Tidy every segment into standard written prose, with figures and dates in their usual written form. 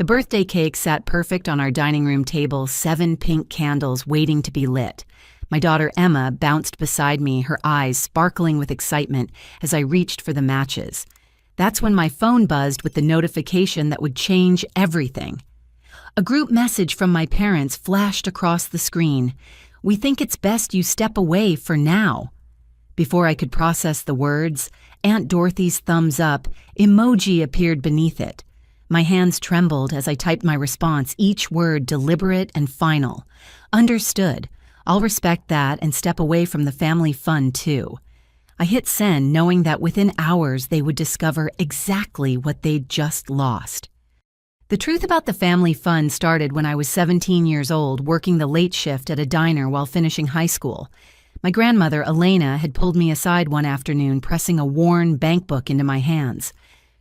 The birthday cake sat perfect on our dining room table, 7 pink candles waiting to be lit. My daughter Emma bounced beside me, her eyes sparkling with excitement as I reached for the matches. That's when my phone buzzed with the notification that would change everything. A group message from my parents flashed across the screen. "We think it's best you step away for now." Before I could process the words, Aunt Dorothy's thumbs up emoji appeared beneath it. My hands trembled as I typed my response, each word deliberate and final. Understood. I'll respect that and step away from the family fun too. I hit send knowing that within hours they would discover exactly what they'd just lost. The truth about the family fund started when I was 17 years old, working the late shift at a diner while finishing high school. My grandmother, Elena, had pulled me aside one afternoon, pressing a worn bank book into my hands.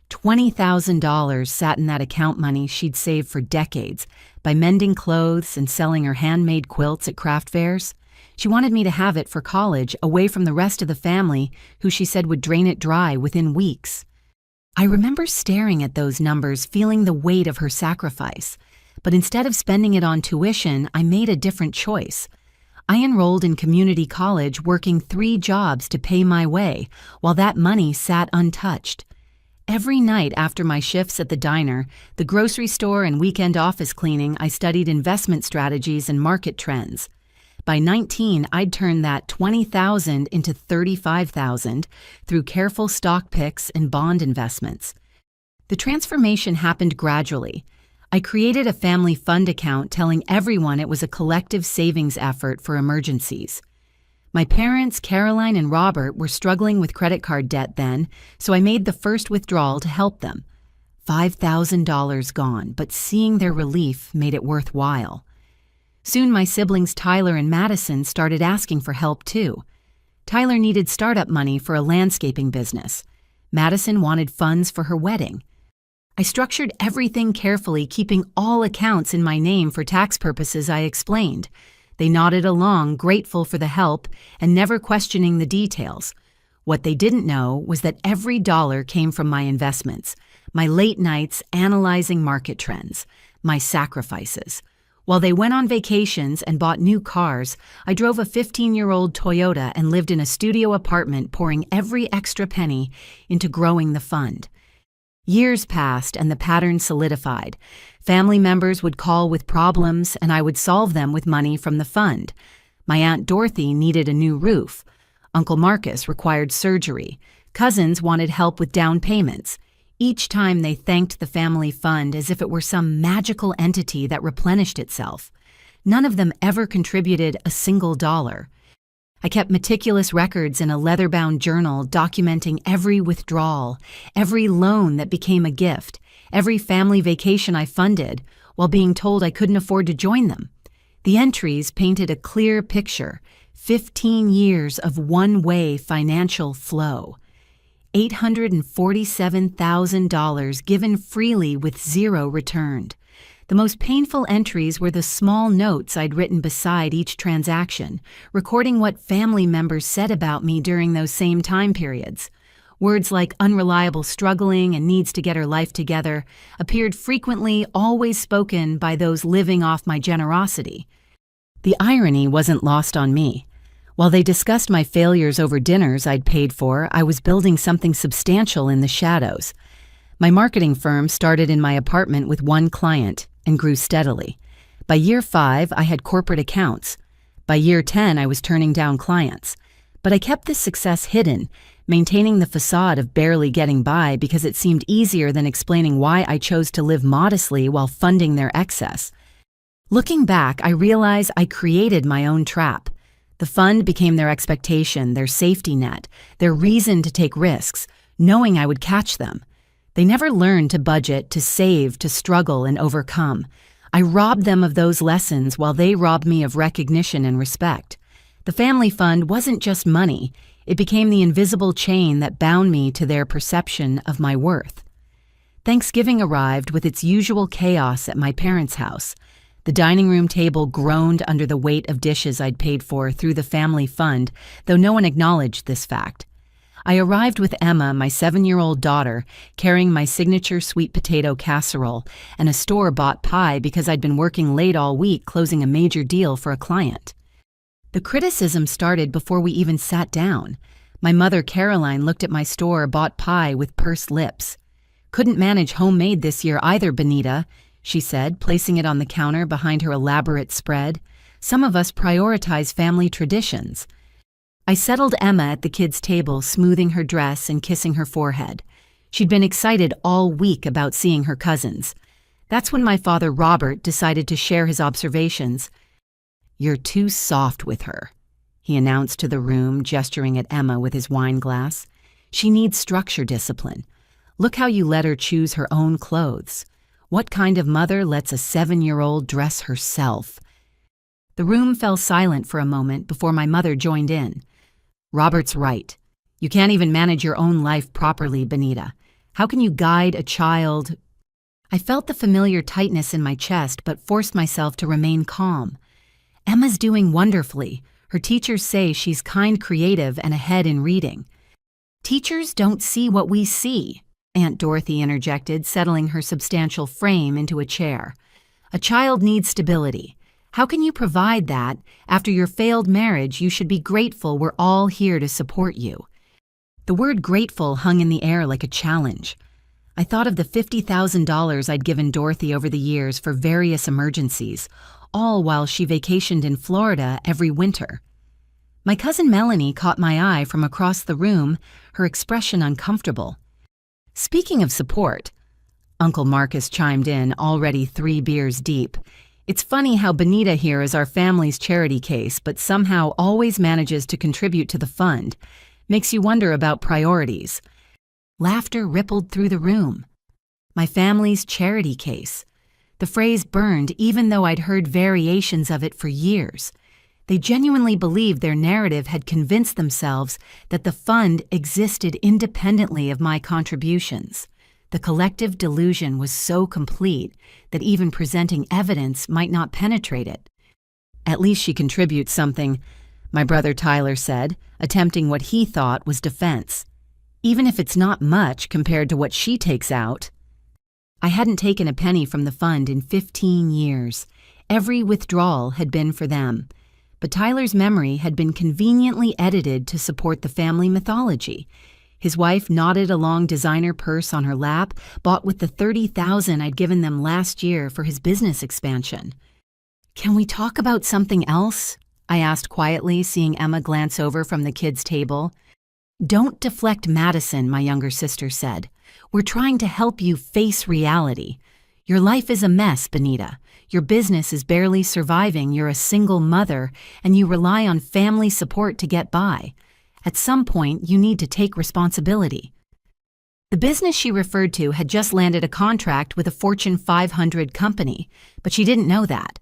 $20,000 sat in that account money she'd saved for decades by mending clothes and selling her handmade quilts at craft fairs. She wanted me to have it for college, away from the rest of the family, who she said would drain it dry within weeks. I remember staring at those numbers, feeling the weight of her sacrifice. But instead of spending it on tuition, I made a different choice. I enrolled in community college, working 3 jobs to pay my way, while that money sat untouched. Every night after my shifts at the diner, the grocery store, and weekend office cleaning, I studied investment strategies and market trends. By 19, I'd turned that $20,000 into $35,000 through careful stock picks and bond investments. The transformation happened gradually. I created a family fund account telling everyone it was a collective savings effort for emergencies. My parents, Caroline and Robert, were struggling with credit card debt then, so I made the first withdrawal to help them. $5,000 gone, but seeing their relief made it worthwhile. Soon my siblings Tyler and Madison started asking for help too. Tyler needed startup money for a landscaping business. Madison wanted funds for her wedding. I structured everything carefully, keeping all accounts in my name for tax purposes, I explained. They nodded along, grateful for the help and never questioning the details. What they didn't know was that every dollar came from my investments, my late nights analyzing market trends, my sacrifices. While they went on vacations and bought new cars, I drove a 15-year-old Toyota and lived in a studio apartment, pouring every extra penny into growing the fund. Years passed and the pattern solidified. Family members would call with problems and I would solve them with money from the fund. My Aunt Dorothy needed a new roof. Uncle Marcus required surgery. Cousins wanted help with down payments. Each time they thanked the family fund as if it were some magical entity that replenished itself. None of them ever contributed a single dollar. I kept meticulous records in a leather-bound journal documenting every withdrawal, every loan that became a gift, every family vacation I funded, while being told I couldn't afford to join them. The entries painted a clear picture, 15 years of one-way financial flow. $847,000 given freely with zero returned. The most painful entries were the small notes I'd written beside each transaction, recording what family members said about me during those same time periods. Words like unreliable, struggling, and needs to get her life together appeared frequently, always spoken by those living off my generosity. The irony wasn't lost on me. While they discussed my failures over dinners I'd paid for, I was building something substantial in the shadows. My marketing firm started in my apartment with 1 client and grew steadily. By year 5, I had corporate accounts. By year 10, I was turning down clients. But I kept this success hidden, maintaining the facade of barely getting by because it seemed easier than explaining why I chose to live modestly while funding their excess. Looking back, I realize I created my own trap. The fund became their expectation, their safety net, their reason to take risks, knowing I would catch them. They never learned to budget, to save, to struggle and overcome. I robbed them of those lessons while they robbed me of recognition and respect. The family fund wasn't just money. It became the invisible chain that bound me to their perception of my worth. Thanksgiving arrived with its usual chaos at my parents' house. The dining room table groaned under the weight of dishes I'd paid for through the family fund, though no one acknowledged this fact. I arrived with Emma, my 7-year-old daughter, carrying my signature sweet potato casserole and a store-bought pie because I'd been working late all week closing a major deal for a client. The criticism started before we even sat down. My mother, Caroline, looked at my store-bought pie with pursed lips. "Couldn't manage homemade this year either, Benita," she said, placing it on the counter behind her elaborate spread. "Some of us prioritize family traditions." I settled Emma at the kids' table, smoothing her dress and kissing her forehead. She'd been excited all week about seeing her cousins. That's when my father, Robert, decided to share his observations. "You're too soft with her," he announced to the room, gesturing at Emma with his wine glass. "She needs structure discipline. Look how you let her choose her own clothes. What kind of mother lets a 7-year-old dress herself?" The room fell silent for a moment before my mother joined in. "Robert's right. You can't even manage your own life properly, Benita. How can you guide a child?" I felt the familiar tightness in my chest but forced myself to remain calm. "Emma's doing wonderfully. Her teachers say she's kind, creative, and ahead in reading." "Teachers don't see what we see," Aunt Dorothy interjected, settling her substantial frame into a chair. "A child needs stability. How can you provide that? After your failed marriage, you should be grateful we're all here to support you." The word grateful hung in the air like a challenge. I thought of the $50,000 I'd given Dorothy over the years for various emergencies, all while she vacationed in Florida every winter. My cousin Melanie caught my eye from across the room, her expression uncomfortable. "Speaking of support," Uncle Marcus chimed in, already 3 beers deep, "it's funny how Benita here is our family's charity case, but somehow always manages to contribute to the fund. Makes you wonder about priorities." Laughter rippled through the room. My family's charity case. The phrase burned even though I'd heard variations of it for years. They genuinely believed their narrative had convinced themselves that the fund existed independently of my contributions. The collective delusion was so complete that even presenting evidence might not penetrate it. "At least she contributes something," my brother Tyler said, attempting what he thought was defense. "Even if it's not much compared to what she takes out." I hadn't taken a penny from the fund in 15 years. Every withdrawal had been for them. But Tyler's memory had been conveniently edited to support the family mythology. His wife nodded a long designer purse on her lap, bought with the $30,000 I'd given them last year for his business expansion. "Can we talk about something else?" I asked quietly, seeing Emma glance over from the kids' table. "Don't deflect Madison," my younger sister said. "We're trying to help you face reality. Your life is a mess, Benita. Your business is barely surviving, you're a single mother, and you rely on family support to get by. At some point, you need to take responsibility." The business she referred to had just landed a contract with a Fortune 500 company, but she didn't know that.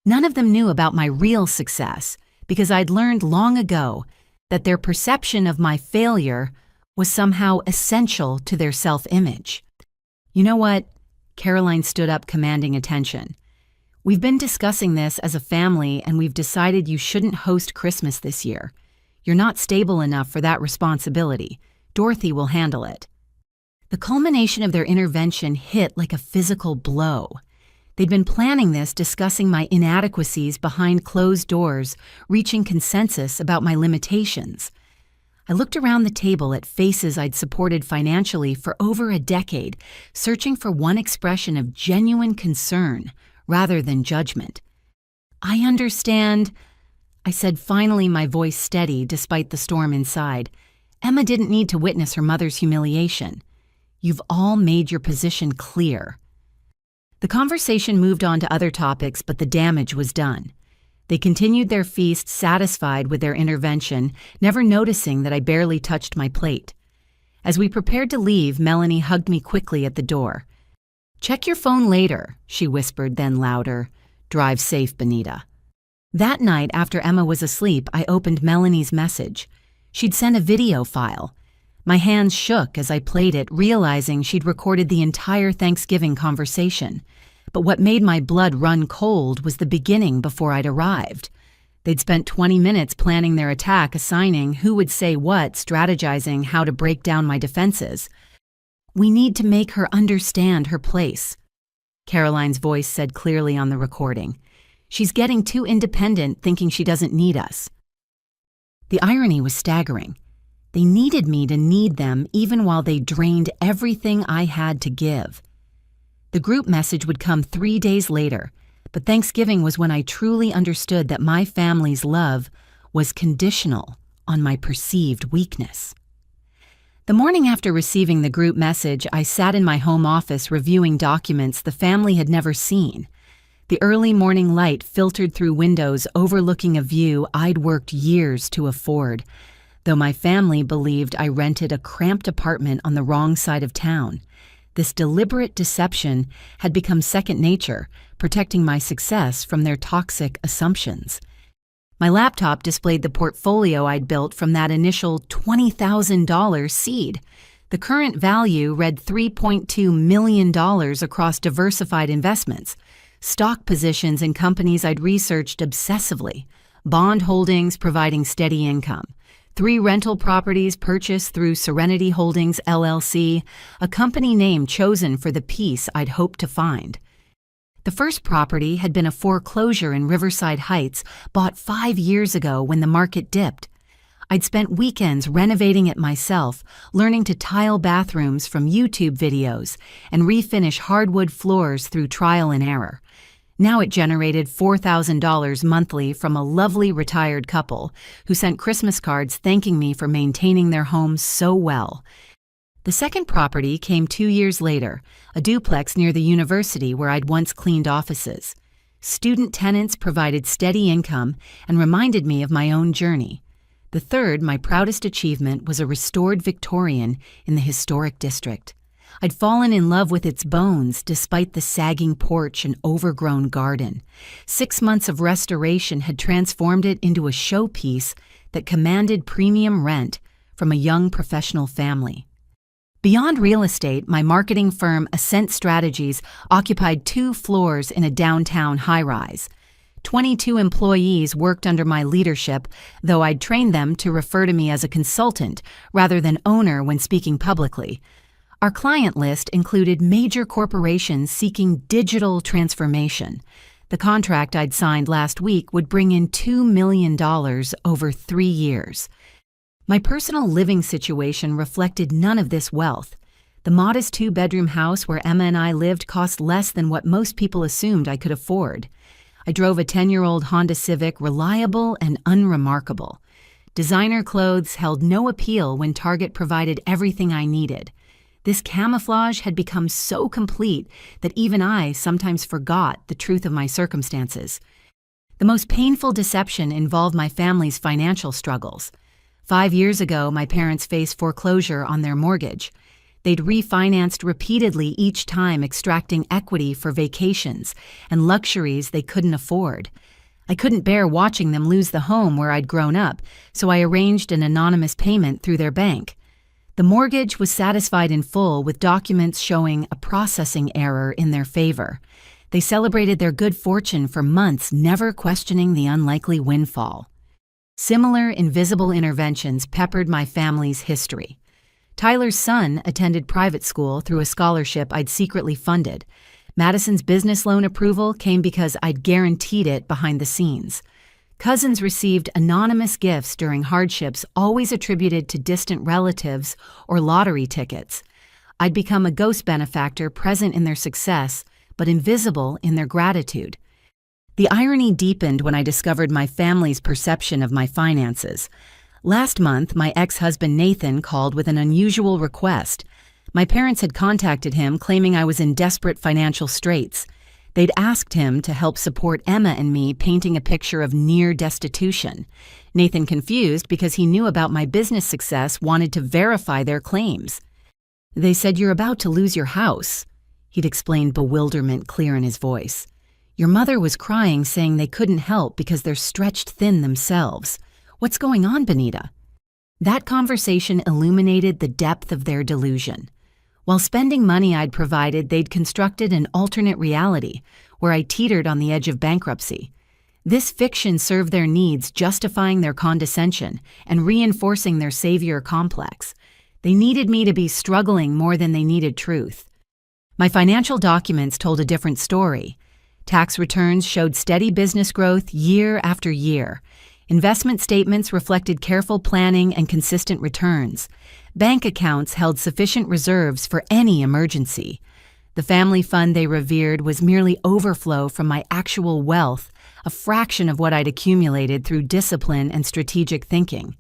None of them knew about my real success, because I'd learned long ago that their perception of my failure was somehow essential to their self-image. "You know what?" Caroline stood up, commanding attention. "We've been discussing this as a family, and we've decided you shouldn't host Christmas this year. You're not stable enough for that responsibility. Dorothy will handle it." The culmination of their intervention hit like a physical blow. They'd been planning this, discussing my inadequacies behind closed doors, reaching consensus about my limitations. I looked around the table at faces I'd supported financially for over a decade, searching for one expression of genuine concern rather than judgment. "I understand," I said, finally, my voice steady despite the storm inside. "Emma didn't need to witness her mother's humiliation. You've all made your position clear." The conversation moved on to other topics, but the damage was done. They continued their feast, satisfied with their intervention, never noticing that I barely touched my plate. As we prepared to leave, Melanie hugged me quickly at the door. "Check your phone later," she whispered, then louder. "Drive safe, Benita." That night, after Emma was asleep, I opened Melanie's message. She'd sent a video file. My hands shook as I played it, realizing she'd recorded the entire Thanksgiving conversation. But what made my blood run cold was the beginning before I'd arrived. They'd spent 20 minutes planning their attack, assigning who would say what, strategizing how to break down my defenses. "We need to make her understand her place," Caroline's voice said clearly on the recording. "She's getting too independent, thinking she doesn't need us." The irony was staggering. They needed me to need them even while they drained everything I had to give. The group message would come 3 days later, but Thanksgiving was when I truly understood that my family's love was conditional on my perceived weakness. The morning after receiving the group message, I sat in my home office reviewing documents the family had never seen. The early morning light filtered through windows overlooking a view I'd worked years to afford, though my family believed I rented a cramped apartment on the wrong side of town. This deliberate deception had become second nature, protecting my success from their toxic assumptions. My laptop displayed the portfolio I'd built from that initial $20,000 seed. The current value read $3.2 million across diversified investments, stock positions in companies I'd researched obsessively, bond holdings providing steady income, 3 rental properties purchased through Serenity Holdings, LLC, a company name chosen for the peace I'd hoped to find. The first property had been a foreclosure in Riverside Heights, bought 5 years ago when the market dipped. I'd spent weekends renovating it myself, learning to tile bathrooms from YouTube videos and refinish hardwood floors through trial and error. Now it generated $4,000 monthly from a lovely retired couple who sent Christmas cards thanking me for maintaining their home so well. The second property came 2 years later, a duplex near the university where I'd once cleaned offices. Student tenants provided steady income and reminded me of my own journey. The third, my proudest achievement, was a restored Victorian in the historic district. I'd fallen in love with its bones despite the sagging porch and overgrown garden. 6 months of restoration had transformed it into a showpiece that commanded premium rent from a young professional family. Beyond real estate, my marketing firm Ascent Strategies occupied 2 floors in a downtown high-rise. 22 employees worked under my leadership, though I'd trained them to refer to me as a consultant rather than owner when speaking publicly. Our client list included major corporations seeking digital transformation. The contract I'd signed last week would bring in $2 million over 3 years. My personal living situation reflected none of this wealth. The modest 2-bedroom house where Emma and I lived cost less than what most people assumed I could afford. I drove a 10-year-old Honda Civic, reliable and unremarkable. Designer clothes held no appeal when Target provided everything I needed. This camouflage had become so complete that even I sometimes forgot the truth of my circumstances. The most painful deception involved my family's financial struggles. 5 years ago, my parents faced foreclosure on their mortgage. They'd refinanced repeatedly, each time extracting equity for vacations and luxuries they couldn't afford. I couldn't bear watching them lose the home where I'd grown up, so I arranged an anonymous payment through their bank. The mortgage was satisfied in full with documents showing a processing error in their favor. They celebrated their good fortune for months, never questioning the unlikely windfall. Similar invisible interventions peppered my family's history. Tyler's son attended private school through a scholarship I'd secretly funded. Madison's business loan approval came because I'd guaranteed it behind the scenes. Cousins received anonymous gifts during hardships always attributed to distant relatives or lottery tickets. I'd become a ghost benefactor present in their success, but invisible in their gratitude. The irony deepened when I discovered my family's perception of my finances. Last month, my ex-husband Nathan called with an unusual request. My parents had contacted him claiming I was in desperate financial straits. They'd asked him to help support Emma and me painting a picture of near destitution. Nathan, confused because he knew about my business success, wanted to verify their claims. "They said you're about to lose your house," he'd explained, bewilderment clear in his voice. "Your mother was crying, saying they couldn't help because they're stretched thin themselves. What's going on, Benita?" That conversation illuminated the depth of their delusion. While spending money I'd provided, they'd constructed an alternate reality where I teetered on the edge of bankruptcy. This fiction served their needs, justifying their condescension and reinforcing their savior complex. They needed me to be struggling more than they needed truth. My financial documents told a different story. Tax returns showed steady business growth year after year. Investment statements reflected careful planning and consistent returns. Bank accounts held sufficient reserves for any emergency. The family fund they revered was merely overflow from my actual wealth, a fraction of what I'd accumulated through discipline and strategic thinking.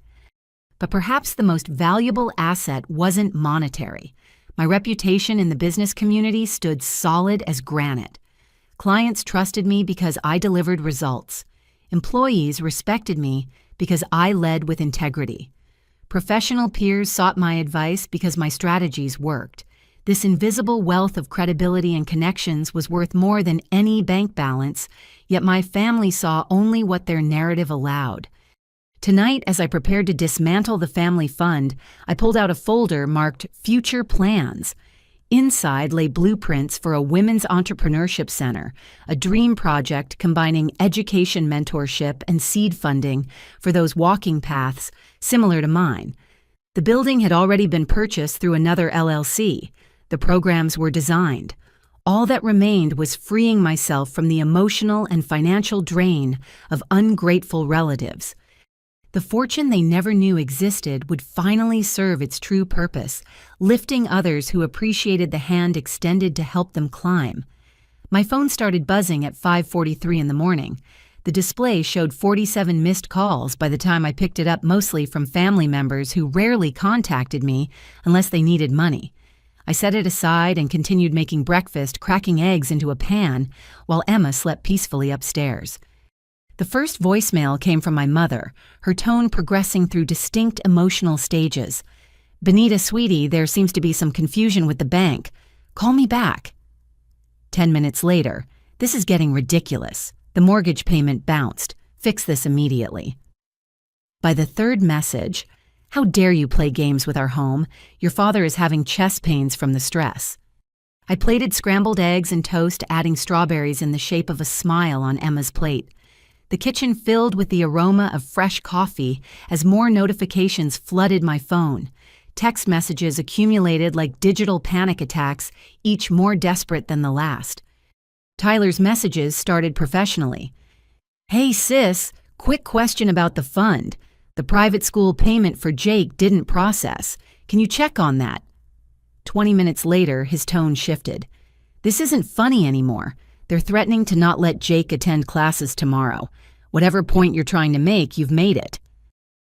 But perhaps the most valuable asset wasn't monetary. My reputation in the business community stood solid as granite. Clients trusted me because I delivered results. Employees respected me because I led with integrity. Professional peers sought my advice because my strategies worked. This invisible wealth of credibility and connections was worth more than any bank balance, yet my family saw only what their narrative allowed. Tonight, as I prepared to dismantle the family fund, I pulled out a folder marked Future Plans. Inside lay blueprints for a women's entrepreneurship center, a dream project combining education mentorship and seed funding for those walking paths similar to mine. The building had already been purchased through another LLC. The programs were designed. All that remained was freeing myself from the emotional and financial drain of ungrateful relatives. The fortune they never knew existed would finally serve its true purpose, lifting others who appreciated the hand extended to help them climb. My phone started buzzing at 5:43 in the morning. The display showed 47 missed calls by the time I picked it up, mostly from family members who rarely contacted me unless they needed money. I set it aside and continued making breakfast, cracking eggs into a pan, while Emma slept peacefully upstairs. The first voicemail came from my mother, her tone progressing through distinct emotional stages. "Benita, sweetie, there seems to be some confusion with the bank. Call me back." 10 minutes later, "This is getting ridiculous. The mortgage payment bounced. Fix this immediately." By the third message, "How dare you play games with our home? Your father is having chest pains from the stress." I plated scrambled eggs and toast, adding strawberries in the shape of a smile on Emma's plate. The kitchen filled with the aroma of fresh coffee as more notifications flooded my phone. Text messages accumulated like digital panic attacks, each more desperate than the last. Tyler's messages started professionally. "Hey sis, quick question about the fund. The private school payment for Jake didn't process. Can you check on that?" 20 minutes later, his tone shifted. "This isn't funny anymore. They're threatening to not let Jake attend classes tomorrow. Whatever point you're trying to make, you've made it."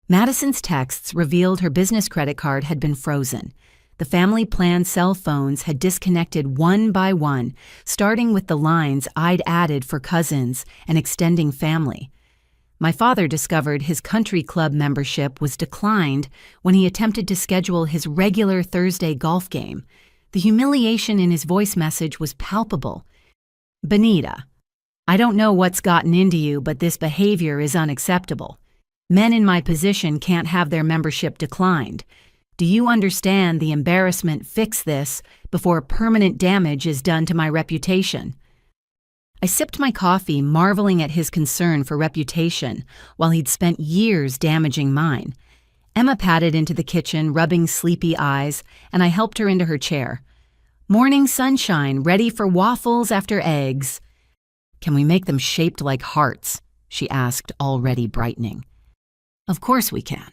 Madison's texts revealed her business credit card had been frozen. The family plan cell phones had disconnected one by one, starting with the lines I'd added for cousins and extending family. My father discovered his country club membership was declined when he attempted to schedule his regular Thursday golf game. The humiliation in his voice message was palpable. "Benita, I don't know what's gotten into you, but this behavior is unacceptable. Men in my position can't have their membership declined. Do you understand the embarrassment? Fix this before permanent damage is done to my reputation." I sipped my coffee, marveling at his concern for reputation while he'd spent years damaging mine. Emma padded into the kitchen, rubbing sleepy eyes, and I helped her into her chair. "Morning sunshine, ready for waffles after eggs." "Can we make them shaped like hearts?" she asked, already brightening. "Of course we can."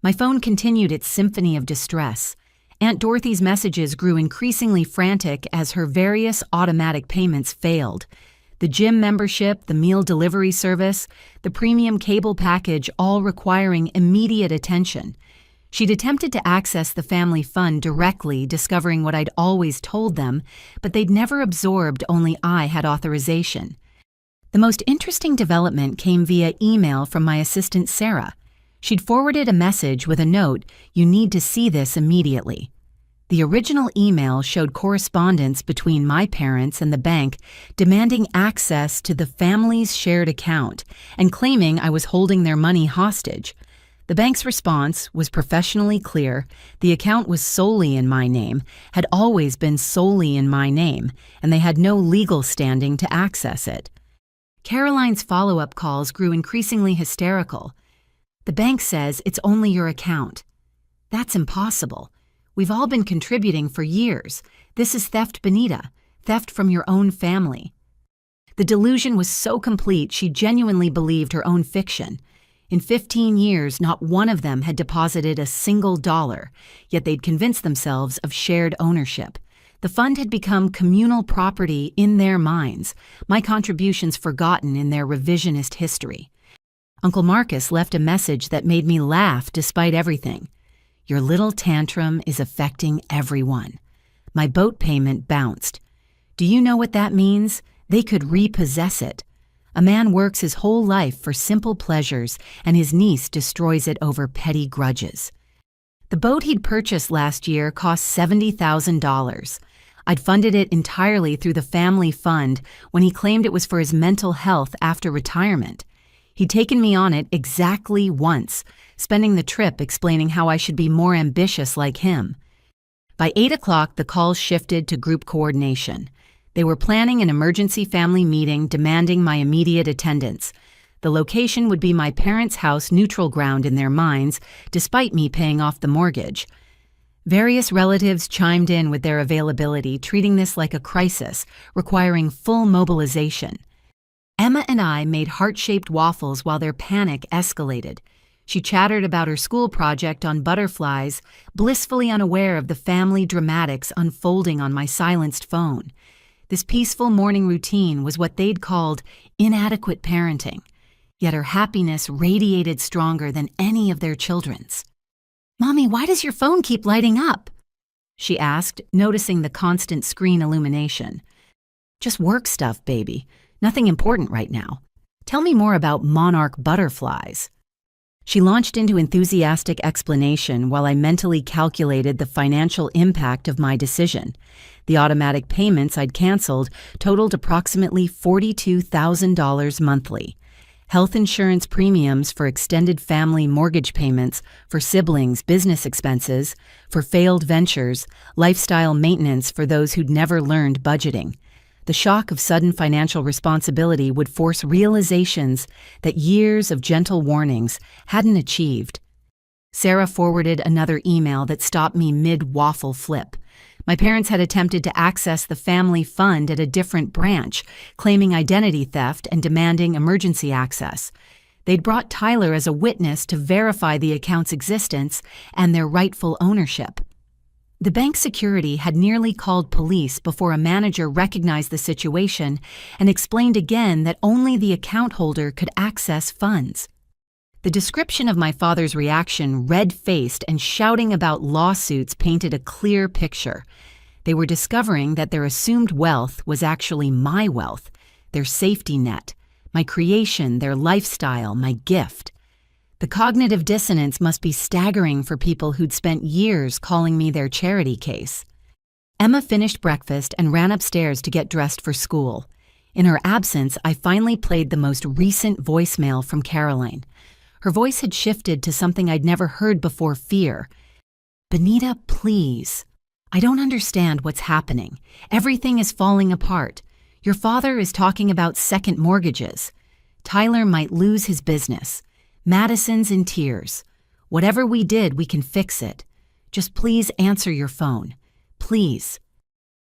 My phone continued its symphony of distress. Aunt Dorothy's messages grew increasingly frantic as her various automatic payments failed. The gym membership, the meal delivery service, the premium cable package, all requiring immediate attention. She'd attempted to access the family fund directly, discovering what I'd always told them, but they'd never absorbed, only I had authorization. The most interesting development came via email from my assistant Sarah. She'd forwarded a message with a note, "You need to see this immediately." The original email showed correspondence between my parents and the bank demanding access to the family's shared account and claiming I was holding their money hostage. The bank's response was professionally clear. The account was solely in my name, had always been solely in my name, and they had no legal standing to access it. Caroline's follow-up calls grew increasingly hysterical. The bank says it's only your account. That's impossible. We've all been contributing for years. This is theft, Benita. Theft from your own family. The delusion was so complete she genuinely believed her own fiction. In 15 years, not one of them had deposited a single dollar, yet they'd convinced themselves of shared ownership. The fund had become communal property in their minds, my contributions forgotten in their revisionist history. Uncle Marcus left a message that made me laugh despite everything. Your little tantrum is affecting everyone. My boat payment bounced. Do you know what that means? They could repossess it. A man works his whole life for simple pleasures, and his niece destroys it over petty grudges. The boat he'd purchased last year cost $70,000. I'd funded it entirely through the family fund when he claimed it was for his mental health after retirement. He'd taken me on it exactly once, spending the trip explaining how I should be more ambitious like him. By 8 o'clock, the calls shifted to group coordination. They were planning an emergency family meeting demanding my immediate attendance. The location would be my parents' house, neutral ground in their minds, despite me paying off the mortgage. Various relatives chimed in with their availability, treating this like a crisis, requiring full mobilization. Emma and I made heart-shaped waffles while their panic escalated. She chattered about her school project on butterflies, blissfully unaware of the family dramatics unfolding on my silenced phone. This peaceful morning routine was what they'd called inadequate parenting, yet her happiness radiated stronger than any of their children's. "Mommy, why does your phone keep lighting up?" she asked, noticing the constant screen illumination. "Just work stuff, baby. Nothing important right now. Tell me more about monarch butterflies." She launched into enthusiastic explanation while I mentally calculated the financial impact of my decision. The automatic payments I'd canceled totaled approximately $42,000 monthly. Health insurance premiums for extended family mortgage payments, for siblings' business expenses, for failed ventures, lifestyle maintenance for those who'd never learned budgeting. The shock of sudden financial responsibility would force realizations that years of gentle warnings hadn't achieved. Sarah forwarded another email that stopped me mid-waffle flip. My parents had attempted to access the family fund at a different branch, claiming identity theft and demanding emergency access. They'd brought Tyler as a witness to verify the account's existence and their rightful ownership. The bank's security had nearly called police before a manager recognized the situation and explained again that only the account holder could access funds. The description of my father's reaction, red-faced and shouting about lawsuits, painted a clear picture. They were discovering that their assumed wealth was actually my wealth, their safety net, my creation, their lifestyle, my gift. The cognitive dissonance must be staggering for people who'd spent years calling me their charity case. Emma finished breakfast and ran upstairs to get dressed for school. In her absence, I finally played the most recent voicemail from Caroline. Her voice had shifted to something I'd never heard before: fear. "Benita, please. I don't understand what's happening. Everything is falling apart. Your father is talking about second mortgages. Tyler might lose his business. Madison's in tears. Whatever we did, we can fix it. Just please answer your phone. Please."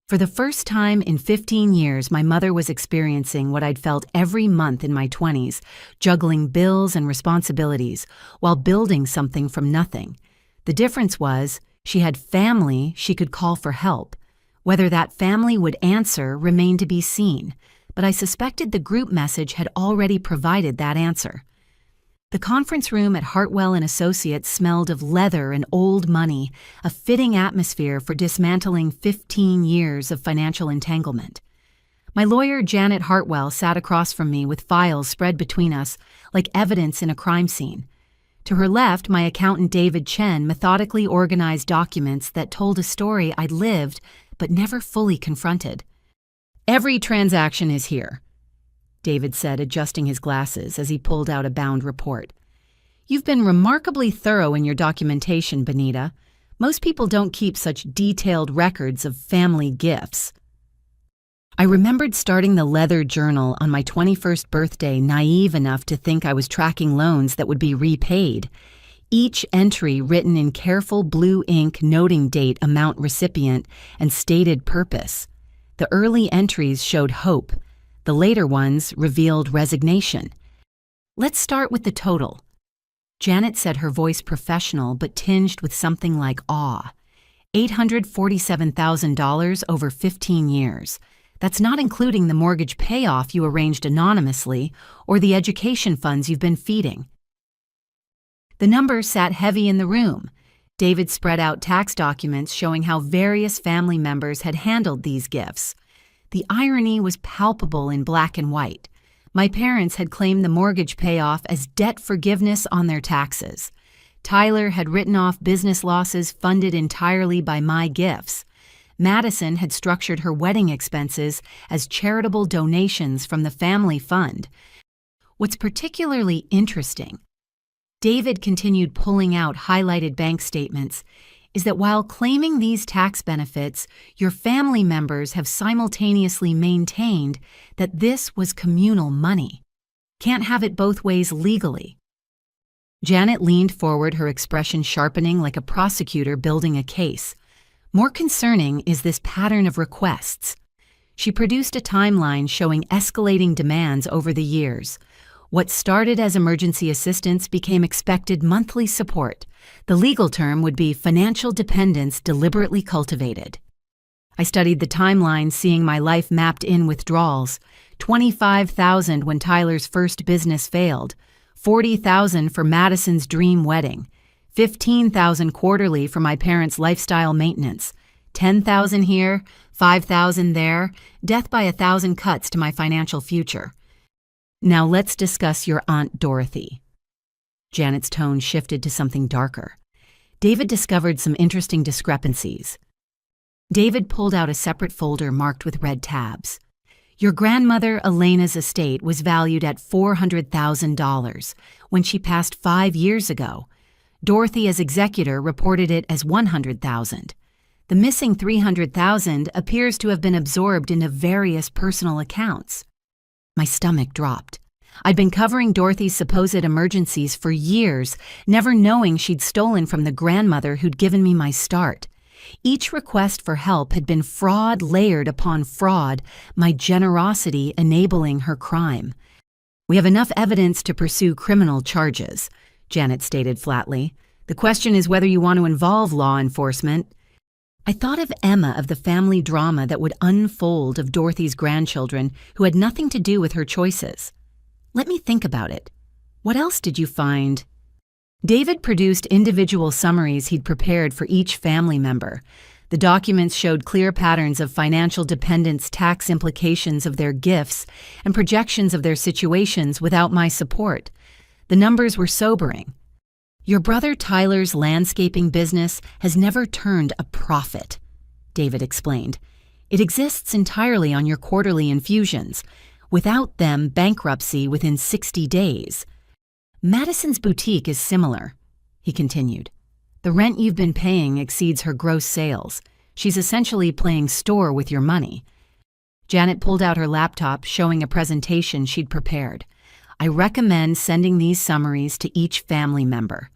For the first time in 15 years, my mother was experiencing what I'd felt every month in my 20s, juggling bills and responsibilities while building something from nothing. The difference was she had family she could call for help. Whether that family would answer remained to be seen, but I suspected the group message had already provided that answer. The conference room at Hartwell and Associates smelled of leather and old money, a fitting atmosphere for dismantling 15 years of financial entanglement. My lawyer, Janet Hartwell, sat across from me with files spread between us like evidence in a crime scene. To her left, my accountant, David Chen, methodically organized documents that told a story I'd lived but never fully confronted. "Every transaction is here," David said, adjusting his glasses as he pulled out a bound report. "You've been remarkably thorough in your documentation, Benita. Most people don't keep such detailed records of family gifts." I remembered starting the leather journal on my 21st birthday, naive enough to think I was tracking loans that would be repaid. Each entry written in careful blue ink noting date, amount, recipient, and stated purpose. The early entries showed hope. The later ones revealed resignation. Let's start with the total. Janet said, her voice professional but tinged with something like awe. $847,000 over 15 years. That's not including the mortgage payoff you arranged anonymously or the education funds you've been feeding. The numbers sat heavy in the room. David spread out tax documents showing how various family members had handled these gifts. The irony was palpable in black and white. My parents had claimed the mortgage payoff as debt forgiveness on their taxes. Tyler had written off business losses funded entirely by my gifts. Madison had structured her wedding expenses as charitable donations from the family fund. What's particularly interesting, David continued pulling out highlighted bank statements, is that while claiming these tax benefits, your family members have simultaneously maintained that this was communal money. Can't have it both ways legally. Janet leaned forward, her expression sharpening like a prosecutor building a case. More concerning is this pattern of requests. She produced a timeline showing escalating demands over the years. What started as emergency assistance became expected monthly support. The legal term would be financial dependence deliberately cultivated. I studied the timeline, seeing my life mapped in withdrawals. $25,000 when Tyler's first business failed, $40,000 for Madison's dream wedding, $15,000 quarterly for my parents' lifestyle maintenance, $10,000 here, $5,000 there, death by 1,000 cuts to my financial future. Now let's discuss your Aunt Dorothy. Janet's tone shifted to something darker. David discovered some interesting discrepancies. David pulled out a separate folder marked with red tabs. Your grandmother Elena's estate was valued at $400,000 when she passed 5 years ago. Dorothy, as executor, reported it as $100,000. The missing $300,000 appears to have been absorbed into various personal accounts. My stomach dropped. I'd been covering Dorothy's supposed emergencies for years, never knowing she'd stolen from the grandmother who'd given me my start. Each request for help had been fraud layered upon fraud, my generosity enabling her crime. We have enough evidence to pursue criminal charges, Janet stated flatly. The question is whether you want to involve law enforcement. I thought of Emma, of the family drama that would unfold of Dorothy's grandchildren who had nothing to do with her choices. Let me think about it. What else did you find? David produced individual summaries he'd prepared for each family member. The documents showed clear patterns of financial dependence, tax implications of their gifts, and projections of their situations without my support. The numbers were sobering. Your brother Tyler's landscaping business has never turned a profit, David explained. It exists entirely on your quarterly infusions. Without them, bankruptcy within 60 days. Madison's boutique is similar, he continued. The rent you've been paying exceeds her gross sales. She's essentially playing store with your money. Janet pulled out her laptop, showing a presentation she'd prepared. I recommend sending these summaries to each family member.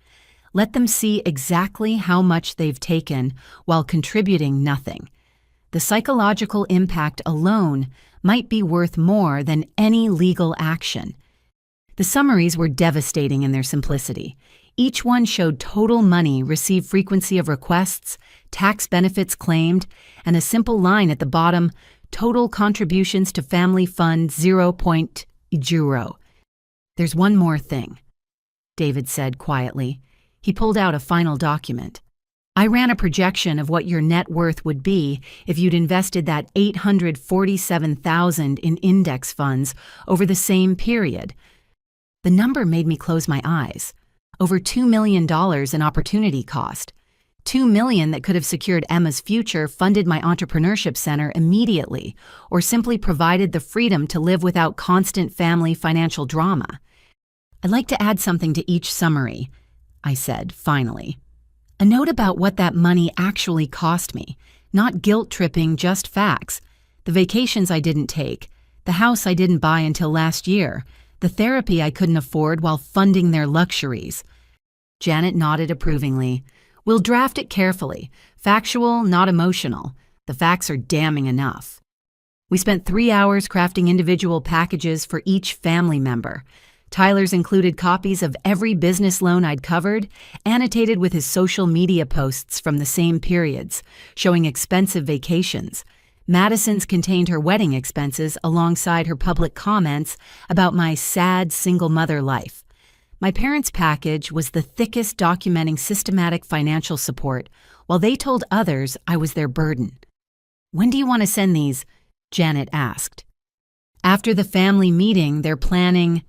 Let them see exactly how much they've taken while contributing nothing. The psychological impact alone might be worth more than any legal action. The summaries were devastating in their simplicity. Each one showed total money received, frequency of requests, tax benefits claimed, and a simple line at the bottom, total contributions to family fund 0.0. There's one more thing, David said quietly. He pulled out a final document. I ran a projection of what your net worth would be if you'd invested that $847,000 in index funds over the same period. The number made me close my eyes. Over $2 million in opportunity cost. $2 million that could have secured Emma's future, funded my entrepreneurship center immediately, or simply provided the freedom to live without constant family financial drama. I'd like to add something to each summary, I said, finally. A note about what that money actually cost me. Not guilt-tripping, just facts. The vacations I didn't take, the house I didn't buy until last year, the therapy I couldn't afford while funding their luxuries. Janet nodded approvingly. We'll draft it carefully. Factual, not emotional. The facts are damning enough. We spent 3 hours crafting individual packages for each family member. Tyler's included copies of every business loan I'd covered, annotated with his social media posts from the same periods, showing expensive vacations. Madison's contained her wedding expenses alongside her public comments about my sad single mother life. My parents' package was the thickest documenting systematic financial support, while they told others I was their burden. When do you want to send these? Janet asked. After the family meeting, they're planning,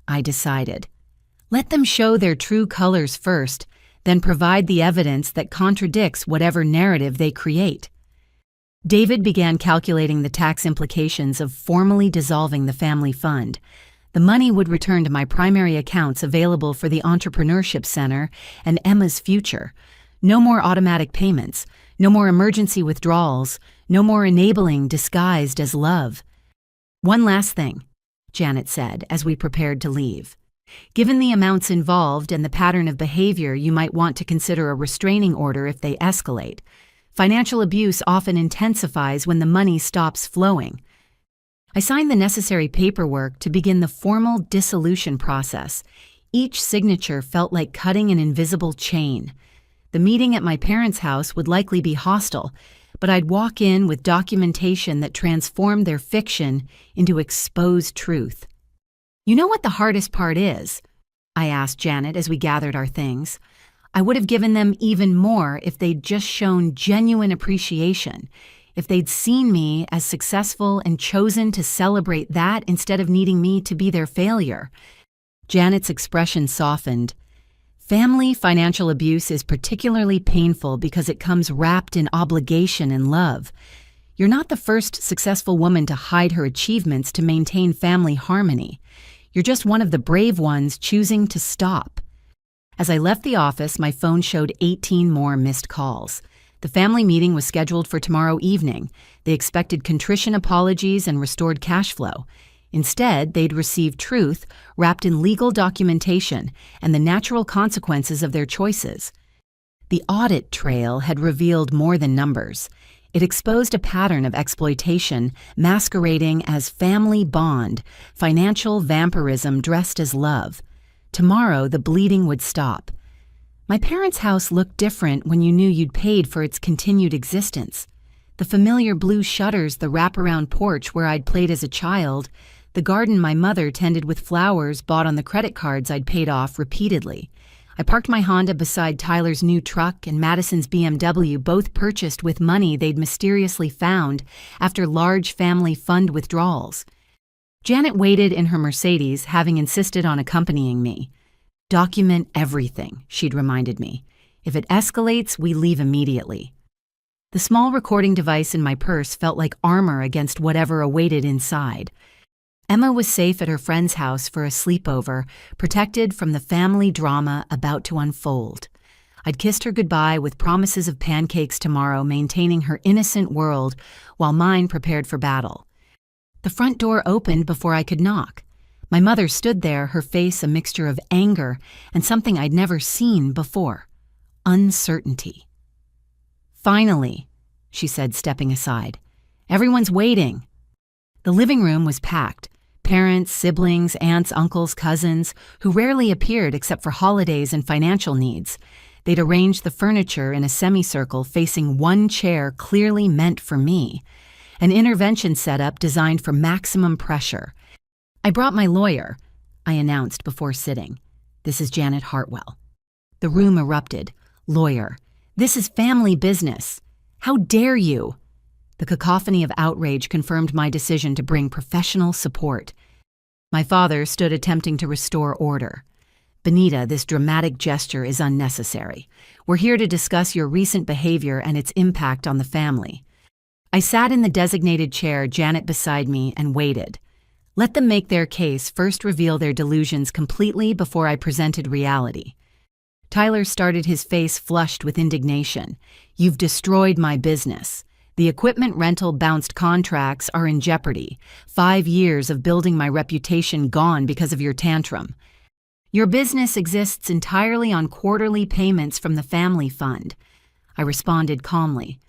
I decided. Let them show their true colors first, then provide the evidence that contradicts whatever narrative they create. David began calculating the tax implications of formally dissolving the family fund. The money would return to my primary accounts available for the Entrepreneurship Center and Emma's future. No more automatic payments, no more emergency withdrawals, no more enabling disguised as love. One last thing, Janet said as we prepared to leave. Given the amounts involved and the pattern of behavior, you might want to consider a restraining order if they escalate. Financial abuse often intensifies when the money stops flowing. I signed the necessary paperwork to begin the formal dissolution process. Each signature felt like cutting an invisible chain. The meeting at my parents' house would likely be hostile, but I'd walk in with documentation that transformed their fiction into exposed truth. You know what the hardest part is? I asked Janet as we gathered our things. I would have given them even more if they'd just shown genuine appreciation, if they'd seen me as successful and chosen to celebrate that instead of needing me to be their failure. Janet's expression softened. Family financial abuse is particularly painful because it comes wrapped in obligation and love. You're not the first successful woman to hide her achievements to maintain family harmony. You're just one of the brave ones choosing to stop. As I left the office, my phone showed 18 more missed calls. The family meeting was scheduled for tomorrow evening. They expected contrition apologies and restored cash flow. Instead, they'd receive truth wrapped in legal documentation and the natural consequences of their choices. The audit trail had revealed more than numbers. It exposed a pattern of exploitation masquerading as family bond, financial vampirism dressed as love. Tomorrow, the bleeding would stop. My parents' house looked different when you knew you'd paid for its continued existence. The familiar blue shutters, the wraparound porch where I'd played as a child, the garden my mother tended with flowers bought on the credit cards I'd paid off repeatedly. I parked my Honda beside Tyler's new truck and Madison's BMW, both purchased with money they'd mysteriously found after large family fund withdrawals. Janet waited in her Mercedes, having insisted on accompanying me. Document everything, she'd reminded me. If it escalates, we leave immediately. The small recording device in my purse felt like armor against whatever awaited inside. Emma was safe at her friend's house for a sleepover, protected from the family drama about to unfold. I'd kissed her goodbye with promises of pancakes tomorrow, maintaining her innocent world while mine prepared for battle. The front door opened before I could knock. My mother stood there, her face a mixture of anger and something I'd never seen before: uncertainty. "Finally," she said, stepping aside. "Everyone's waiting." The living room was packed. Parents, siblings, aunts, uncles, cousins, who rarely appeared except for holidays and financial needs. They'd arranged the furniture in a semicircle facing one chair clearly meant for me, an intervention setup designed for maximum pressure. "I brought my lawyer," I announced before sitting. "This is Janet Hartwell." The room erupted. "Lawyer. This is family business. How dare you?" The cacophony of outrage confirmed my decision to bring professional support. My father stood attempting to restore order. "Benita, this dramatic gesture is unnecessary. We're here to discuss your recent behavior and its impact on the family." I sat in the designated chair, Janet beside me, and waited. Let them make their case, first reveal their delusions completely before I presented reality. Tyler started, his face flushed with indignation. "You've destroyed my business. The equipment rental bounced contracts are in jeopardy. 5 years of building my reputation gone because of your tantrum. Your business exists entirely on quarterly payments from the family fund. I responded calmly.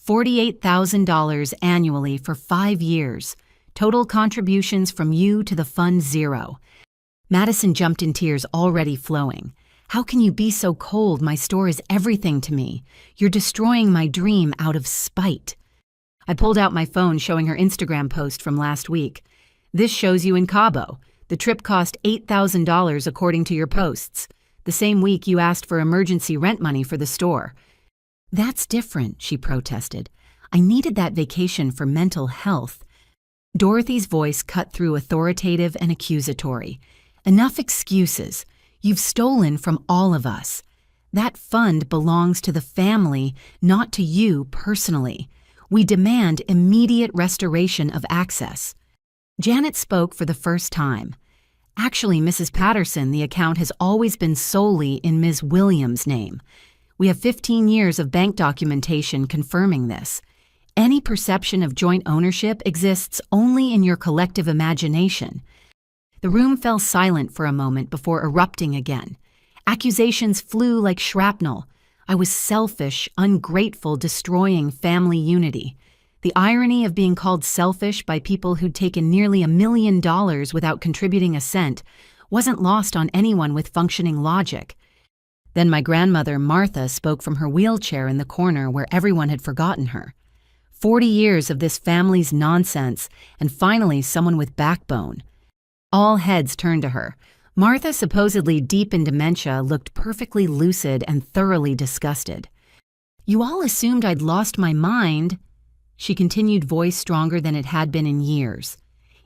$48,000 annually for 5 years. Total contributions from you to the fund zero. Madison jumped in tears already flowing. How can you be so cold? My store is everything to me. You're destroying my dream out of spite. I pulled out my phone showing her Instagram post from last week. This shows you in Cabo. The trip cost $8,000 according to your posts. The same week you asked for emergency rent money for the store. That's different, she protested. I needed that vacation for mental health. Dorothy's voice cut through authoritative and accusatory. Enough excuses. You've stolen from all of us. That fund belongs to the family, not to you personally. We demand immediate restoration of access. Janet spoke for the first time. Actually, Mrs. Patterson, the account has always been solely in Ms. Williams' name. We have 15 years of bank documentation confirming this. Any perception of joint ownership exists only in your collective imagination. The room fell silent for a moment before erupting again. Accusations flew like shrapnel. I was selfish, ungrateful, destroying family unity. The irony of being called selfish by people who'd taken nearly $1 million without contributing a cent wasn't lost on anyone with functioning logic. Then my grandmother, Martha, spoke from her wheelchair in the corner where everyone had forgotten her. 40 years of this family's nonsense, and finally someone with backbone. All heads turned to her. Martha, supposedly deep in dementia, looked perfectly lucid and thoroughly disgusted. You all assumed I'd lost my mind, she continued, voice stronger than it had been in years.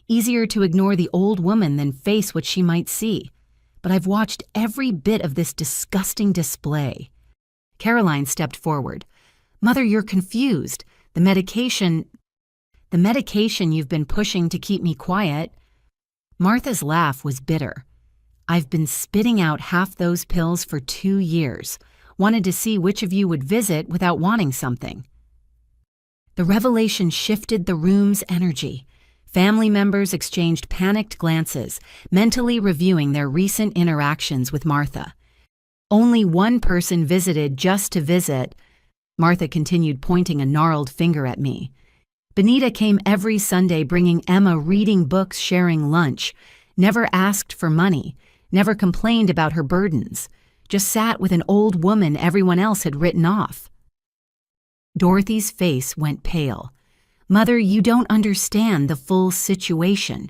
Easier to ignore the old woman than face what she might see. But I've watched every bit of this disgusting display. Caroline stepped forward. Mother, you're confused. The medication you've been pushing to keep me quiet. Martha's laugh was bitter. I've been spitting out half those pills for 2 years. Wanted to see which of you would visit without wanting something. The revelation shifted the room's energy. Family members exchanged panicked glances, mentally reviewing their recent interactions with Martha. Only one person visited just to visit. Martha continued, pointing a gnarled finger at me. Benita came every Sunday bringing Emma reading books, sharing lunch, never asked for money, never complained about her burdens, just sat with an old woman everyone else had written off. Dorothy's face went pale. Mother, you don't understand the full situation.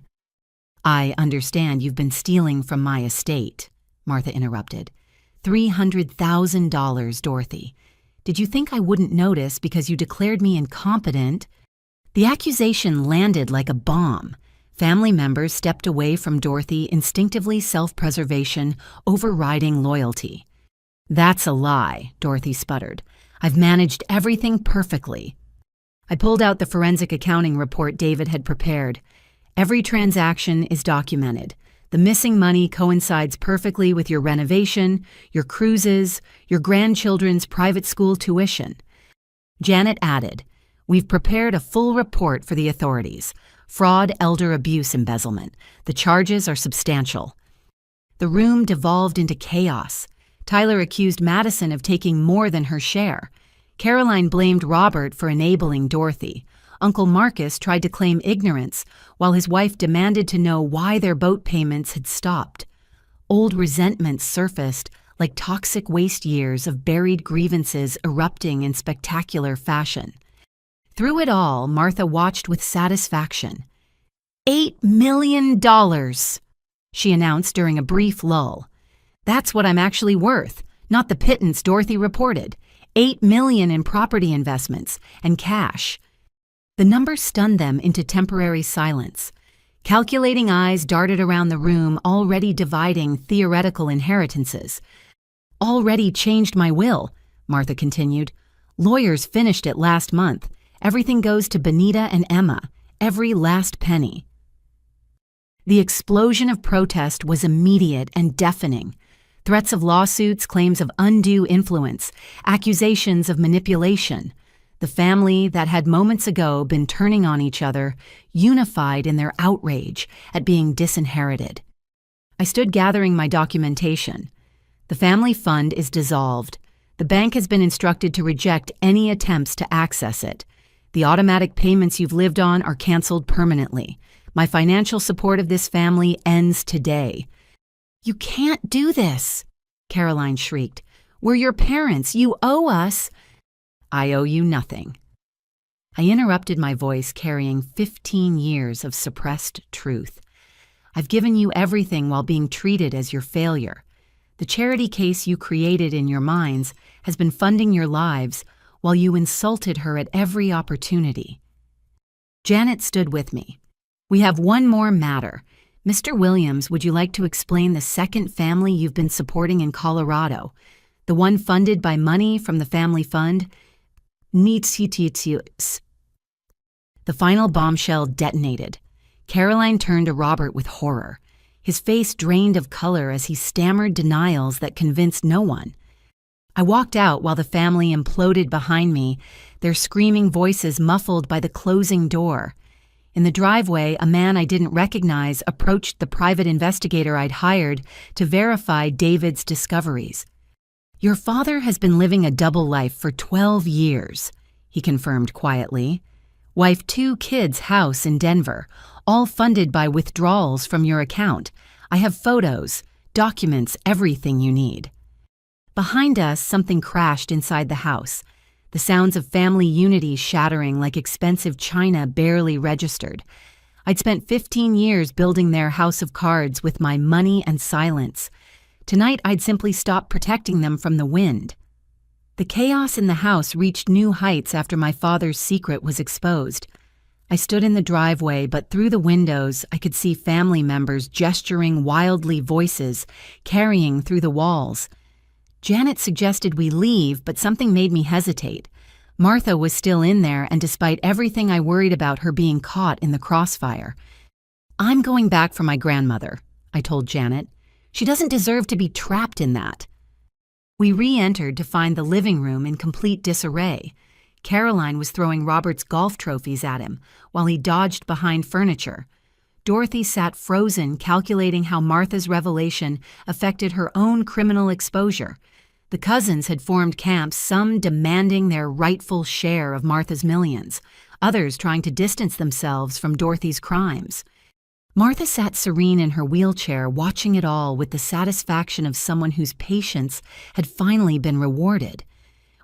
I understand you've been stealing from my estate, Martha interrupted. $300,000, Dorothy. Did you think I wouldn't notice because you declared me incompetent? The accusation landed like a bomb. Family members stepped away from Dorothy, instinctively self-preservation overriding loyalty. That's a lie, Dorothy sputtered. I've managed everything perfectly. I pulled out the forensic accounting report David had prepared. Every transaction is documented. The missing money coincides perfectly with your renovation, your cruises, your grandchildren's private school tuition. Janet added, We've prepared a full report for the authorities. Fraud, elder abuse, embezzlement. The charges are substantial. The room devolved into chaos. Tyler accused Madison of taking more than her share. Caroline blamed Robert for enabling Dorothy. Uncle Marcus tried to claim ignorance, while his wife demanded to know why their boat payments had stopped. Old resentments surfaced, like toxic waste years of buried grievances erupting in spectacular fashion. Through it all, Martha watched with satisfaction. $8 million, she announced during a brief lull. That's what I'm actually worth, not the pittance Dorothy reported. $8 million in property investments and cash. The number stunned them into temporary silence. Calculating eyes darted around the room, already dividing theoretical inheritances. Already changed my will, Martha continued. Lawyers finished it last month. Everything goes to Benita and Emma, every last penny. The explosion of protest was immediate and deafening. Threats of lawsuits, claims of undue influence, accusations of manipulation. The family that had moments ago been turning on each other, unified in their outrage at being disinherited. I stood gathering my documentation. The family fund is dissolved. The bank has been instructed to reject any attempts to access it. The automatic payments you've lived on are canceled permanently. My financial support of this family ends today. "You can't do this," Caroline shrieked. "We're your parents. You owe us." "I owe you nothing." I interrupted, my voice carrying 15 years of suppressed truth. "I've given you everything while being treated as your failure. The charity case you created in your minds has been funding your lives while you insulted her at every opportunity." Janet stood with me. "We have one more matter. Mr. Williams, would you like to explain the second family you've been supporting in Colorado? The one funded by money from the family fund?" The final bombshell detonated. Caroline turned to Robert with horror. His face drained of color as he stammered denials that convinced no one. I walked out while the family imploded behind me, their screaming voices muffled by the closing door. In the driveway, a man I didn't recognize approached the private investigator I'd hired to verify David's discoveries. "Your father has been living a double life for 12 years, he confirmed quietly. "Wife, 2 kids, house in Denver, all funded by withdrawals from your account. I have photos, documents, everything you need." Behind us, something crashed inside the house. The sounds of family unity shattering like expensive china barely registered. I'd spent 15 years building their house of cards with my money and silence. Tonight, I'd simply stop protecting them from the wind. The chaos in the house reached new heights after my father's secret was exposed. I stood in the driveway, but through the windows, I could see family members gesturing wildly, voices carrying through the walls. Janet suggested we leave, but something made me hesitate. Martha was still in there, and despite everything, I worried about her being caught in the crossfire. "I'm going back for my grandmother," I told Janet. "She doesn't deserve to be trapped in that." We re-entered to find the living room in complete disarray. Caroline was throwing Robert's golf trophies at him while he dodged behind furniture. Dorothy sat frozen, calculating how Martha's revelation affected her own criminal exposure. The cousins had formed camps, some demanding their rightful share of Martha's millions, others trying to distance themselves from Dorothy's crimes. Martha sat serene in her wheelchair, watching it all with the satisfaction of someone whose patience had finally been rewarded.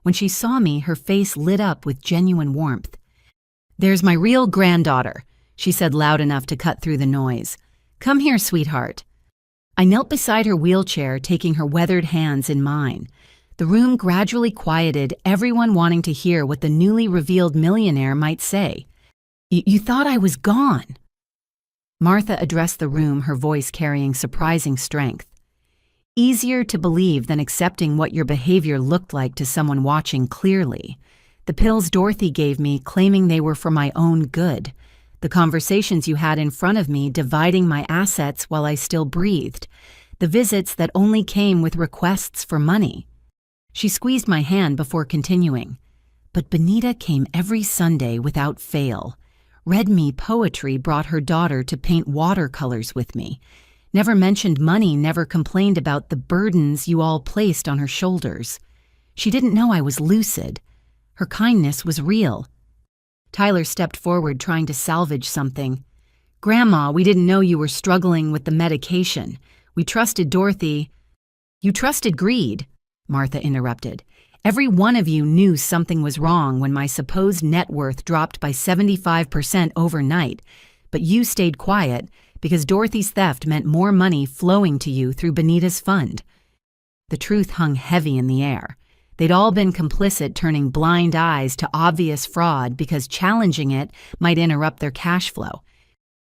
When she saw me, her face lit up with genuine warmth. "There's my real granddaughter," she said loud enough to cut through the noise. "Come here, sweetheart." I knelt beside her wheelchair, taking her weathered hands in mine. The room gradually quieted, everyone wanting to hear what the newly revealed millionaire might say. You thought I was gone." Martha addressed the room, her voice carrying surprising strength. "Easier to believe than accepting what your behavior looked like to someone watching clearly. The pills Dorothy gave me, claiming they were for my own good. The conversations you had in front of me, dividing my assets while I still breathed. The visits that only came with requests for money." She squeezed my hand before continuing. "But Benita came every Sunday without fail. Read me poetry, brought her daughter to paint watercolors with me. Never mentioned money, never complained about the burdens you all placed on her shoulders. She didn't know I was lucid. Her kindness was real." Tyler stepped forward, trying to salvage something. "Grandma, we didn't know you were struggling with the medication. We trusted Dorothy." "You trusted greed," Martha interrupted. "Every one of you knew something was wrong when my supposed net worth dropped by 75% overnight, but you stayed quiet because Dorothy's theft meant more money flowing to you through Benita's fund." The truth hung heavy in the air. They'd all been complicit, turning blind eyes to obvious fraud because challenging it might interrupt their cash flow.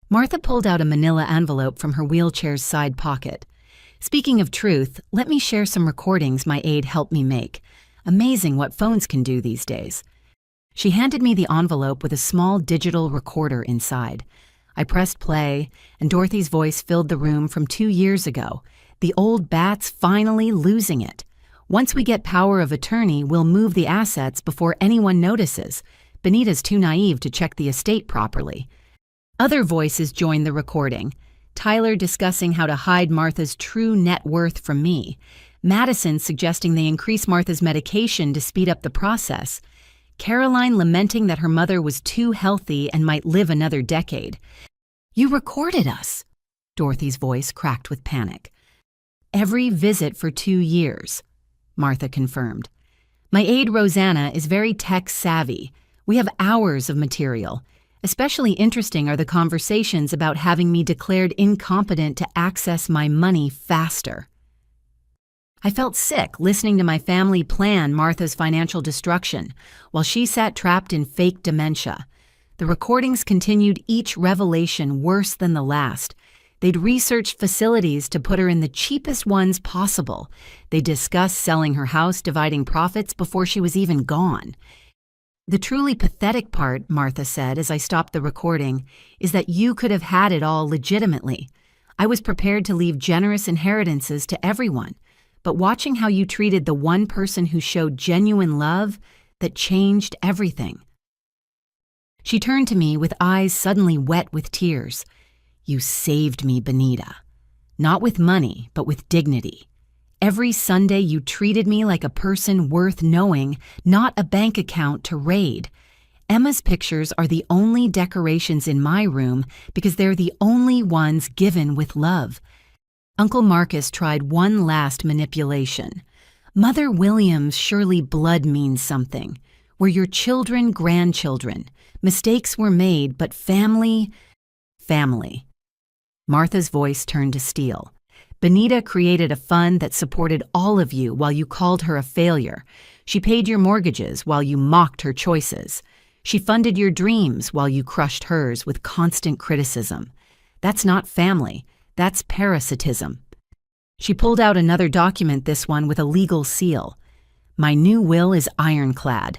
Martha pulled out a manila envelope from her wheelchair's side pocket. "Speaking of truth, let me share some recordings my aide helped me make. Amazing what phones can do these days." She handed me the envelope with a small digital recorder inside. I pressed play, and Dorothy's voice filled the room from 2 years ago, the old bats finally losing it. Once we get power of attorney, we'll move the assets before anyone notices. Benita's too naive to check the estate properly. Other voices joined the recording. Tyler discussing how to hide Martha's true net worth from me. Madison suggesting they increase Martha's medication to speed up the process. Caroline lamenting that her mother was too healthy and might live another decade. "You recorded us," Dorothy's voice cracked with panic. "Every visit for 2 years," Martha confirmed. "My aide Rosanna is very tech-savvy. We have hours of material. Especially interesting are the conversations about having me declared incompetent to access my money faster." I felt sick listening to my family plan Martha's financial destruction, while she sat trapped in fake dementia. The recordings continued each revelation worse than the last. They'd researched facilities to put her in the cheapest ones possible. They discussed selling her house, dividing profits before she was even gone. "The truly pathetic part," Martha said as I stopped the recording, "is that you could have had it all legitimately. I was prepared to leave generous inheritances to everyone. But watching how you treated the one person who showed genuine love, that changed everything." She turned to me with eyes suddenly wet with tears. "You saved me, Benita. Not with money, but with dignity. Every Sunday you treated me like a person worth knowing, not a bank account to raid. Emma's pictures are the only decorations in my room because they're the only ones given with love." Uncle Marcus tried one last manipulation. "Mother Williams, surely blood means something. We're your children, grandchildren. Mistakes were made, but family. Martha's voice turned to steel. "Benita created a fund that supported all of you while you called her a failure. She paid your mortgages while you mocked her choices. She funded your dreams while you crushed hers with constant criticism. That's not family. That's parasitism." She pulled out another document, this one with a legal seal. "My new will is ironclad.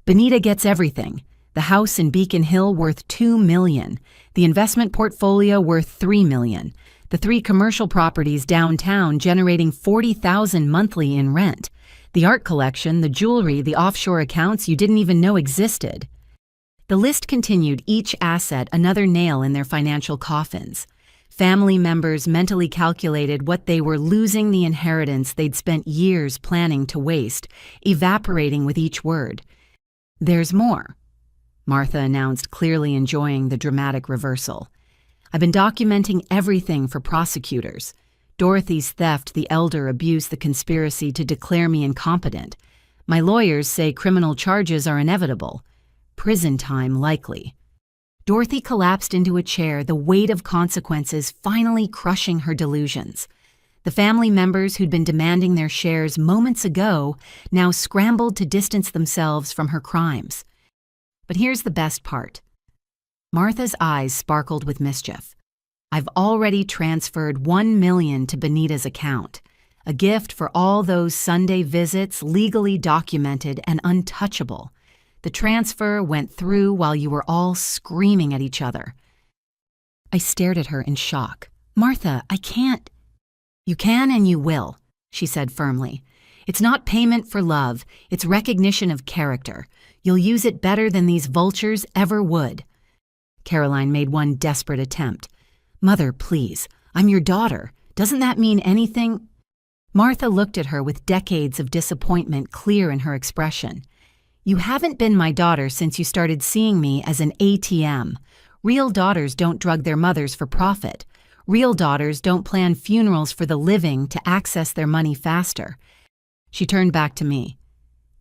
Benita gets everything. The house in Beacon Hill worth $2 million. The investment portfolio worth $3 million. The 3 commercial properties downtown generating $40,000 monthly in rent. The art collection, the jewelry, the offshore accounts you didn't even know existed." The list continued, each asset another nail in their financial coffins. Family members mentally calculated what they were losing, the inheritance they'd spent years planning to waste, evaporating with each word. "There's more," Martha announced, clearly enjoying the dramatic reversal. "I've been documenting everything for prosecutors. Dorothy's theft, the elder abuse, the conspiracy to declare me incompetent. My lawyers say criminal charges are inevitable. Prison time likely." Dorothy collapsed into a chair, the weight of consequences finally crushing her delusions. The family members who'd been demanding their shares moments ago now scrambled to distance themselves from her crimes. But here's the best part. Martha's eyes sparkled with mischief. "I've already transferred $1 million to Benita's account, a gift for all those Sunday visits, legally documented and untouchable. The transfer went through while you were all screaming at each other." I stared at her in shock. "Martha, I can't." "You can and you will," she said firmly. "It's not payment for love, it's recognition of character. You'll use it better than these vultures ever would." Caroline made one desperate attempt. "Mother, please, I'm your daughter. Doesn't that mean anything?" Martha looked at her with decades of disappointment clear in her expression. "You haven't been my daughter since you started seeing me as an ATM. Real daughters don't drug their mothers for profit. Real daughters don't plan funerals for the living to access their money faster." She turned back to me.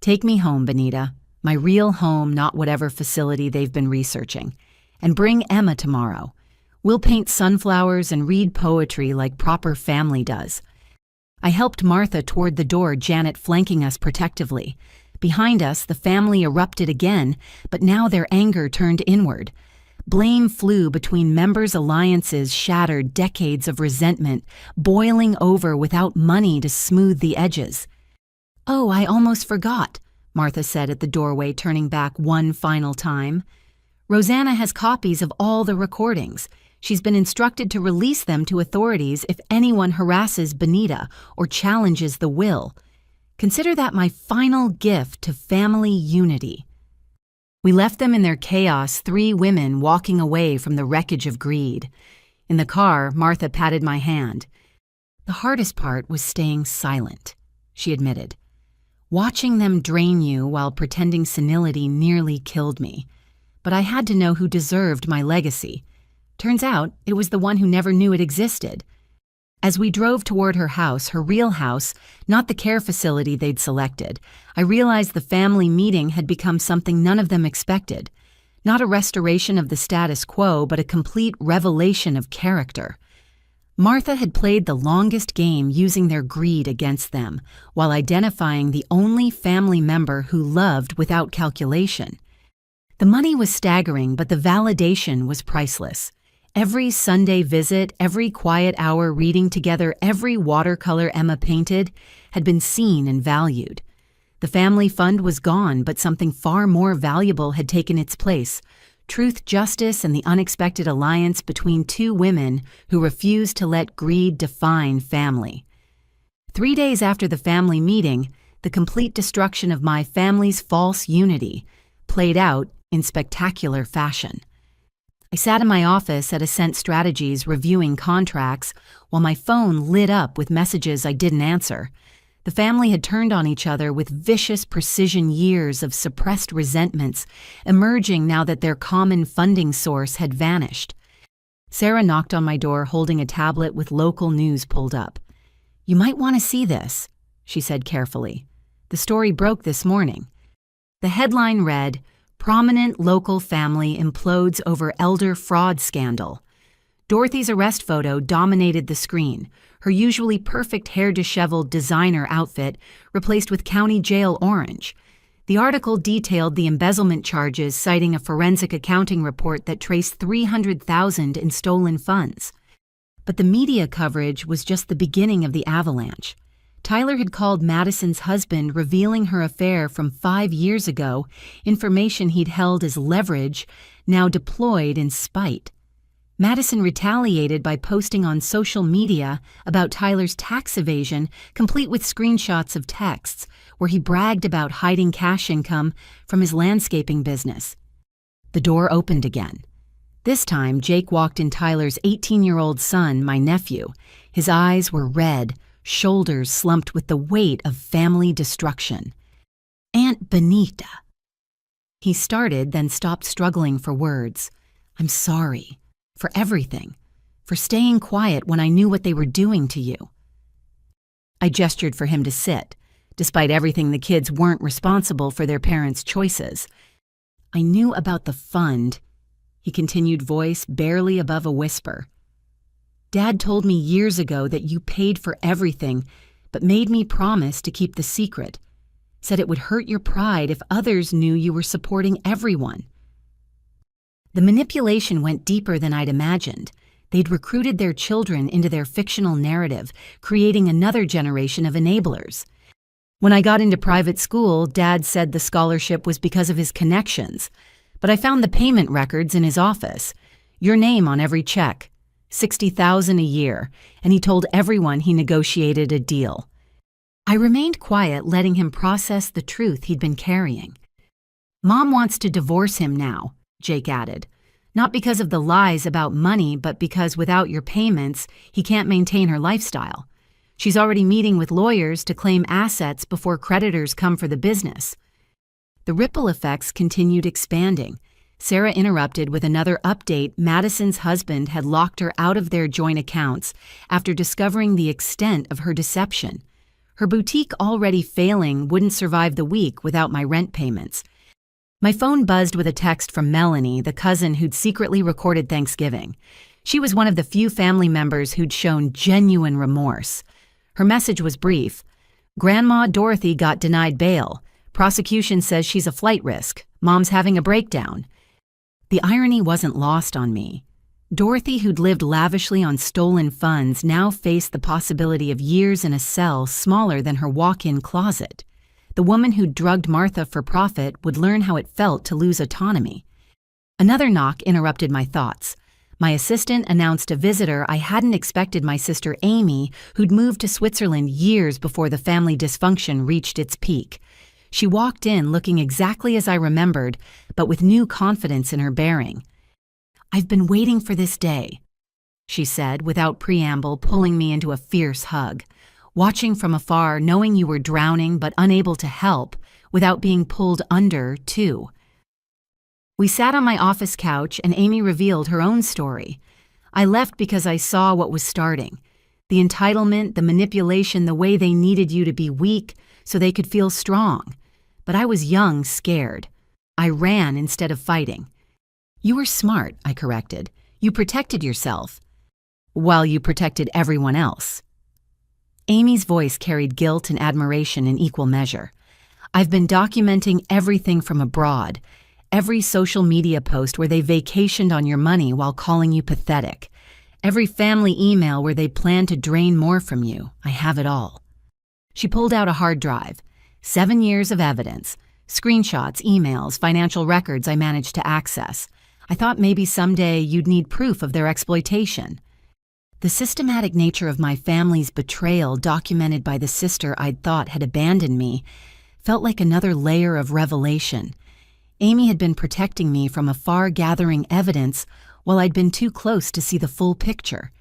"Take me home, Benita. My real home, not whatever facility they've been researching. And bring Emma tomorrow. We'll paint sunflowers and read poetry like proper family does." I helped Martha toward the door, Janet flanking us protectively. Behind us, the family erupted again, but now their anger turned inward. Blame flew between members' alliances, shattered decades of resentment, boiling over without money to smooth the edges. "Oh, I almost forgot," Martha said at the doorway, turning back one final time. "Rosanna has copies of all the recordings. She's been instructed to release them to authorities if anyone harasses Benita or challenges the will." Consider that my final gift to family unity. We left them in their chaos, 3 women walking away from the wreckage of greed. In the car, Martha patted my hand. The hardest part was staying silent, she admitted. Watching them drain you while pretending senility nearly killed me. But I had to know who deserved my legacy. Turns out, it was the one who never knew it existed. As we drove toward her house, her real house, not the care facility they'd selected, I realized the family meeting had become something none of them expected. Not a restoration of the status quo, but a complete revelation of character. Martha had played the longest game using their greed against them, while identifying the only family member who loved without calculation. The money was staggering, but the validation was priceless. Every Sunday visit, every quiet hour reading together, every watercolor Emma painted had been seen and valued. The family fund was gone, but something far more valuable had taken its place: truth, justice, and the unexpected alliance between 2 women who refused to let greed define family. 3 days after the family meeting, the complete destruction of my family's false unity played out in spectacular fashion. I sat in my office at Ascent Strategies reviewing contracts while my phone lit up with messages I didn't answer. The family had turned on each other with vicious precision, years of suppressed resentments emerging now that their common funding source had vanished. Sarah knocked on my door holding a tablet with local news pulled up. "You might want to see this," she said carefully. "The story broke this morning." The headline read, "Prominent local family implodes over elder fraud scandal." Dorothy's arrest photo dominated the screen, her usually perfect hair-disheveled designer outfit replaced with county jail orange. The article detailed the embezzlement charges, citing a forensic accounting report that traced $300,000 in stolen funds. But the media coverage was just the beginning of the avalanche. Tyler had called Madison's husband, revealing her affair from 5 years ago, information he'd held as leverage, now deployed in spite. Madison retaliated by posting on social media about Tyler's tax evasion, complete with screenshots of texts where he bragged about hiding cash income from his landscaping business. The door opened again. This time, Jake walked in Tyler's 18-year-old son, my nephew. His eyes were red, shoulders slumped with the weight of family destruction. "Aunt Benita." He started, then stopped, struggling for words. "I'm sorry. For everything. For staying quiet when I knew what they were doing to you." I gestured for him to sit. Despite everything, the kids weren't responsible for their parents' choices. "I knew about the fund," he continued, voice barely above a whisper. "Dad told me years ago that you paid for everything, but made me promise to keep the secret. Said it would hurt your pride if others knew you were supporting everyone." The manipulation went deeper than I'd imagined. They'd recruited their children into their fictional narrative, creating another generation of enablers. When I got into private school, Dad said the scholarship was because of his connections, but I found the payment records in his office. Your name on every check. $60,000 a year, and he told everyone he negotiated a deal. I remained quiet, letting him process the truth he'd been carrying. "Mom wants to divorce him now," Jake added. "Not because of the lies about money, but because without your payments, he can't maintain her lifestyle. She's already meeting with lawyers to claim assets before creditors come for the business." The ripple effects continued expanding. Sarah interrupted with another update. Madison's husband had locked her out of their joint accounts after discovering the extent of her deception. Her boutique, already failing, wouldn't survive the week without my rent payments. My phone buzzed with a text from Melanie, the cousin who'd secretly recorded Thanksgiving. She was one of the few family members who'd shown genuine remorse. Her message was brief. "Grandma Dorothy got denied bail. Prosecution says she's a flight risk. Mom's having a breakdown." The irony wasn't lost on me. Dorothy, who'd lived lavishly on stolen funds, now faced the possibility of years in a cell smaller than her walk-in closet. The woman who drugged Martha for profit would learn how it felt to lose autonomy. Another knock interrupted my thoughts. My assistant announced a visitor I hadn't expected, my sister Amy, who'd moved to Switzerland years before the family dysfunction reached its peak. She walked in looking exactly as I remembered, but with new confidence in her bearing. "I've been waiting for this day," she said without preamble, pulling me into a fierce hug. "Watching from afar, knowing you were drowning but unable to help, without being pulled under, too." We sat on my office couch and Amy revealed her own story. "I left because I saw what was starting. The entitlement, the manipulation, the way they needed you to be weak so they could feel strong. But I was young, scared. I ran instead of fighting." "You were smart," I corrected. "You protected yourself, while you protected everyone else." Amy's voice carried guilt and admiration in equal measure. "I've been documenting everything from abroad. Every social media post where they vacationed on your money while calling you pathetic. Every family email where they planned to drain more from you. I have it all." She pulled out a hard drive. 7 years of evidence. Screenshots, emails, financial records I managed to access. I thought maybe someday you'd need proof of their exploitation. The systematic nature of my family's betrayal, documented by the sister I'd thought had abandoned me, felt like another layer of revelation. Amy had been protecting me from afar, gathering evidence, while I'd been too close to see the full picture.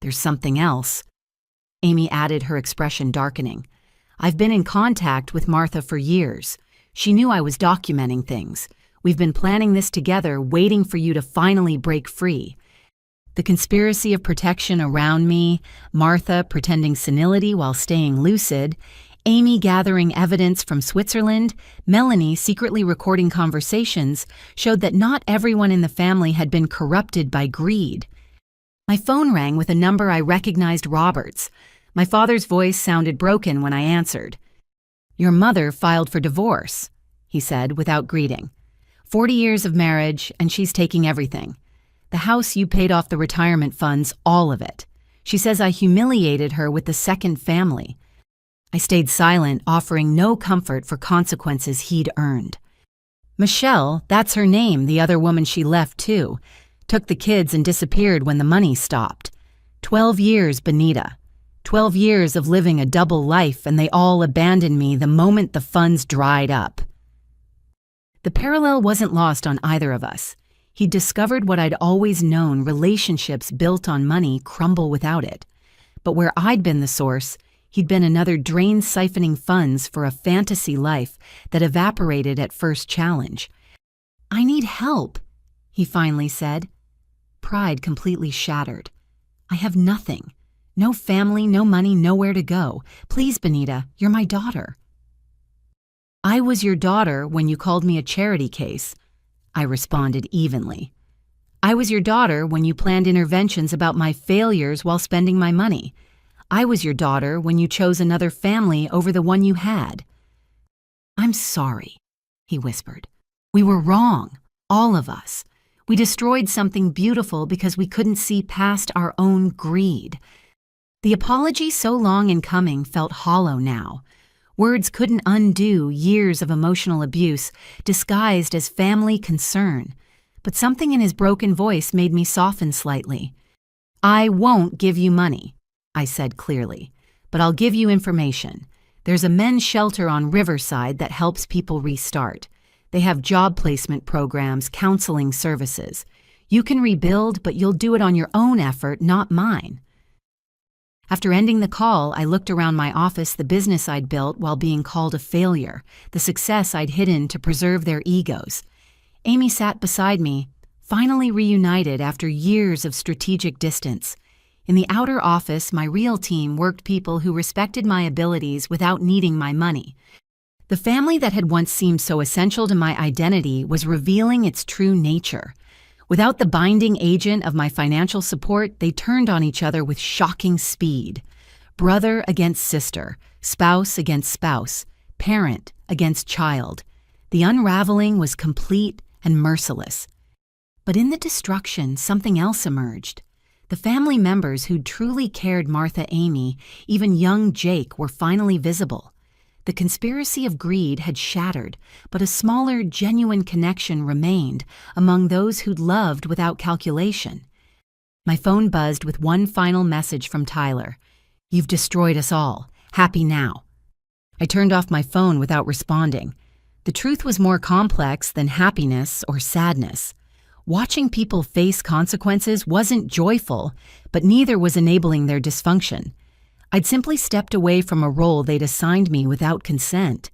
"There's something else," Amy added, her expression darkening. "I've been in contact with Martha for years. She knew I was documenting things. We've been planning this together, waiting for you to finally break free. The conspiracy of protection around me, Martha pretending senility while staying lucid, Amy gathering evidence from Switzerland, Melanie secretly recording conversations, showed that not everyone in the family had been corrupted by greed." My phone rang with a number I recognized, Robert's. My father's voice sounded broken when I answered. "Your mother filed for divorce," he said without greeting. 40 years of marriage, and she's taking everything. The house you paid off the retirement funds, all of it. She says I humiliated her with the second family." I stayed silent, offering no comfort for consequences he'd earned. "Michelle, that's her name, the other woman she left too. Took the kids and disappeared when the money stopped. 12 years, Benita. 12 years of living a double life, and they all abandoned me the moment the funds dried up." The parallel wasn't lost on either of us. He'd discovered what I'd always known: relationships built on money crumble without it. But where I'd been the source, he'd been another drain, siphoning funds for a fantasy life that evaporated at first challenge. "I need help," he finally said. Pride completely shattered. "I have nothing. No family, no money, nowhere to go. Please, Benita, you're my daughter." "I was your daughter when you called me a charity case," I responded evenly. "I was your daughter when you planned interventions about my failures while spending my money. I was your daughter when you chose another family over the one you had." "I'm sorry," he whispered. "We were wrong, all of us. We destroyed something beautiful because we couldn't see past our own greed." The apology, so long in coming, felt hollow now. Words couldn't undo years of emotional abuse disguised as family concern. But something in his broken voice made me soften slightly. "I won't give you money," I said clearly, "but I'll give you information. There's a men's shelter on Riverside that helps people restart. They have job placement programs, counseling services. You can rebuild, but you'll do it on your own effort, not mine." After ending the call, I looked around my office, the business I'd built while being called a failure, the success I'd hidden to preserve their egos. Amy sat beside me, finally reunited after years of strategic distance. In the outer office, my real team worked people who respected my abilities without needing my money. The family that had once seemed so essential to my identity was revealing its true nature. Without the binding agent of my financial support, they turned on each other with shocking speed. Brother against sister, spouse against spouse, parent against child. The unraveling was complete and merciless. But in the destruction, something else emerged. The family members who'd truly cared, Martha, Amy, even young Jake, were finally visible. The conspiracy of greed had shattered, but a smaller, genuine connection remained among those who'd loved without calculation. My phone buzzed with one final message from Tyler. "You've destroyed us all. Happy now." I turned off my phone without responding. The truth was more complex than happiness or sadness. Watching people face consequences wasn't joyful, but neither was enabling their dysfunction. I'd simply stepped away from a role they'd assigned me without consent.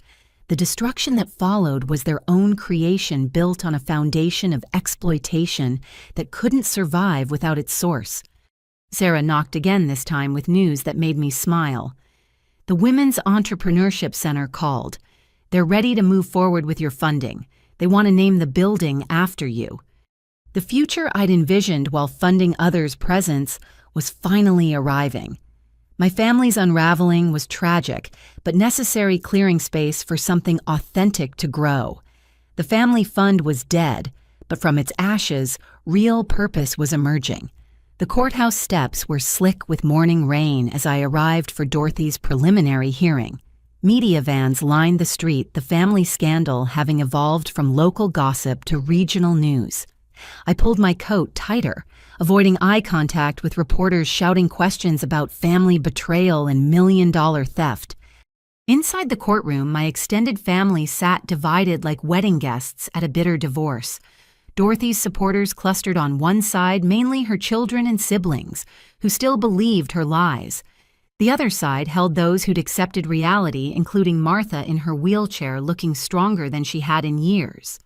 The destruction that followed was their own creation built on a foundation of exploitation that couldn't survive without its source. Sarah knocked again this time with news that made me smile. The Women's Entrepreneurship Center called. "They're ready to move forward with your funding. They want to name the building after you." The future I'd envisioned while funding others' presence was finally arriving. My family's unraveling was tragic, but necessary clearing space for something authentic to grow. The family fund was dead, but from its ashes, real purpose was emerging. The courthouse steps were slick with morning rain as I arrived for Dorothy's preliminary hearing. Media vans lined the street, the family scandal having evolved from local gossip to regional news. I pulled my coat tighter, avoiding eye contact with reporters shouting questions about family betrayal and million-dollar theft. Inside the courtroom, my extended family sat divided like wedding guests at a bitter divorce. Dorothy's supporters clustered on one side, mainly her children and siblings, who still believed her lies. The other side held those who'd accepted reality, including Martha in her wheelchair looking stronger than she had in years.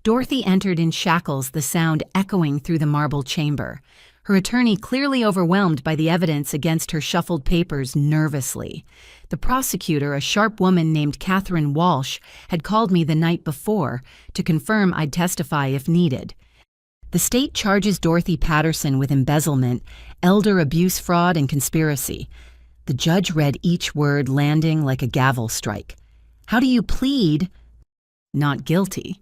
Dorothy entered in shackles, the sound echoing through the marble chamber. Her attorney, clearly overwhelmed by the evidence against her, shuffled papers nervously. The prosecutor, a sharp woman named Catherine Walsh, had called me the night before to confirm I'd testify if needed. The state charges Dorothy Patterson with embezzlement, elder abuse fraud, and conspiracy. The judge read each word, landing like a gavel strike. "How do you plead?" "Not guilty."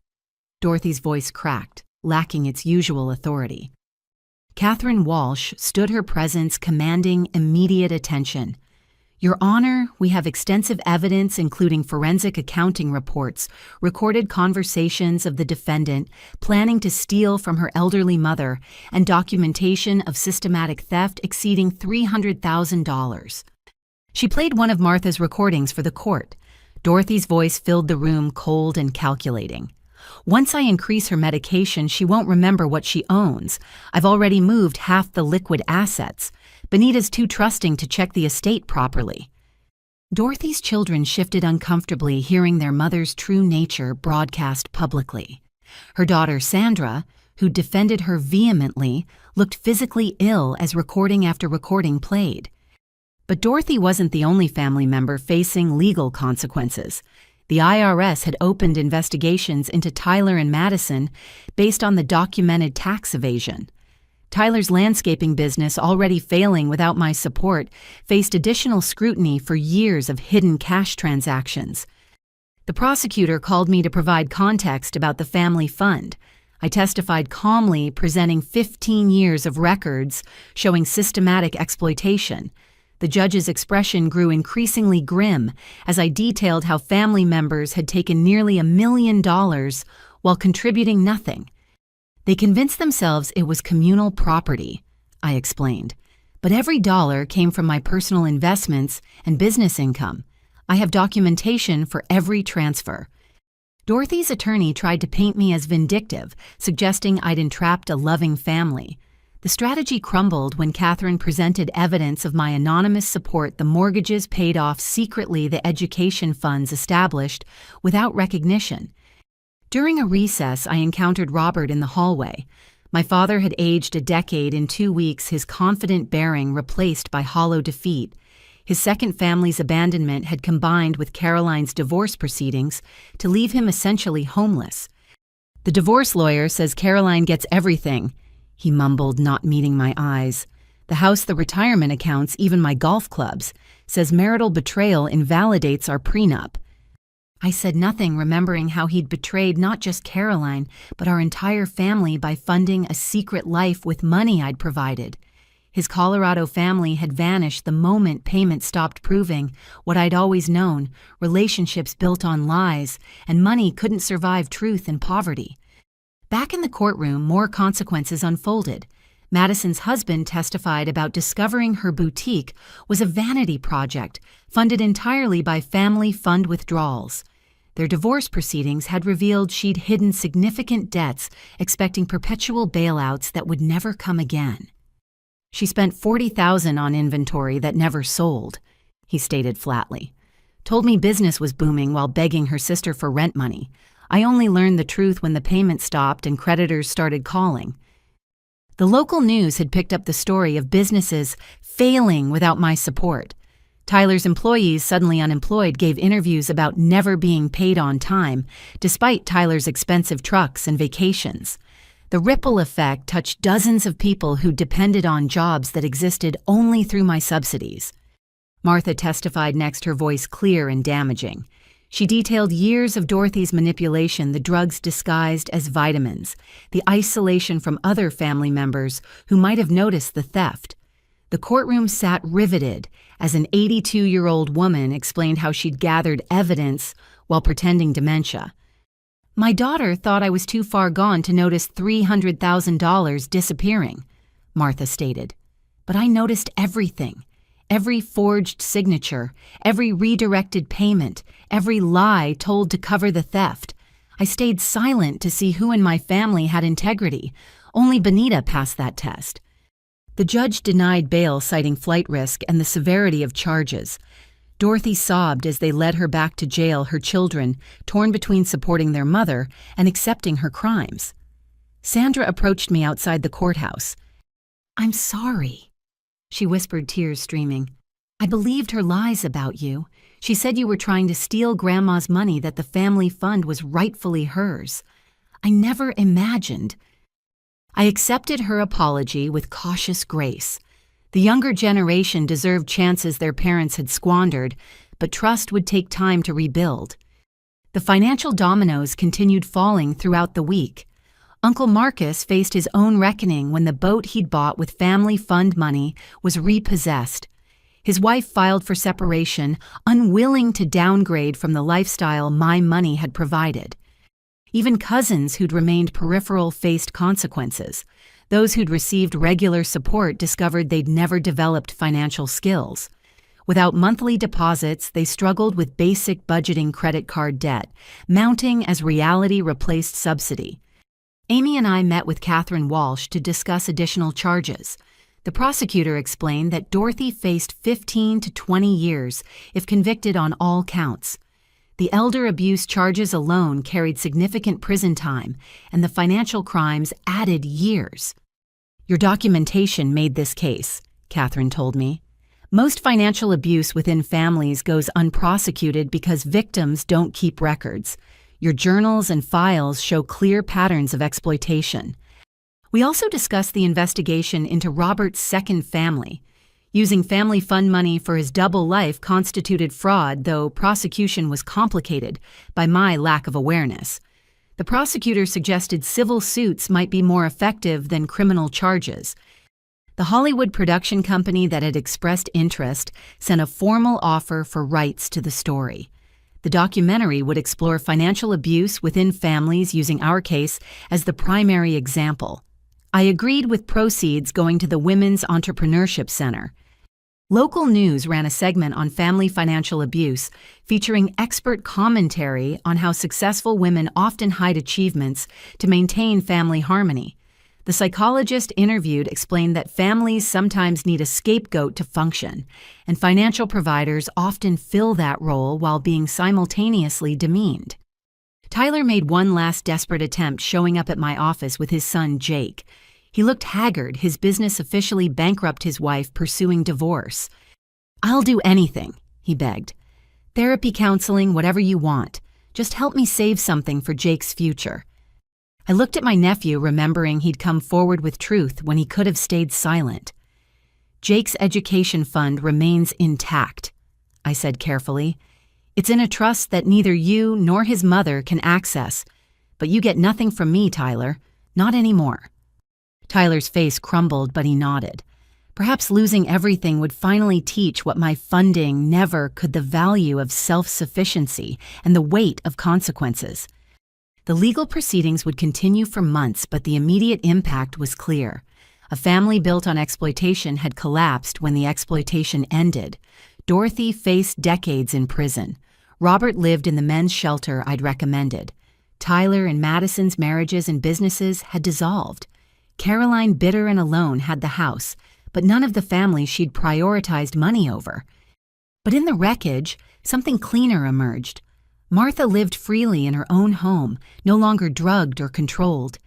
Dorothy's voice cracked, lacking its usual authority. Catherine Walsh stood her presence commanding immediate attention. "Your Honor, we have extensive evidence including forensic accounting reports, recorded conversations of the defendant planning to steal from her elderly mother, and documentation of systematic theft exceeding $300,000. She played one of Martha's recordings for the court. Dorothy's voice filled the room, cold and calculating. "Once I increase her medication, she won't remember what she owns. I've already moved half the liquid assets. Benita's too trusting to check the estate properly." Dorothy's children shifted uncomfortably, hearing their mother's true nature broadcast publicly. Her daughter Sandra, who defended her vehemently, looked physically ill as recording after recording played. But Dorothy wasn't the only family member facing legal consequences. The IRS had opened investigations into Tyler and Madison based on the documented tax evasion. Tyler's landscaping business, already failing without my support, faced additional scrutiny for years of hidden cash transactions. The prosecutor called me to provide context about the family fund. I testified calmly, presenting 15 years of records showing systematic exploitation. The judge's expression grew increasingly grim as I detailed how family members had taken nearly $1 million while contributing nothing. They convinced themselves it was communal property, I explained. But every dollar came from my personal investments and business income. I have documentation for every transfer. Dorothy's attorney tried to paint me as vindictive, suggesting I'd entrapped a loving family. The strategy crumbled when Catherine presented evidence of my anonymous support. The mortgages paid off secretly the education funds established without recognition. During a recess, I encountered Robert in the hallway. My father had aged a decade in 2 weeks, his confident bearing replaced by hollow defeat. His second family's abandonment had combined with Caroline's divorce proceedings to leave him essentially homeless. "The divorce lawyer says Caroline gets everything," he mumbled, not meeting my eyes. "The house, the retirement accounts, even my golf clubs. Says marital betrayal invalidates our prenup." I said nothing, remembering how he'd betrayed not just Caroline, but our entire family by funding a secret life with money I'd provided. His Colorado family had vanished the moment payment stopped proving what I'd always known: relationships built on lies, and money couldn't survive truth and poverty. Back in the courtroom, more consequences unfolded. Madison's husband testified about discovering her boutique was a vanity project funded entirely by family fund withdrawals. Their divorce proceedings had revealed she'd hidden significant debts, expecting perpetual bailouts that would never come again. She spent $40,000 on inventory that never sold, he stated flatly. Told me business was booming while begging her sister for rent money. I only learned the truth when the payment stopped and creditors started calling. The local news had picked up the story of businesses failing without my support. Tyler's employees, suddenly unemployed, gave interviews about never being paid on time, despite Tyler's expensive trucks and vacations. The ripple effect touched dozens of people who depended on jobs that existed only through my subsidies. Martha testified next, her voice clear and damaging. She detailed years of Dorothy's manipulation, the drugs disguised as vitamins, the isolation from other family members who might have noticed the theft. The courtroom sat riveted as an 82-year-old woman explained how she'd gathered evidence while pretending dementia. My daughter thought I was too far gone to notice $300,000 disappearing, Martha stated. But I noticed everything. Every forged signature, every redirected payment, every lie told to cover the theft. I stayed silent to see who in my family had integrity. Only Benita passed that test. The judge denied bail, citing flight risk and the severity of charges. Dorothy sobbed as they led her back to jail, her children torn between supporting their mother and accepting her crimes. Sandra approached me outside the courthouse. "I'm sorry," she whispered, tears streaming. "I believed her lies about you. She said you were trying to steal Grandma's money, that the family fund was rightfully hers. I never imagined." I accepted her apology with cautious grace. The younger generation deserved chances their parents had squandered, but trust would take time to rebuild. The financial dominoes continued falling throughout the week. Uncle Marcus faced his own reckoning when the boat he'd bought with family fund money was repossessed. His wife filed for separation, unwilling to downgrade from the lifestyle my money had provided. Even cousins who'd remained peripheral faced consequences. Those who'd received regular support discovered they'd never developed financial skills. Without monthly deposits, they struggled with basic budgeting, credit card debt, mounting as reality replaced subsidy. Amy and I met with Catherine Walsh to discuss additional charges. The prosecutor explained that Dorothy faced 15 to 20 years if convicted on all counts. The elder abuse charges alone carried significant prison time, and the financial crimes added years. "Your documentation made this case," Catherine told me. "Most financial abuse within families goes unprosecuted because victims don't keep records. Your journals and files show clear patterns of exploitation." We also discussed the investigation into Robert's second family. Using family fund money for his double life constituted fraud, though prosecution was complicated by my lack of awareness. The prosecutor suggested civil suits might be more effective than criminal charges. The Hollywood production company that had expressed interest sent a formal offer for rights to the story. The documentary would explore financial abuse within families, using our case as the primary example. I agreed, with proceeds going to the Women's Entrepreneurship Center. Local news ran a segment on family financial abuse, featuring expert commentary on how successful women often hide achievements to maintain family harmony. The psychologist interviewed explained that families sometimes need a scapegoat to function, and financial providers often fill that role while being simultaneously demeaned. Tyler made one last desperate attempt, showing up at my office with his son, Jake. He looked haggard, his business officially bankrupt, his wife pursuing divorce. "I'll do anything," he begged. "Therapy, counseling, whatever you want. Just help me save something for Jake's future." I looked at my nephew, remembering he'd come forward with truth when he could have stayed silent. "Jake's education fund remains intact," I said carefully. "It's in a trust that neither you nor his mother can access. But you get nothing from me, Tyler. Not anymore." Tyler's face crumbled, but he nodded. Perhaps losing everything would finally teach what my funding never could: the value of self-sufficiency and the weight of consequences. The legal proceedings would continue for months, but the immediate impact was clear. A family built on exploitation had collapsed when the exploitation ended. Dorothy faced decades in prison. Robert lived in the men's shelter I'd recommended. Tyler and Madison's marriages and businesses had dissolved. Caroline, bitter and alone, had the house, but none of the family she'd prioritized money over. But in the wreckage, something cleaner emerged. Martha lived freely in her own home, no longer drugged or controlled.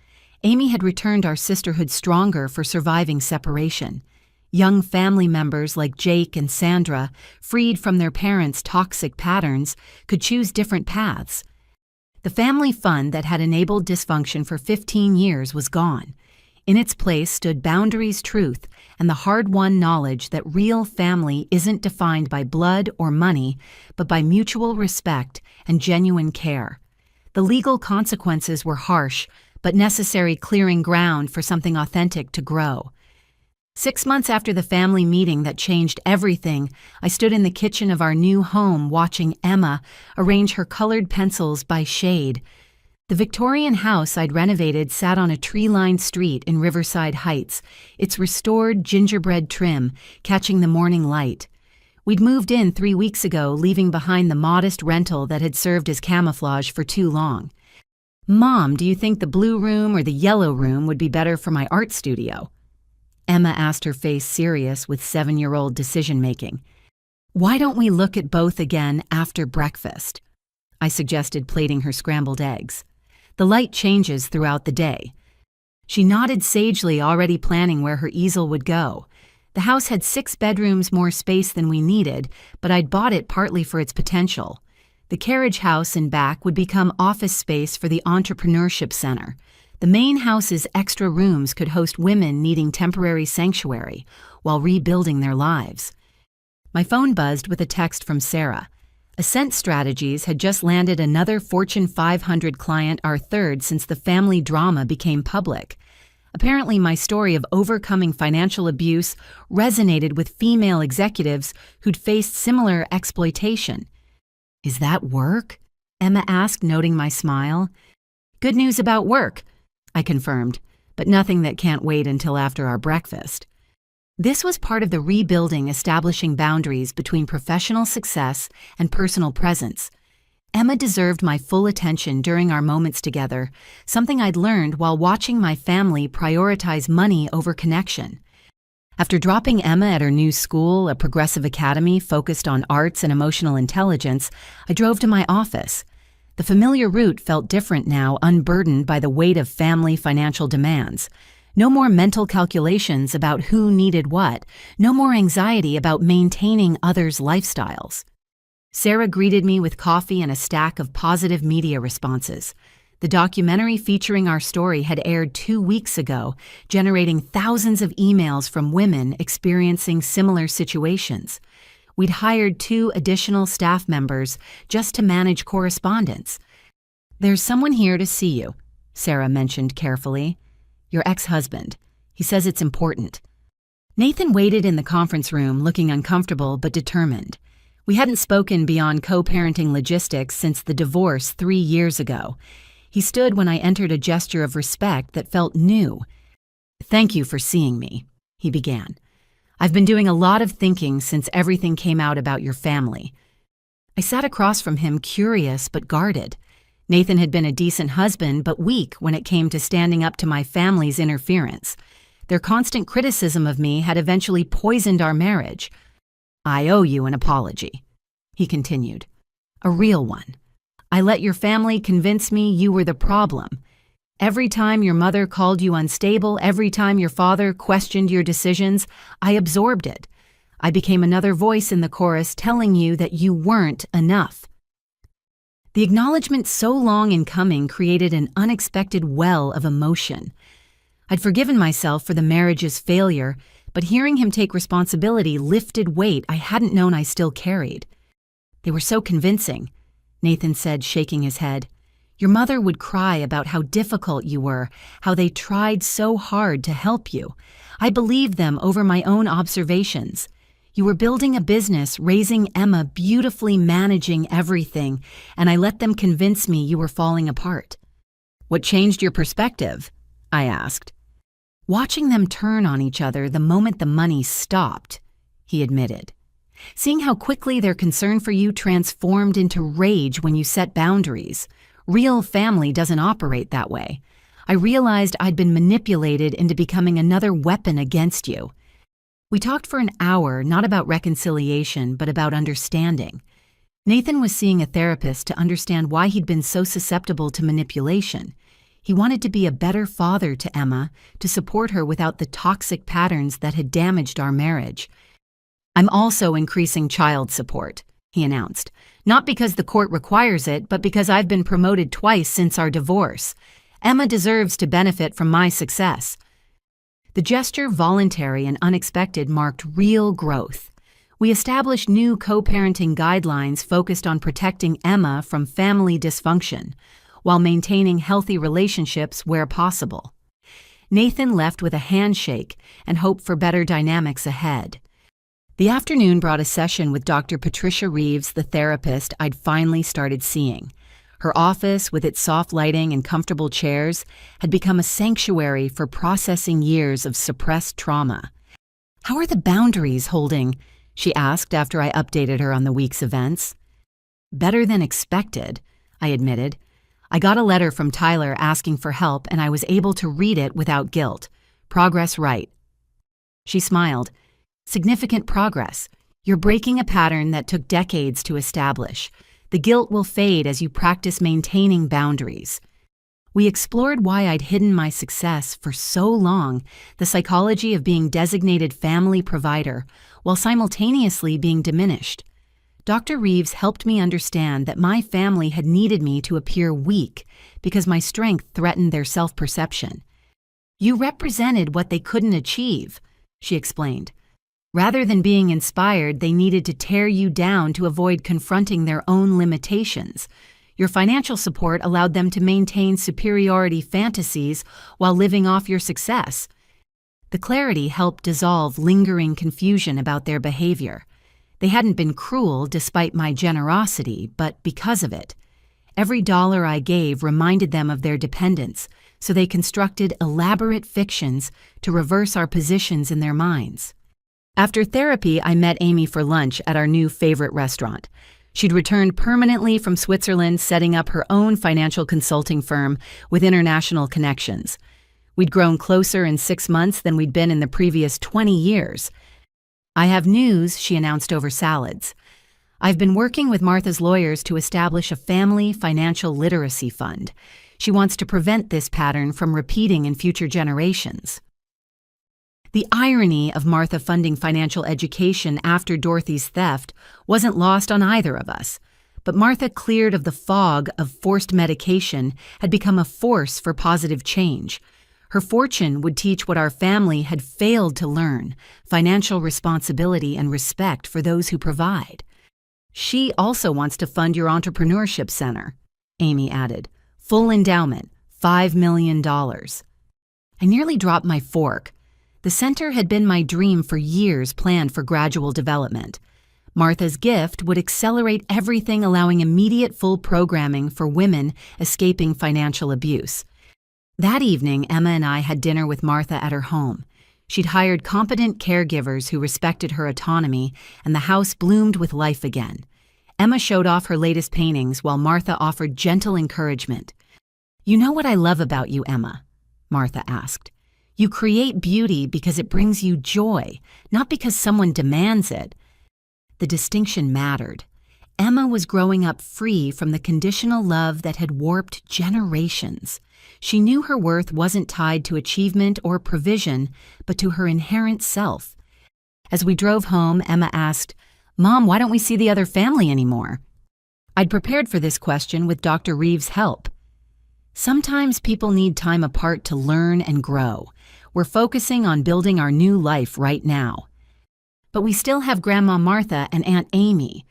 Amy had returned our sisterhood stronger for surviving separation. Young family members like Jake and Sandra, freed from their parents' toxic patterns, could choose different paths. The family fund that had enabled dysfunction for 15 years was gone. In its place stood boundaries, truth, and the hard-won knowledge that real family isn't defined by blood or money, but by mutual respect and genuine care. The legal consequences were harsh, but necessary clearing ground for something authentic to grow. 6 months after the family meeting that changed everything, I stood in the kitchen of our new home watching Emma arrange her colored pencils by shade. The Victorian house I'd renovated sat on a tree-lined street in Riverside Heights, its restored gingerbread trim catching the morning light. We'd moved in 3 weeks ago, leaving behind the modest rental that had served as camouflage for too long. "Mom, do you think the blue room or the yellow room would be better for my art studio?" Emma asked, her face serious with 7-year-old decision-making. "Why don't we look at both again after breakfast?" I suggested, plating her scrambled eggs. "The light changes throughout the day." She nodded sagely, already planning where her easel would go. The house had 6 bedrooms, more space than we needed, but I'd bought it partly for its potential. The carriage house in back would become office space for the entrepreneurship center. The main house's extra rooms could host women needing temporary sanctuary while rebuilding their lives. My phone buzzed with a text from Sarah. Ascent Strategies had just landed another Fortune 500 client, our third since the family drama became public. Apparently, my story of overcoming financial abuse resonated with female executives who'd faced similar exploitation. "Is that work?" Emma asked, noting my smile. "Good news about work," I confirmed, "but nothing that can't wait until after our breakfast." This was part of the rebuilding, establishing boundaries between professional success and personal presence. Emma deserved my full attention during our moments together, something I'd learned while watching my family prioritize money over connection. After dropping Emma at her new school, a progressive academy focused on arts and emotional intelligence, I drove to my office. The familiar route felt different now, unburdened by the weight of family financial demands. No more mental calculations about who needed what, no more anxiety about maintaining others' lifestyles. Sarah greeted me with coffee and a stack of positive media responses. The documentary featuring our story had aired 2 weeks ago, generating thousands of emails from women experiencing similar situations. We'd hired 2 additional staff members just to manage correspondence. "There's someone here to see you," Sarah mentioned carefully. "Your ex-husband. He says it's important." Nathan waited in the conference room, looking uncomfortable but determined. We hadn't spoken beyond co-parenting logistics since the divorce 3 years ago. He stood when I entered, a gesture of respect that felt new. "Thank you for seeing me," he began. "I've been doing a lot of thinking since everything came out about your family." I sat across from him, curious but guarded. Nathan had been a decent husband, but weak when it came to standing up to my family's interference. Their constant criticism of me had eventually poisoned our marriage. "I owe you an apology," he continued. "A real one. I let your family convince me you were the problem. Every time your mother called you unstable, every time your father questioned your decisions, I absorbed it. I became another voice in the chorus telling you that you weren't enough." The acknowledgement so long in coming created an unexpected well of emotion. I'd forgiven myself for the marriage's failure, but hearing him take responsibility lifted weight I hadn't known I still carried. "They were so convincing," Nathan said, shaking his head. "Your mother would cry about how difficult you were, how they tried so hard to help you. I believed them over my own observations. You were building a business, raising Emma, beautifully managing everything, and I let them convince me you were falling apart." "What changed your perspective?" I asked. Watching them turn on each other the moment the money stopped, he admitted. Seeing how quickly their concern for you transformed into rage when you set boundaries. Real family doesn't operate that way. I realized I'd been manipulated into becoming another weapon against you. We talked for an hour, not about reconciliation, but about understanding. Nathan was seeing a therapist to understand why he'd been so susceptible to manipulation. He wanted to be a better father to Emma, to support her without the toxic patterns that had damaged our marriage. I'm also increasing child support, he announced. Not because the court requires it, but because I've been promoted twice since our divorce. Emma deserves to benefit from my success. The gesture, voluntary and unexpected, marked real growth. We established new co-parenting guidelines focused on protecting Emma from family dysfunction, while maintaining healthy relationships where possible. Nathan left with a handshake and hope for better dynamics ahead. The afternoon brought a session with Dr. Patricia Reeves, the therapist I'd finally started seeing. Her office, with its soft lighting and comfortable chairs, had become a sanctuary for processing years of suppressed trauma. "How are the boundaries holding?" she asked after I updated her on the week's events. "Better than expected," I admitted. I got a letter from Tyler asking for help, and I was able to read it without guilt. Progress right. She smiled. "Significant progress. You're breaking a pattern that took decades to establish. The guilt will fade as you practice maintaining boundaries." We explored why I'd hidden my success for so long, the psychology of being designated family provider, while simultaneously being diminished. Dr. Reeves helped me understand that my family had needed me to appear weak because my strength threatened their self-perception. "You represented what they couldn't achieve," she explained. "Rather than being inspired, they needed to tear you down to avoid confronting their own limitations. Your financial support allowed them to maintain superiority fantasies while living off your success." The clarity helped dissolve lingering confusion about their behavior. They hadn't been cruel despite my generosity, but because of it. Every dollar I gave reminded them of their dependence, so they constructed elaborate fictions to reverse our positions in their minds. After therapy, I met Amy for lunch at our new favorite restaurant. She'd returned permanently from Switzerland, setting up her own financial consulting firm with international connections. We'd grown closer in 6 months than we'd been in the previous 20 years. "I have news," she announced over salads. "I've been working with Martha's lawyers to establish a family financial literacy fund. She wants to prevent this pattern from repeating in future generations." The irony of Martha funding financial education after Dorothy's theft wasn't lost on either of us. But Martha, cleared of the fog of forced medication, had become a force for positive change. Her fortune would teach what our family had failed to learn: financial responsibility and respect for those who provide. "She also wants to fund your entrepreneurship center," Amy added. "Full endowment, $5 million. I nearly dropped my fork. The center had been my dream for years, planned for gradual development. Martha's gift would accelerate everything, allowing immediate full programming for women escaping financial abuse. That evening, Emma and I had dinner with Martha at her home. She'd hired competent caregivers who respected her autonomy, and the house bloomed with life again. Emma showed off her latest paintings while Martha offered gentle encouragement. "You know what I love about you, Emma?" Martha asked. "You create beauty because it brings you joy, not because someone demands it." The distinction mattered. Emma was growing up free from the conditional love that had warped generations. She knew her worth wasn't tied to achievement or provision, but to her inherent self. As we drove home, Emma asked, "Mom, why don't we see the other family anymore?" I'd prepared for this question with Dr. Reeves' help. Sometimes people need time apart to learn and grow. We're focusing on building our new life right now. "But we still have Grandma Martha and Aunt Amy,"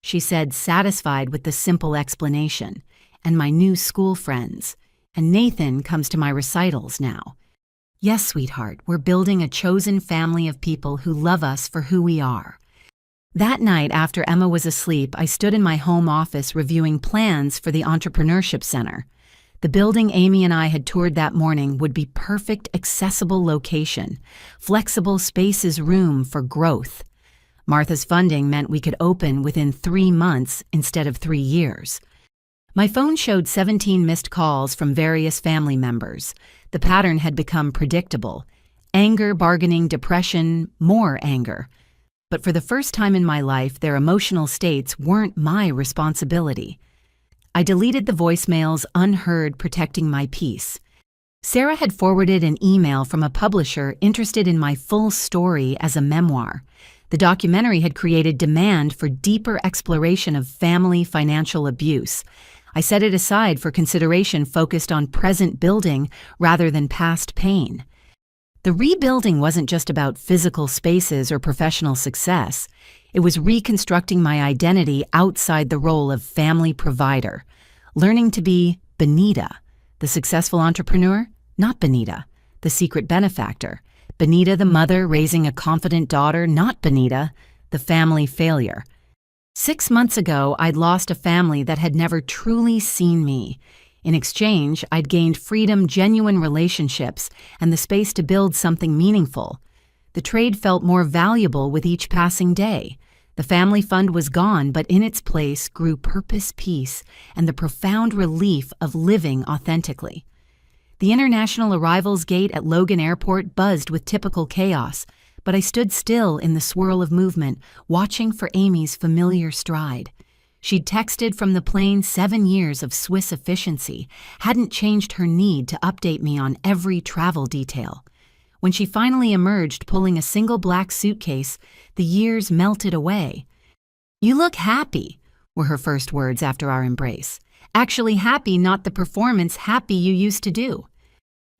she said, satisfied with the simple explanation, "and my new school friends. And Nathan comes to my recitals now." "Yes, sweetheart, we're building a chosen family of people who love us for who we are." That night, after Emma was asleep, I stood in my home office reviewing plans for the Entrepreneurship Center. The building Amy and I had toured that morning would be perfect accessible location, flexible spaces, room for growth. Martha's funding meant we could open within 3 months instead of 3 years. My phone showed 17 missed calls from various family members. The pattern had become predictable. Anger, bargaining, depression, more anger. But for the first time in my life, their emotional states weren't my responsibility. I deleted the voicemails unheard, protecting my peace. Sarah had forwarded an email from a publisher interested in my full story as a memoir. The documentary had created demand for deeper exploration of family financial abuse. I set it aside for consideration focused on present building rather than past pain. The rebuilding wasn't just about physical spaces or professional success. It was reconstructing my identity outside the role of family provider, learning to be Benita, the successful entrepreneur, not Benita, the secret benefactor, Benita the mother raising a confident daughter, not Benita, the family failure. 6 months ago, I'd lost a family that had never truly seen me. In exchange, I'd gained freedom, genuine relationships, and the space to build something meaningful. The trade felt more valuable with each passing day. The family fund was gone, but in its place grew purpose, peace, and the profound relief of living authentically. The international arrivals gate at Logan Airport buzzed with typical chaos, but I stood still in the swirl of movement, watching for Amy's familiar stride. She'd texted from the plane 7 years of Swiss efficiency, hadn't changed her need to update me on every travel detail. When she finally emerged pulling a single black suitcase, the years melted away. "You look happy," were her first words after our embrace. "Actually happy, not the performance happy you used to do."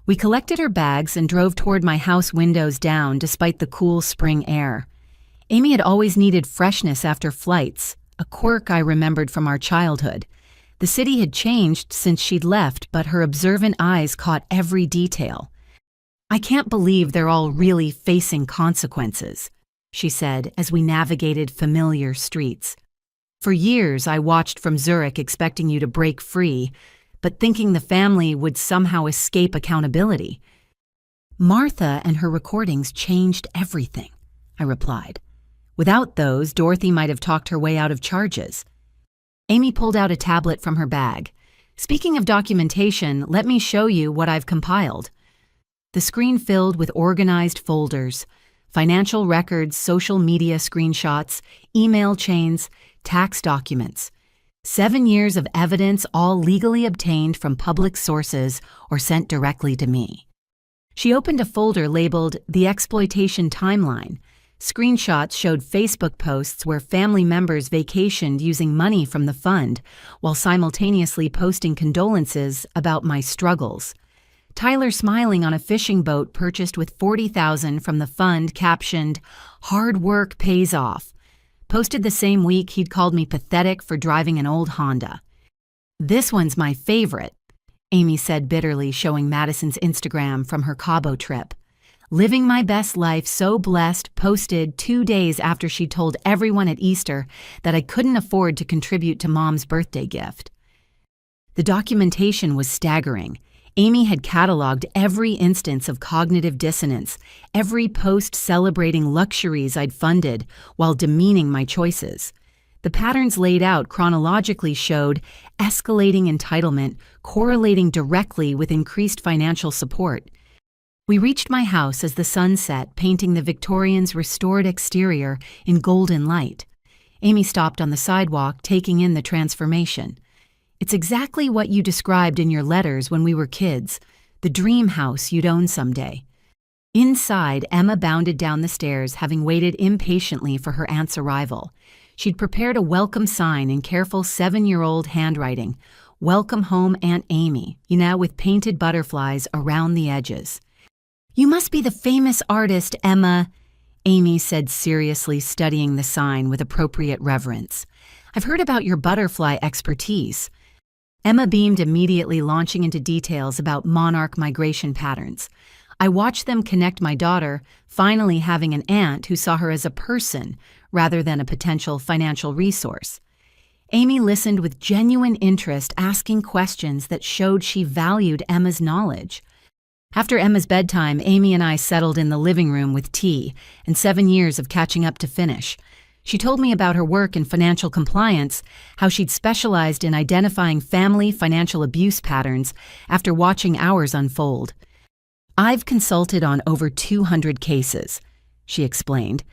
We collected her bags and drove toward my house, windows down despite the cool spring air. Amy had always needed freshness after flights, a quirk I remembered from our childhood. The city had changed since she'd left, but her observant eyes caught every detail. "I can't believe they're all really facing consequences," she said as we navigated familiar streets. "For years I watched from Zurich expecting you to break free, but thinking the family would somehow escape accountability." "Martha and her recordings changed everything," I replied. "Without those, Dorothy might have talked her way out of charges." Amy pulled out a tablet from her bag. "Speaking of documentation, let me show you what I've compiled." The screen filled with organized folders, financial records, social media screenshots, email chains, tax documents. 7 years of evidence, all legally obtained from public sources or sent directly to me. She opened a folder labeled The Exploitation Timeline. Screenshots showed Facebook posts where family members vacationed using money from the fund, while simultaneously posting condolences about my struggles. Tyler smiling on a fishing boat purchased with $40,000 from the fund, captioned, "Hard work pays off." Posted the same week he'd called me pathetic for driving an old Honda. "This one's my favorite," Amy said bitterly, showing Madison's Instagram from her Cabo trip. "Living my best life, so blessed," posted 2 days after she told everyone at Easter that I couldn't afford to contribute to Mom's birthday gift. The documentation was staggering. Amy had cataloged every instance of cognitive dissonance, every post celebrating luxuries I'd funded while demeaning my choices. The patterns laid out chronologically showed escalating entitlement correlating directly with increased financial support. We reached my house as the sun set, painting the Victorian's restored exterior in golden light. Amy stopped on the sidewalk, taking in the transformation. "It's exactly what you described in your letters when we were kids, the dream house you'd own someday." Inside, Emma bounded down the stairs, having waited impatiently for her aunt's arrival. She'd prepared a welcome sign in careful 7-year-old handwriting, "Welcome home, Aunt Amy," with painted butterflies around the edges. "You must be the famous artist, Emma," Amy said seriously, studying the sign with appropriate reverence. "I've heard about your butterfly expertise." Emma beamed immediately, launching into details about monarch migration patterns. I watched them connect my daughter, finally having an aunt who saw her as a person rather than a potential financial resource. Amy listened with genuine interest, asking questions that showed she valued Emma's knowledge. After Emma's bedtime, Amy and I settled in the living room with tea and 7 years of catching up to finish. She told me about her work in financial compliance, how she'd specialized in identifying family financial abuse patterns after watching ours unfold. "I've consulted on over 200 cases," she explained.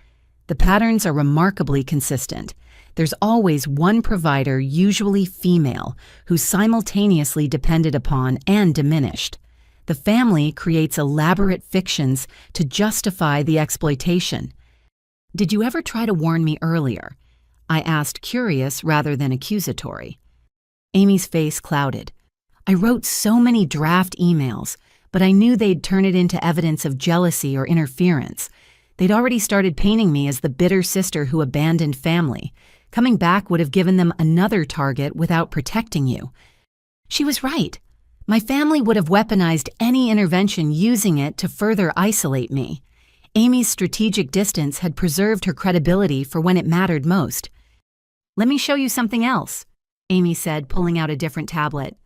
"The patterns are remarkably consistent. There's always one provider, usually female, who's simultaneously depended upon and diminished. The family creates elaborate fictions to justify the exploitation." "Did you ever try to warn me earlier?" I asked, curious rather than accusatory. Amy's face clouded. "I wrote so many draft emails, but I knew they'd turn it into evidence of jealousy or interference. They'd already started painting me as the bitter sister who abandoned family. Coming back would have given them another target without protecting you." She was right. My family would have weaponized any intervention, using it to further isolate me. Amy's strategic distance had preserved her credibility for when it mattered most. "Let me show you something else," Amy said, pulling out a different tablet.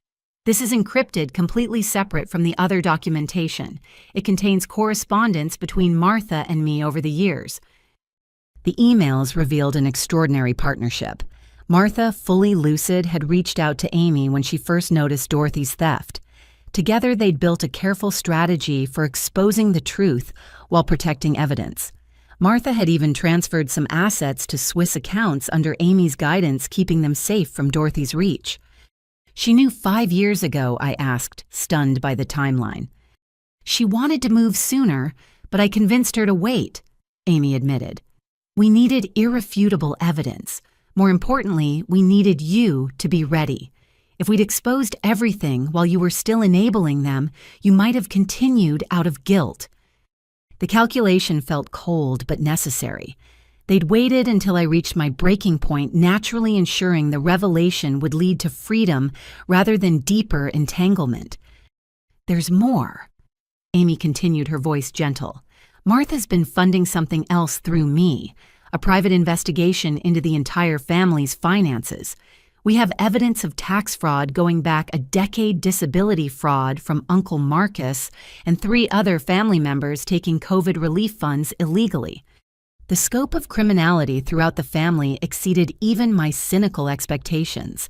"This is encrypted, completely separate from the other documentation. It contains correspondence between Martha and me over the years." The emails revealed an extraordinary partnership. Martha, fully lucid, had reached out to Amy when she first noticed Dorothy's theft. Together, they'd built a careful strategy for exposing the truth while protecting evidence. Martha had even transferred some assets to Swiss accounts under Amy's guidance, keeping them safe from Dorothy's reach. "She knew 5 years ago," I asked, stunned by the timeline. "She wanted to move sooner, but I convinced her to wait," Amy admitted. "We needed irrefutable evidence. More importantly, we needed you to be ready. If we'd exposed everything while you were still enabling them, you might have continued out of guilt." The calculation felt cold but necessary. They'd waited until I reached my breaking point, naturally ensuring the revelation would lead to freedom rather than deeper entanglement. "There's more," Amy continued, her voice gentle. "Martha's been funding something else through me, a private investigation into the entire family's finances. We have evidence of tax fraud going back a decade, disability fraud from Uncle Marcus, and 3 other family members taking COVID relief funds illegally. The scope of criminality throughout the family exceeded even my cynical expectations.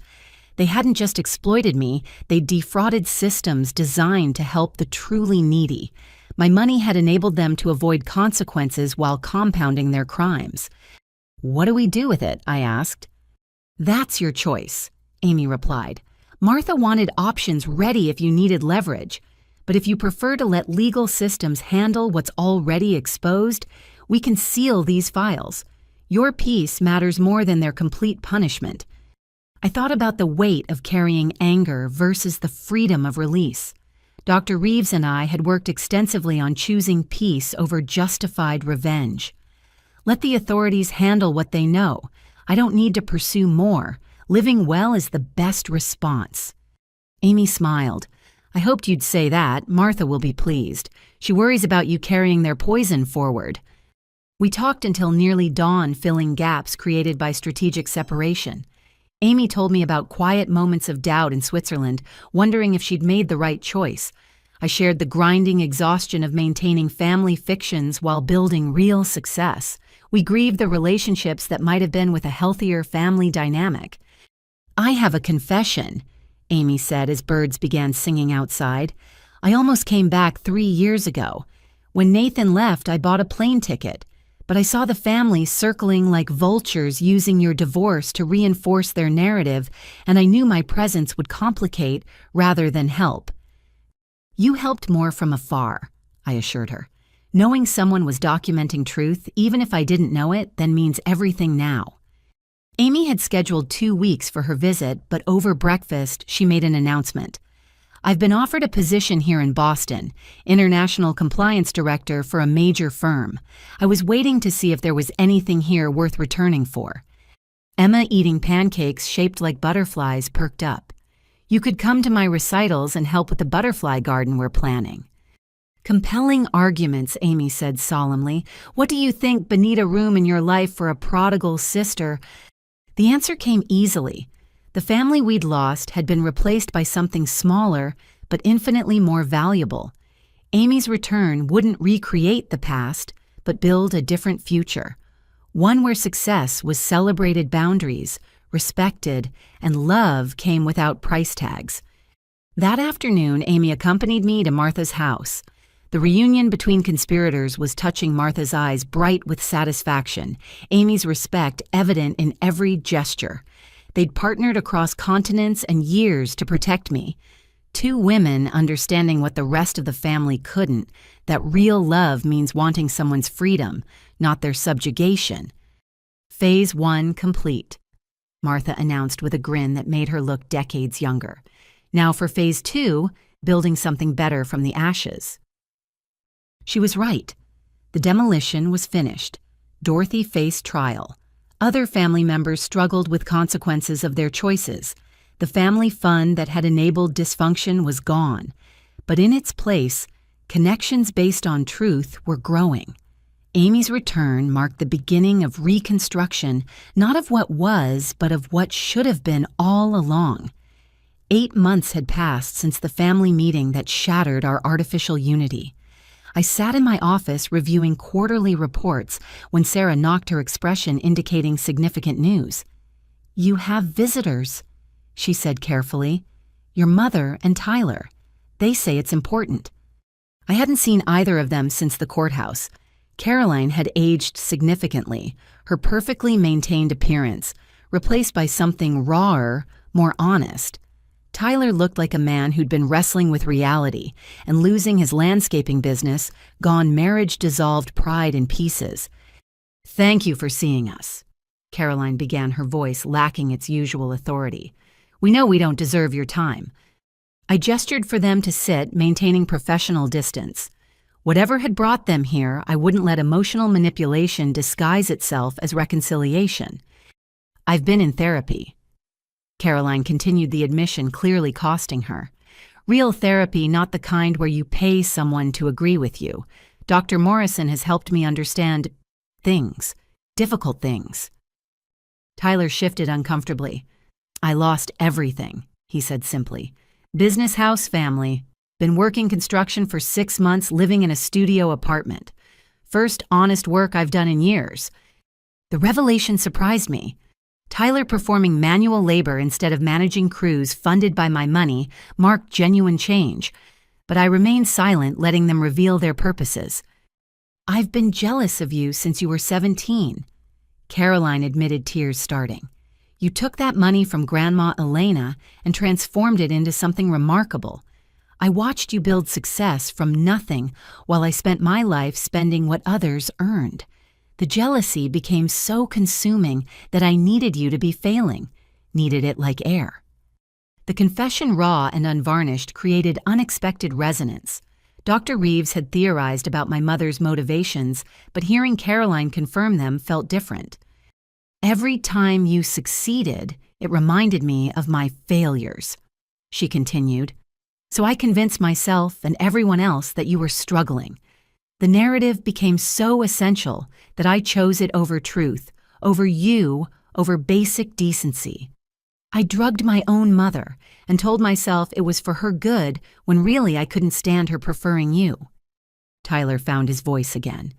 They hadn't just exploited me, they'd defrauded systems designed to help the truly needy. My money had enabled them to avoid consequences while compounding their crimes." "What do we do with it?" I asked. "That's your choice," Amy replied. "Martha wanted options ready if you needed leverage. But if you prefer to let legal systems handle what's already exposed, we can seal these files. Your peace matters more than their complete punishment." I thought about the weight of carrying anger versus the freedom of release. Dr. Reeves and I had worked extensively on choosing peace over justified revenge. "Let the authorities handle what they know. I don't need to pursue more. Living well is the best response." Amy smiled. "I hoped you'd say that. Martha will be pleased. She worries about you carrying their poison forward." We talked until nearly dawn, filling gaps created by strategic separation. Amy told me about quiet moments of doubt in Switzerland, wondering if she'd made the right choice. I shared the grinding exhaustion of maintaining family fictions while building real success. We grieved the relationships that might have been with a healthier family dynamic. "I have a confession," Amy said as birds began singing outside. "I almost came back 3 years ago. When Nathan left, I bought a plane ticket. But I saw the family circling like vultures, using your divorce to reinforce their narrative, and I knew my presence would complicate rather than help." "You helped more from afar," I assured her. "Knowing someone was documenting truth, even if I didn't know it, then means everything now." Amy had scheduled 2 weeks for her visit, but over breakfast, she made an announcement. "I've been offered a position here in Boston, International Compliance Director for a major firm. I was waiting to see if there was anything here worth returning for." Emma, eating pancakes shaped like butterflies, perked up. "You could come to my recitals and help with the butterfly garden we're planning." "Compelling arguments," Amy said solemnly. "What do you think beneath a room in your life for a prodigal sister?" The answer came easily. The family we'd lost had been replaced by something smaller, but infinitely more valuable. Amy's return wouldn't recreate the past, but build a different future. One where success was celebrated boundaries, respected, and love came without price tags. That afternoon, Amy accompanied me to Martha's house. The reunion between conspirators was touching Martha's eyes bright with satisfaction, Amy's respect evident in every gesture. They'd partnered across continents and years to protect me. Two women understanding what the rest of the family couldn't, that real love means wanting someone's freedom, not their subjugation. Phase 1 complete, Martha announced with a grin that made her look decades younger. Now for Phase 2, building something better from the ashes. She was right. The demolition was finished. Dorothy faced trial. Other family members struggled with consequences of their choices. The family fund that had enabled dysfunction was gone. But in its place, connections based on truth were growing. Amy's return marked the beginning of reconstruction, not of what was, but of what should have been all along. 8 months had passed since the family meeting that shattered our artificial unity. I sat in my office reviewing quarterly reports when Sarah knocked her expression indicating significant news. "You have visitors," she said carefully. "Your mother and Tyler. They say it's important." I hadn't seen either of them since the courthouse. Caroline had aged significantly, her perfectly maintained appearance, replaced by something rawer, more honest. Tyler looked like a man who'd been wrestling with reality and losing his landscaping business, gone marriage-dissolved pride in pieces. "Thank you for seeing us," Caroline began, her voice lacking its usual authority. "We know we don't deserve your time." I gestured for them to sit, maintaining professional distance. Whatever had brought them here, I wouldn't let emotional manipulation disguise itself as reconciliation. "I've been in therapy." Caroline continued the admission, clearly costing her. "Real therapy, not the kind where you pay someone to agree with you. Dr. Morrison has helped me understand things, difficult things." Tyler shifted uncomfortably. "I lost everything," he said simply. "Business house, family. Been working construction for 6 months, living in a studio apartment. First honest work I've done in years." The revelation surprised me. Tyler performing manual labor instead of managing crews funded by my money marked genuine change, but I remained silent, letting them reveal their purposes. "I've been jealous of you since you were 17. Caroline admitted, tears starting. "You took that money from Grandma Elena and transformed it into something remarkable. I watched you build success from nothing while I spent my life spending what others earned. The jealousy became so consuming that I needed you to be failing, needed it like air." The confession, raw and unvarnished, created unexpected resonance. Dr. Reeves had theorized about my mother's motivations, but hearing Caroline confirm them felt different. "Every time you succeeded, it reminded me of my failures," she continued. "So I convinced myself and everyone else that you were struggling. The narrative became so essential that I chose it over truth, over you, over basic decency. I drugged my own mother and told myself it was for her good when really I couldn't stand her preferring you." Tyler found his voice again.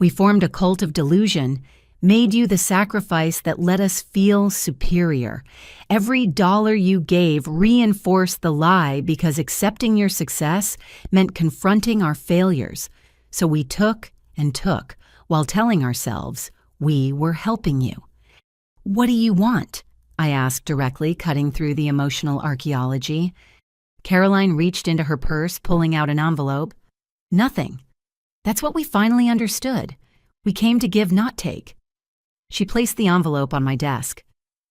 "We formed a cult of delusion, made you the sacrifice that let us feel superior. Every dollar you gave reinforced the lie because accepting your success meant confronting our failures. So we took and took, while telling ourselves we were helping you." "What do you want?" I asked directly, cutting through the emotional archaeology. Caroline reached into her purse, pulling out an envelope. "Nothing. That's what we finally understood. We came to give, not take." She placed the envelope on my desk.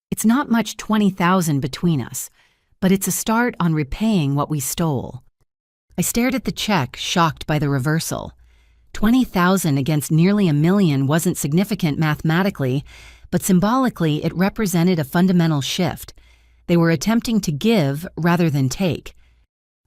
"It's not much, 20,000 between us, but it's a start on repaying what we stole." I stared at the check, shocked by the reversal. 20,000 against nearly $1 million wasn't significant mathematically, but symbolically it represented a fundamental shift. They were attempting to give rather than take.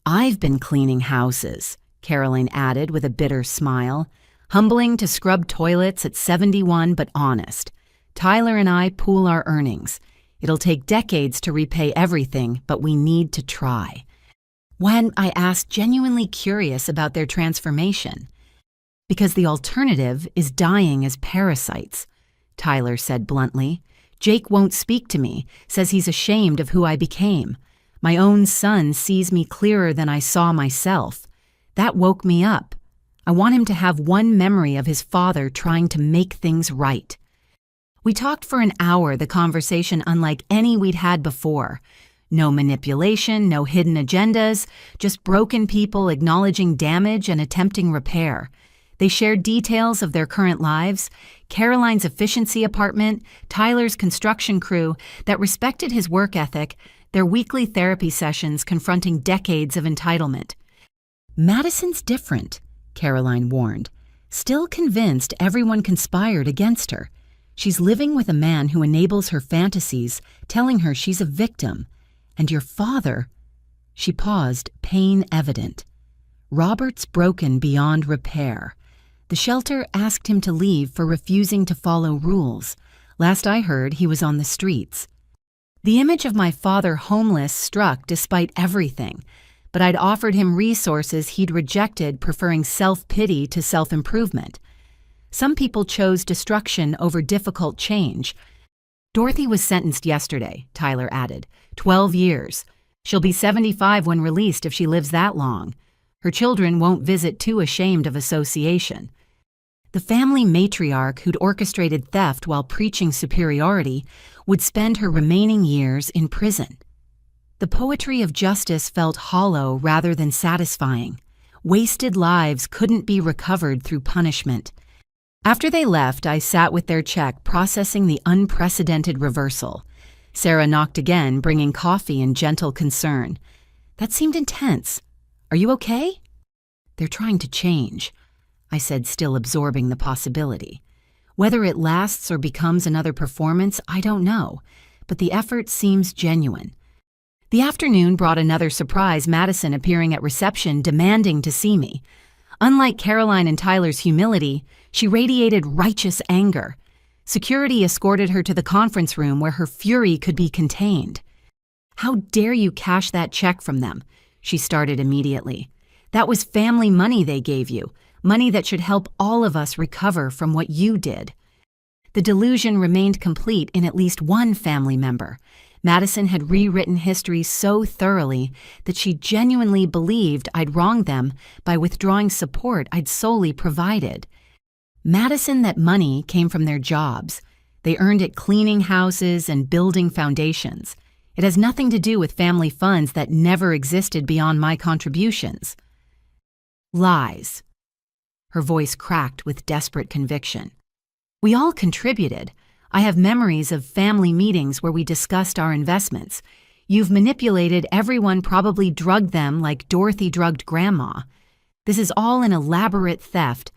"I've been cleaning houses," Caroline added with a bitter smile. "Humbling to scrub toilets at 71, but honest. Tyler and I pool our earnings. It'll take decades to repay everything, but we need to try. When I asked, genuinely curious about their transformation. Because the alternative is dying as parasites, Tyler said bluntly. Jake won't speak to me, says he's ashamed of who I became. My own son sees me clearer than I saw myself. That woke me up. I want him to have one memory of his father trying to make things right. We talked for an hour, the conversation unlike any we'd had before. No manipulation, no hidden agendas, just broken people acknowledging damage and attempting repair. They shared details of their current lives, Caroline's efficiency apartment, Tyler's construction crew that respected his work ethic, their weekly therapy sessions confronting decades of entitlement. Madison's different, Caroline warned, still convinced everyone conspired against her. She's living with a man who enables her fantasies, telling her she's a victim. And your father, she paused, pain evident. Robert's broken beyond repair. The shelter asked him to leave for refusing to follow rules. Last I heard, he was on the streets. The image of my father homeless struck despite everything, but I'd offered him resources he'd rejected, preferring self-pity to self-improvement. Some people chose destruction over difficult change. Dorothy was sentenced yesterday, Tyler added. 12 years. She'll be 75 when released if she lives that long. Her children won't visit too ashamed of association. The family matriarch who'd orchestrated theft while preaching superiority would spend her remaining years in prison. The poetry of justice felt hollow rather than satisfying. Wasted lives couldn't be recovered through punishment. After they left, I sat with their check, processing the unprecedented reversal. Sarah knocked again, bringing coffee and gentle concern. That seemed intense. Are you okay? They're trying to change, I said, still absorbing the possibility. Whether it lasts or becomes another performance, I don't know, but the effort seems genuine. The afternoon brought another surprise, Madison appearing at reception, demanding to see me. Unlike Caroline and Tyler's humility, she radiated righteous anger. Security escorted her to the conference room where her fury could be contained. How dare you cash that check from them? She started immediately. That was family money they gave you, money that should help all of us recover from what you did. The delusion remained complete in at least one family member. Madison had rewritten history so thoroughly that she genuinely believed I'd wronged them by withdrawing support I'd solely provided. Madison that money came from their jobs. They earned it cleaning houses and building foundations. It has nothing to do with family funds that never existed beyond my contributions. Lies. Her voice cracked with desperate conviction. We all contributed. I have memories of family meetings where we discussed our investments. You've manipulated everyone, probably drugged them like Dorothy drugged Grandma. This is all an elaborate theft.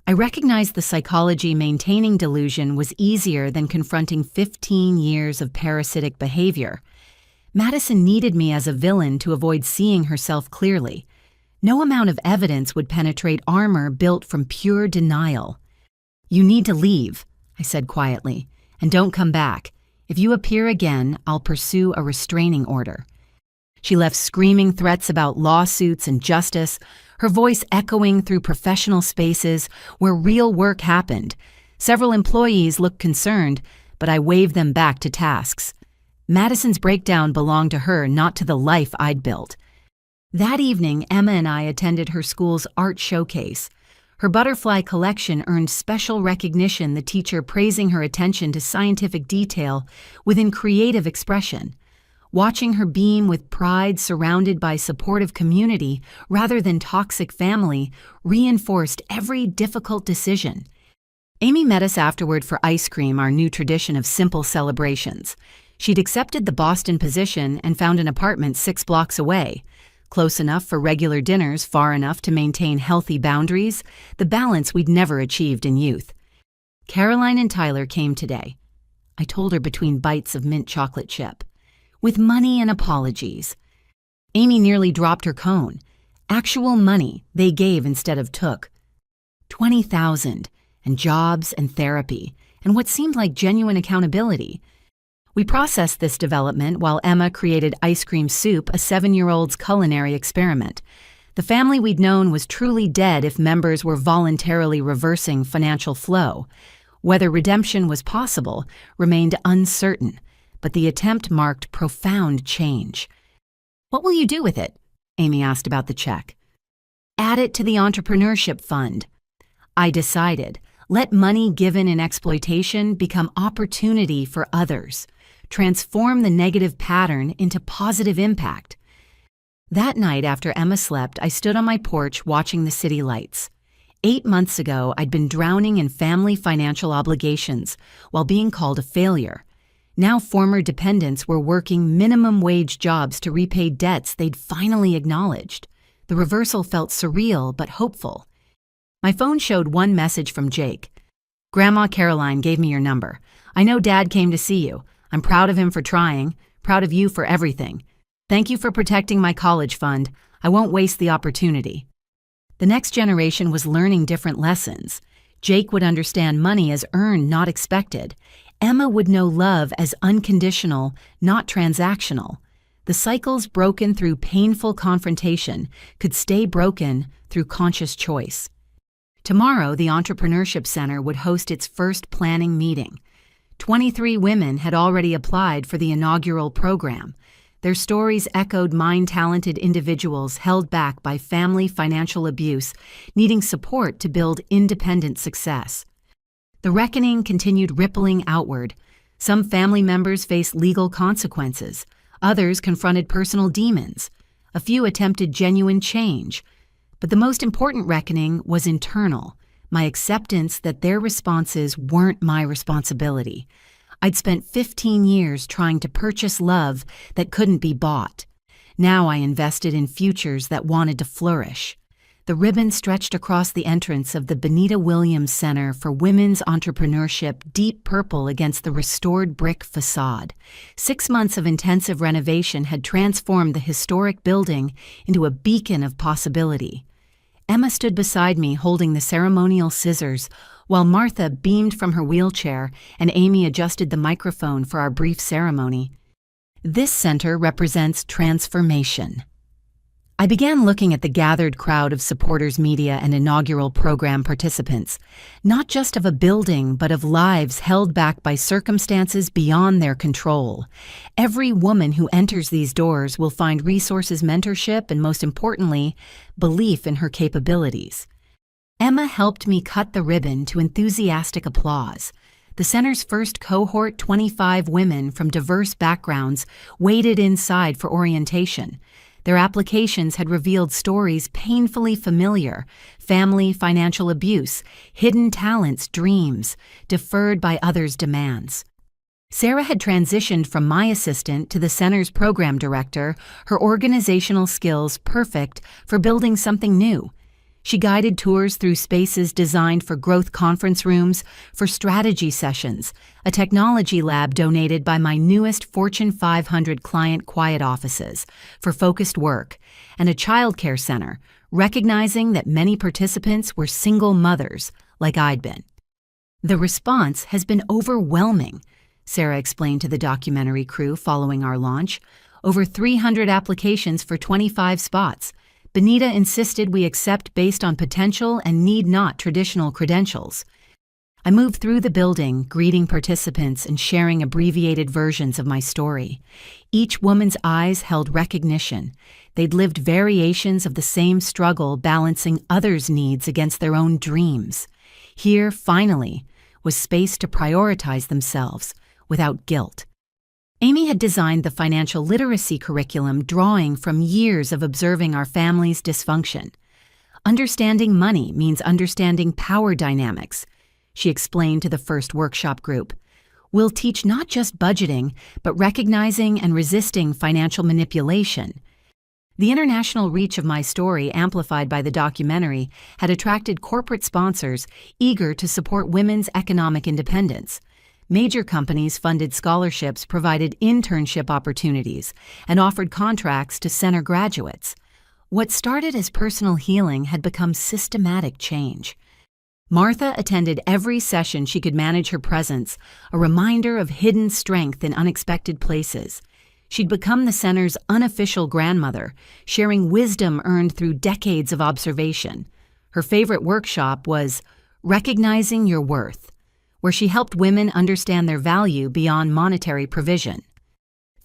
I recognized the psychology maintaining delusion was easier than confronting 15 years of parasitic behavior. Madison needed me as a villain to avoid seeing herself clearly. No amount of evidence would penetrate armor built from pure denial. You need to leave, I said quietly, and don't come back. If you appear again, I'll pursue a restraining order. She left screaming threats about lawsuits and justice, her voice echoing through professional spaces where real work happened. Several employees looked concerned, but I waved them back to tasks. Madison's breakdown belonged to her, not to the life I'd built. That evening, Emma and I attended her school's art showcase. Her butterfly collection earned special recognition, the teacher praising her attention to scientific detail within creative expression. Watching her beam with pride surrounded by supportive community rather than toxic family reinforced every difficult decision. Amy met us afterward for ice cream, our new tradition of simple celebrations. She'd accepted the Boston position and found an apartment 6 blocks away. Close enough for regular dinners, far enough to maintain healthy boundaries, the balance we'd never achieved in youth. Caroline and Tyler came today. I told her between bites of mint chocolate chip. With money and apologies. Amy nearly dropped her cone. Actual money they gave instead of took. $20,000, and jobs and therapy, and what seemed like genuine accountability. We processed this development while Emma created ice cream soup, a 7-year-old's culinary experiment. The family we'd known was truly dead if members were voluntarily reversing financial flow. Whether redemption was possible remained uncertain, but the attempt marked profound change. "What will you do with it?" Amy asked about the check. "Add it to the entrepreneurship fund." I decided, let money given in exploitation become opportunity for others. Transform the negative pattern into positive impact. That night after Emma slept, I stood on my porch watching the city lights. 8 months ago, I'd been drowning in family financial obligations while being called a failure. Now former dependents were working minimum wage jobs to repay debts they'd finally acknowledged. The reversal felt surreal but hopeful. My phone showed one message from Jake. "Grandma Caroline gave me your number. I know Dad came to see you. I'm proud of him for trying, proud of you for everything. Thank you for protecting my college fund. I won't waste the opportunity." The next generation was learning different lessons. Jake would understand money as earned, not expected. Emma would know love as unconditional, not transactional. The cycles broken through painful confrontation could stay broken through conscious choice. Tomorrow, the Entrepreneurship Center would host its first planning meeting. 23 women had already applied for the inaugural program. Their stories echoed mind-talented individuals held back by family financial abuse, needing support to build independent success. The reckoning continued rippling outward. Some family members faced legal consequences. Others confronted personal demons. A few attempted genuine change. But the most important reckoning was internal, my acceptance that their responses weren't my responsibility. I'd spent 15 years trying to purchase love that couldn't be bought. Now I invested in futures that wanted to flourish. The ribbon stretched across the entrance of the Benita Williams Center for Women's Entrepreneurship, deep purple against the restored brick facade. 6 months of intensive renovation had transformed the historic building into a beacon of possibility. Emma stood beside me holding the ceremonial scissors, while Martha beamed from her wheelchair and Amy adjusted the microphone for our brief ceremony. This center represents transformation. I began looking at the gathered crowd of supporters, media, and inaugural program participants, not just of a building, but of lives held back by circumstances beyond their control. Every woman who enters these doors will find resources, mentorship, and most importantly, belief in her capabilities. Emma helped me cut the ribbon to enthusiastic applause. The center's first cohort, 25 women from diverse backgrounds, waited inside for orientation. Their applications had revealed stories painfully familiar: family financial abuse, hidden talents, dreams, deferred by others' demands. Sarah had transitioned from my assistant to the center's program director, her organizational skills perfect for building something new. She guided tours through spaces designed for growth conference rooms, for strategy sessions, a technology lab donated by my newest Fortune 500 client quiet offices, for focused work, and a childcare center, recognizing that many participants were single mothers, like I'd been. "The response has been overwhelming," Sarah explained to the documentary crew following our launch. "Over 300 applications for 25 spots. Benita insisted we accept based on potential and need not traditional credentials." I moved through the building, greeting participants and sharing abbreviated versions of my story. Each woman's eyes held recognition. They'd lived variations of the same struggle, balancing others' needs against their own dreams. Here, finally, was space to prioritize themselves without guilt. Amy had designed the financial literacy curriculum, drawing from years of observing our family's dysfunction. Understanding money means understanding power dynamics, she explained to the first workshop group. We'll teach not just budgeting, but recognizing and resisting financial manipulation. The international reach of my story, amplified by the documentary, had attracted corporate sponsors eager to support women's economic independence. Major companies funded scholarships, provided internship opportunities, and offered contracts to center graduates. What started as personal healing had become systematic change. Martha attended every session she could manage her presence, a reminder of hidden strength in unexpected places. She'd become the center's unofficial grandmother, sharing wisdom earned through decades of observation. Her favorite workshop was Recognizing Your Worth, where she helped women understand their value beyond monetary provision.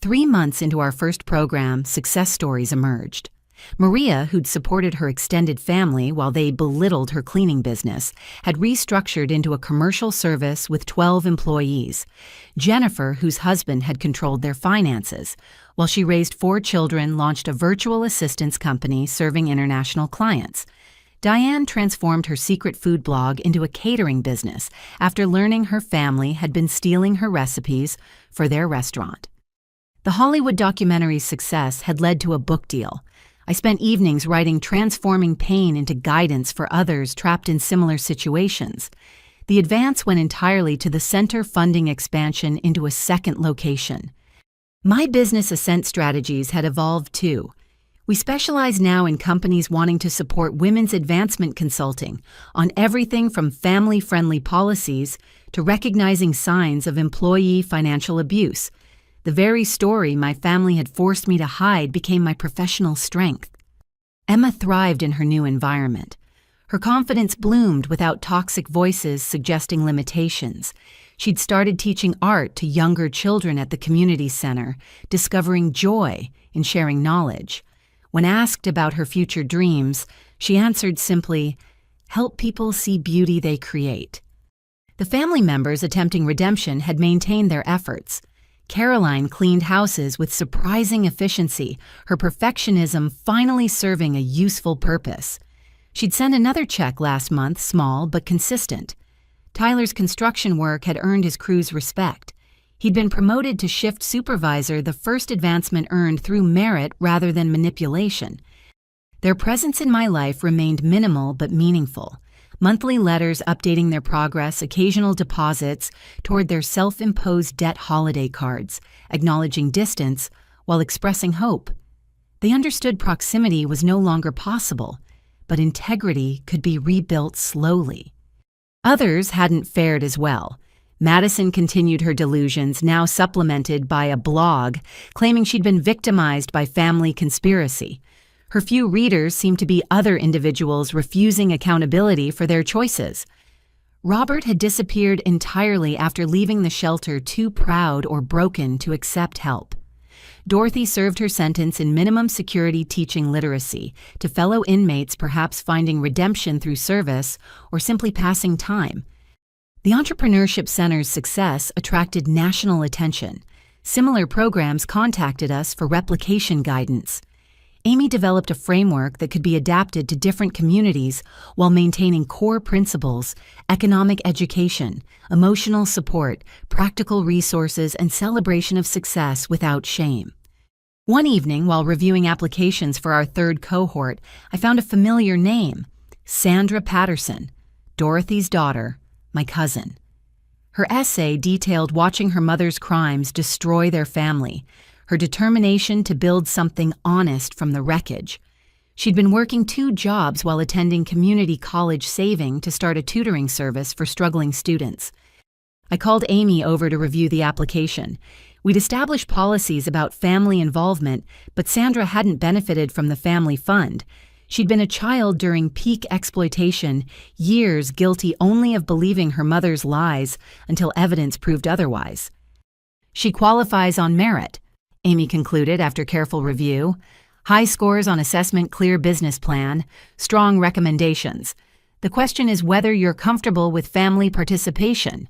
3 months into our first program, success stories emerged. Maria, who'd supported her extended family while they belittled her cleaning business, had restructured into a commercial service with 12 employees. Jennifer, whose husband had controlled their finances, while she raised 4 children, launched a virtual assistance company serving international clients. Diane transformed her secret food blog into a catering business after learning her family had been stealing her recipes for their restaurant. The Hollywood documentary's success had led to a book deal. I spent evenings writing transforming pain into guidance for others trapped in similar situations. The advance went entirely to the center funding expansion into a second location. My business ascent strategies had evolved too. We specialize now in companies wanting to support women's advancement consulting on everything from family-friendly policies to recognizing signs of employee financial abuse. The very story my family had forced me to hide became my professional strength. Emma thrived in her new environment. Her confidence bloomed without toxic voices suggesting limitations. She'd started teaching art to younger children at the community center, discovering joy in sharing knowledge. When asked about her future dreams, she answered simply, "Help people see beauty they create." The family members attempting redemption had maintained their efforts. Caroline cleaned houses with surprising efficiency, her perfectionism finally serving a useful purpose. She'd sent another check last month, small but consistent. Tyler's construction work had earned his crew's respect. He'd been promoted to shift supervisor, the first advancement earned through merit rather than manipulation. Their presence in my life remained minimal but meaningful. Monthly letters updating their progress, occasional deposits toward their self-imposed debt holiday cards, acknowledging distance while expressing hope. They understood proximity was no longer possible, but integrity could be rebuilt slowly. Others hadn't fared as well. Madison continued her delusions, now supplemented by a blog claiming she'd been victimized by family conspiracy. Her few readers seemed to be other individuals refusing accountability for their choices. Robert had disappeared entirely after leaving the shelter, too proud or broken to accept help. Dorothy served her sentence in minimum security teaching literacy to fellow inmates, perhaps finding redemption through service or simply passing time. The Entrepreneurship Center's success attracted national attention. Similar programs contacted us for replication guidance. Amy developed a framework that could be adapted to different communities while maintaining core principles: economic education, emotional support, practical resources, and celebration of success without shame. One evening, while reviewing applications for our third cohort, I found a familiar name: Sandra Patterson, Dorothy's daughter, my cousin. Her essay detailed watching her mother's crimes destroy their family, her determination to build something honest from the wreckage. She'd been working 2 jobs while attending community college, saving to start a tutoring service for struggling students. I called Amy over to review the application. We'd established policies about family involvement, but Sandra hadn't benefited from the family fund. She'd been a child during peak exploitation, years guilty only of believing her mother's lies until evidence proved otherwise. She qualifies on merit, Amy concluded after careful review. High scores on assessment, clear business plan, strong recommendations. The question is whether you're comfortable with family participation.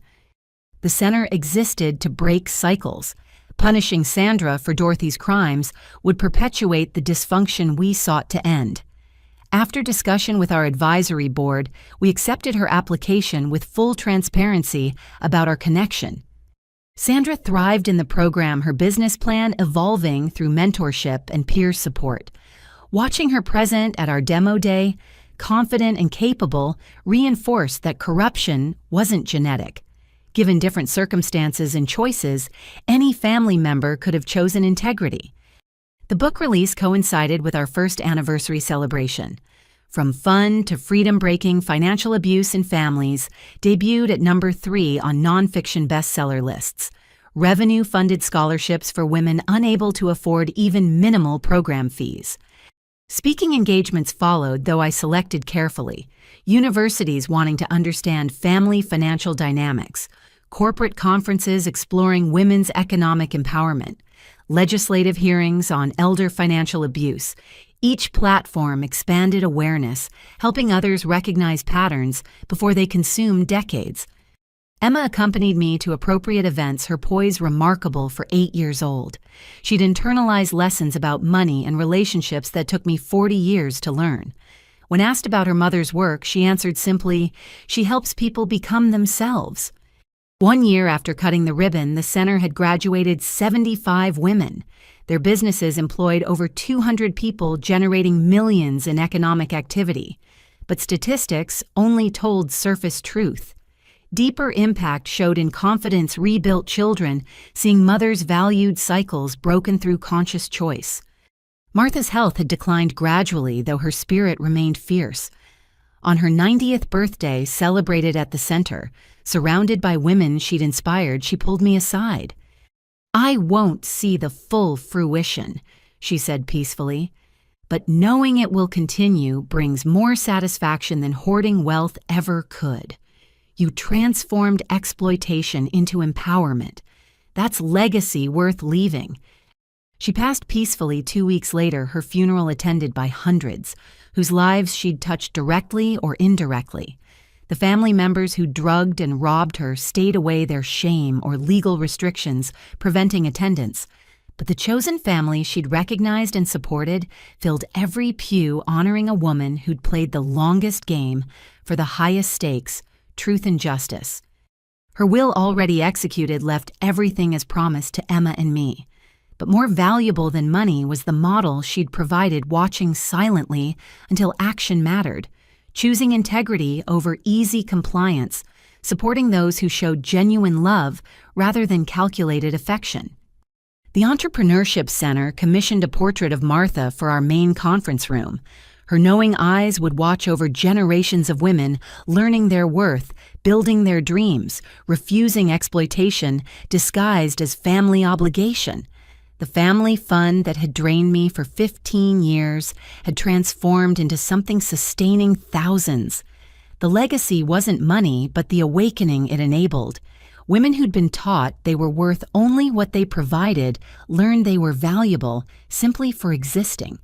The center existed to break cycles. Punishing Sandra for Dorothy's crimes would perpetuate the dysfunction we sought to end. After discussion with our advisory board, we accepted her application with full transparency about our connection. Sandra thrived in the program, her business plan evolving through mentorship and peer support. Watching her present at our demo day, confident and capable, reinforced that corruption wasn't genetic. Given different circumstances and choices, any family member could have chosen integrity. The book release coincided with our first anniversary celebration. From Fun to Freedom-Breaking Financial Abuse in Families debuted at number 3 on nonfiction bestseller lists. Revenue-funded scholarships for women unable to afford even minimal program fees. Speaking engagements followed, though I selected carefully. Universities wanting to understand family financial dynamics. Corporate conferences exploring women's economic empowerment. Legislative hearings on elder financial abuse. Each platform expanded awareness, helping others recognize patterns before they consume decades. Emma accompanied me to appropriate events, her poise remarkable for 8 years old. She'd internalized lessons about money and relationships that took me 40 years to learn. When asked about her mother's work, she answered simply, "She helps people become themselves." 1 year after cutting the ribbon, the center had graduated 75 women. Their businesses employed over 200 people, generating millions in economic activity. But statistics only told surface truth. Deeper impact showed in confidence rebuilt children, seeing mothers' valued cycles broken through conscious choice. Martha's health had declined gradually, though her spirit remained fierce. On her 90th birthday, celebrated at the center, surrounded by women she'd inspired, she pulled me aside. "I won't see the full fruition," she said peacefully, "but knowing it will continue brings more satisfaction than hoarding wealth ever could. You transformed exploitation into empowerment. That's legacy worth leaving." She passed peacefully 2 weeks later, her funeral attended by hundreds, whose lives she'd touched directly or indirectly. The family members who drugged and robbed her stayed away, their shame or legal restrictions preventing attendance. But the chosen family she'd recognized and supported filled every pew, honoring a woman who'd played the longest game for the highest stakes, truth and justice. Her will already executed left everything as promised to Emma and me. But more valuable than money was the model she'd provided, watching silently until action mattered, choosing integrity over easy compliance, supporting those who showed genuine love rather than calculated affection. The Entrepreneurship Center commissioned a portrait of Martha for our main conference room. Her knowing eyes would watch over generations of women, learning their worth, building their dreams, refusing exploitation disguised as family obligation. The family fund that had drained me for 15 years had transformed into something sustaining thousands. The legacy wasn't money, but the awakening it enabled. Women who'd been taught they were worth only what they provided learned they were valuable simply for existing.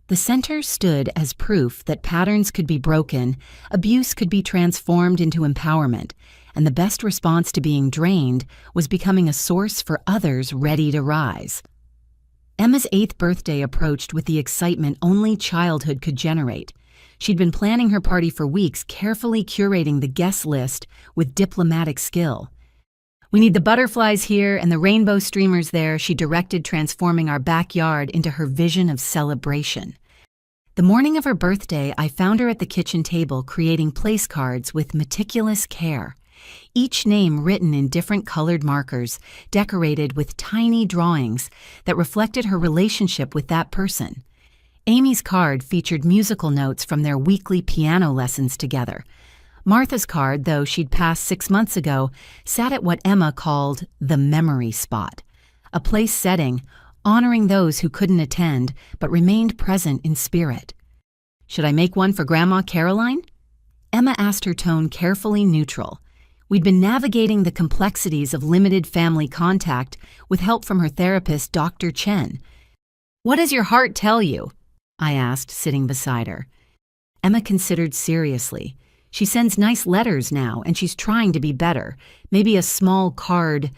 The center stood as proof that patterns could be broken, abuse could be transformed into empowerment, and the best response to being drained was becoming a source for others ready to rise. Emma's 8th birthday approached with the excitement only childhood could generate. She'd been planning her party for weeks, carefully curating the guest list with diplomatic skill. "We need the butterflies here and the rainbow streamers there," she directed, transforming our backyard into her vision of celebration. The morning of her birthday, I found her at the kitchen table creating place cards with meticulous care. Each name written in different colored markers, decorated with tiny drawings that reflected her relationship with that person. Amy's card featured musical notes from their weekly piano lessons together. Martha's card, though she'd passed 6 months ago, sat at what Emma called the memory spot, a place setting, honoring those who couldn't attend but remained present in spirit. "Should I make one for Grandma Caroline?" Emma asked, her tone carefully neutral. We'd been navigating the complexities of limited family contact with help from her therapist, Dr. Chen. "What does your heart tell you?" I asked, sitting beside her. Emma considered seriously. "She sends nice letters now, and she's trying to be better. Maybe a small card."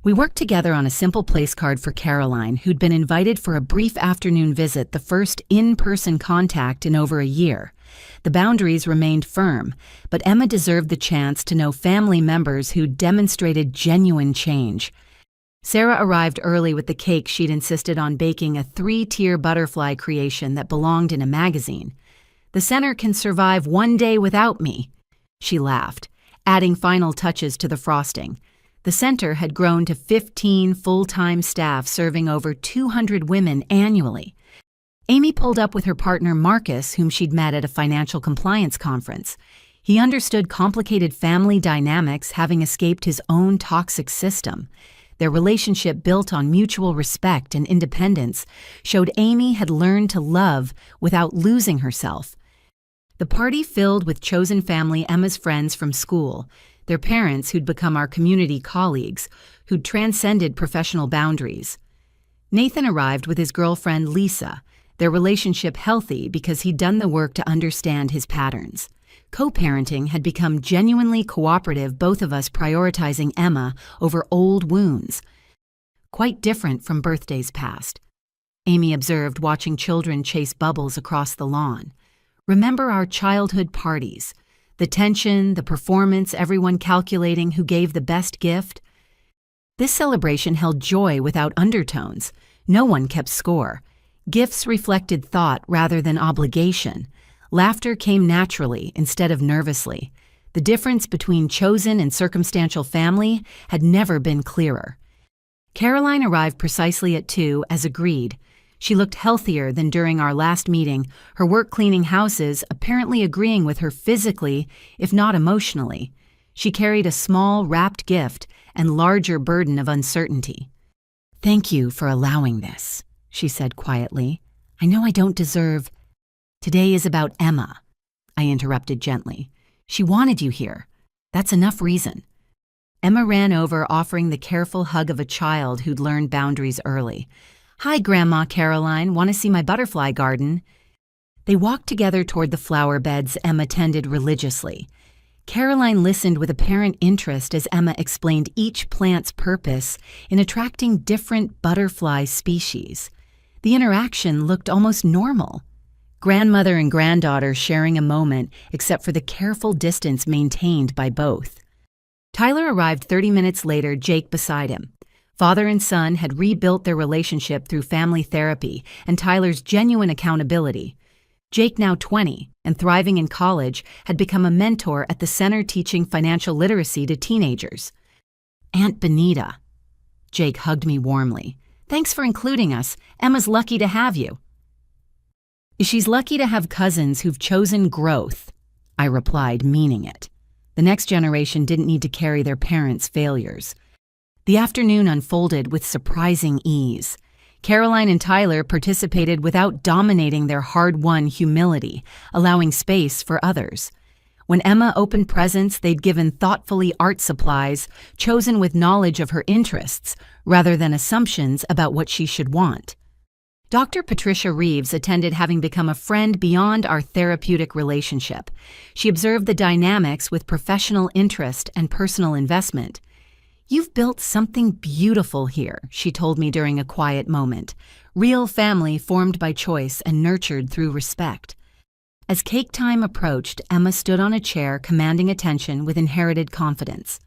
We worked together on a simple place card for Caroline, who'd been invited for a brief afternoon visit, the first in-person contact in over a year. The boundaries remained firm, but Emma deserved the chance to know family members who demonstrated genuine change. Sarah arrived early with the cake she'd insisted on baking, a 3-tier butterfly creation that belonged in a magazine. "The center can survive 1 day without me," she laughed, adding final touches to the frosting. The center had grown to 15 full-time staff serving over 200 women annually. Amy pulled up with her partner Marcus, whom she'd met at a financial compliance conference. He understood complicated family dynamics, having escaped his own toxic system. Their relationship, built on mutual respect and independence, showed Amy had learned to love without losing herself. The party filled with chosen family, Emma's friends from school, their parents who'd become our community colleagues, who'd transcended professional boundaries. Nathan arrived with his girlfriend Lisa, their relationship healthy because he'd done the work to understand his patterns. Co-parenting had become genuinely cooperative, both of us prioritizing Emma over old wounds. Quite different from birthdays past. Amy observed, watching children chase bubbles across the lawn. Remember our childhood parties? The tension, the performance, everyone calculating who gave the best gift? This celebration held joy without undertones. No one kept score. Gifts reflected thought rather than obligation. Laughter came naturally instead of nervously. The difference between chosen and circumstantial family had never been clearer. Caroline arrived precisely at 2, as agreed. She looked healthier than during our last meeting, her work cleaning houses apparently agreeing with her physically, if not emotionally. She carried a small, wrapped gift and larger burden of uncertainty. "Thank you for allowing this," she said quietly. "I know I don't deserve—" "Today is about Emma," I interrupted gently. "She wanted you here. That's enough reason." Emma ran over, offering the careful hug of a child who'd learned boundaries early. "Hi, Grandma Caroline. Want to see my butterfly garden?" They walked together toward the flower beds Emma tended religiously. Caroline listened with apparent interest as Emma explained each plant's purpose in attracting different butterfly species. The interaction looked almost normal. Grandmother and granddaughter sharing a moment, except for the careful distance maintained by both. Tyler arrived 30 minutes later, Jake beside him. Father and son had rebuilt their relationship through family therapy and Tyler's genuine accountability. Jake, now 20 and thriving in college, had become a mentor at the center teaching financial literacy to teenagers. "Aunt Benita." Jake hugged me warmly. "Thanks for including us. Emma's lucky to have you." "She's lucky to have cousins who've chosen growth," I replied, meaning it. The next generation didn't need to carry their parents' failures. The afternoon unfolded with surprising ease. Caroline and Tyler participated without dominating their hard-won humility, allowing space for others. When Emma opened presents they'd given thoughtfully, art supplies, chosen with knowledge of her interests, rather than assumptions about what she should want. Dr. Patricia Reeves attended, having become a friend beyond our therapeutic relationship. She observed the dynamics with professional interest and personal investment. "You've built something beautiful here," she told me during a quiet moment. "Real family formed by choice and nurtured through respect." As cake time approached, Emma stood on a chair, commanding attention with inherited confidence.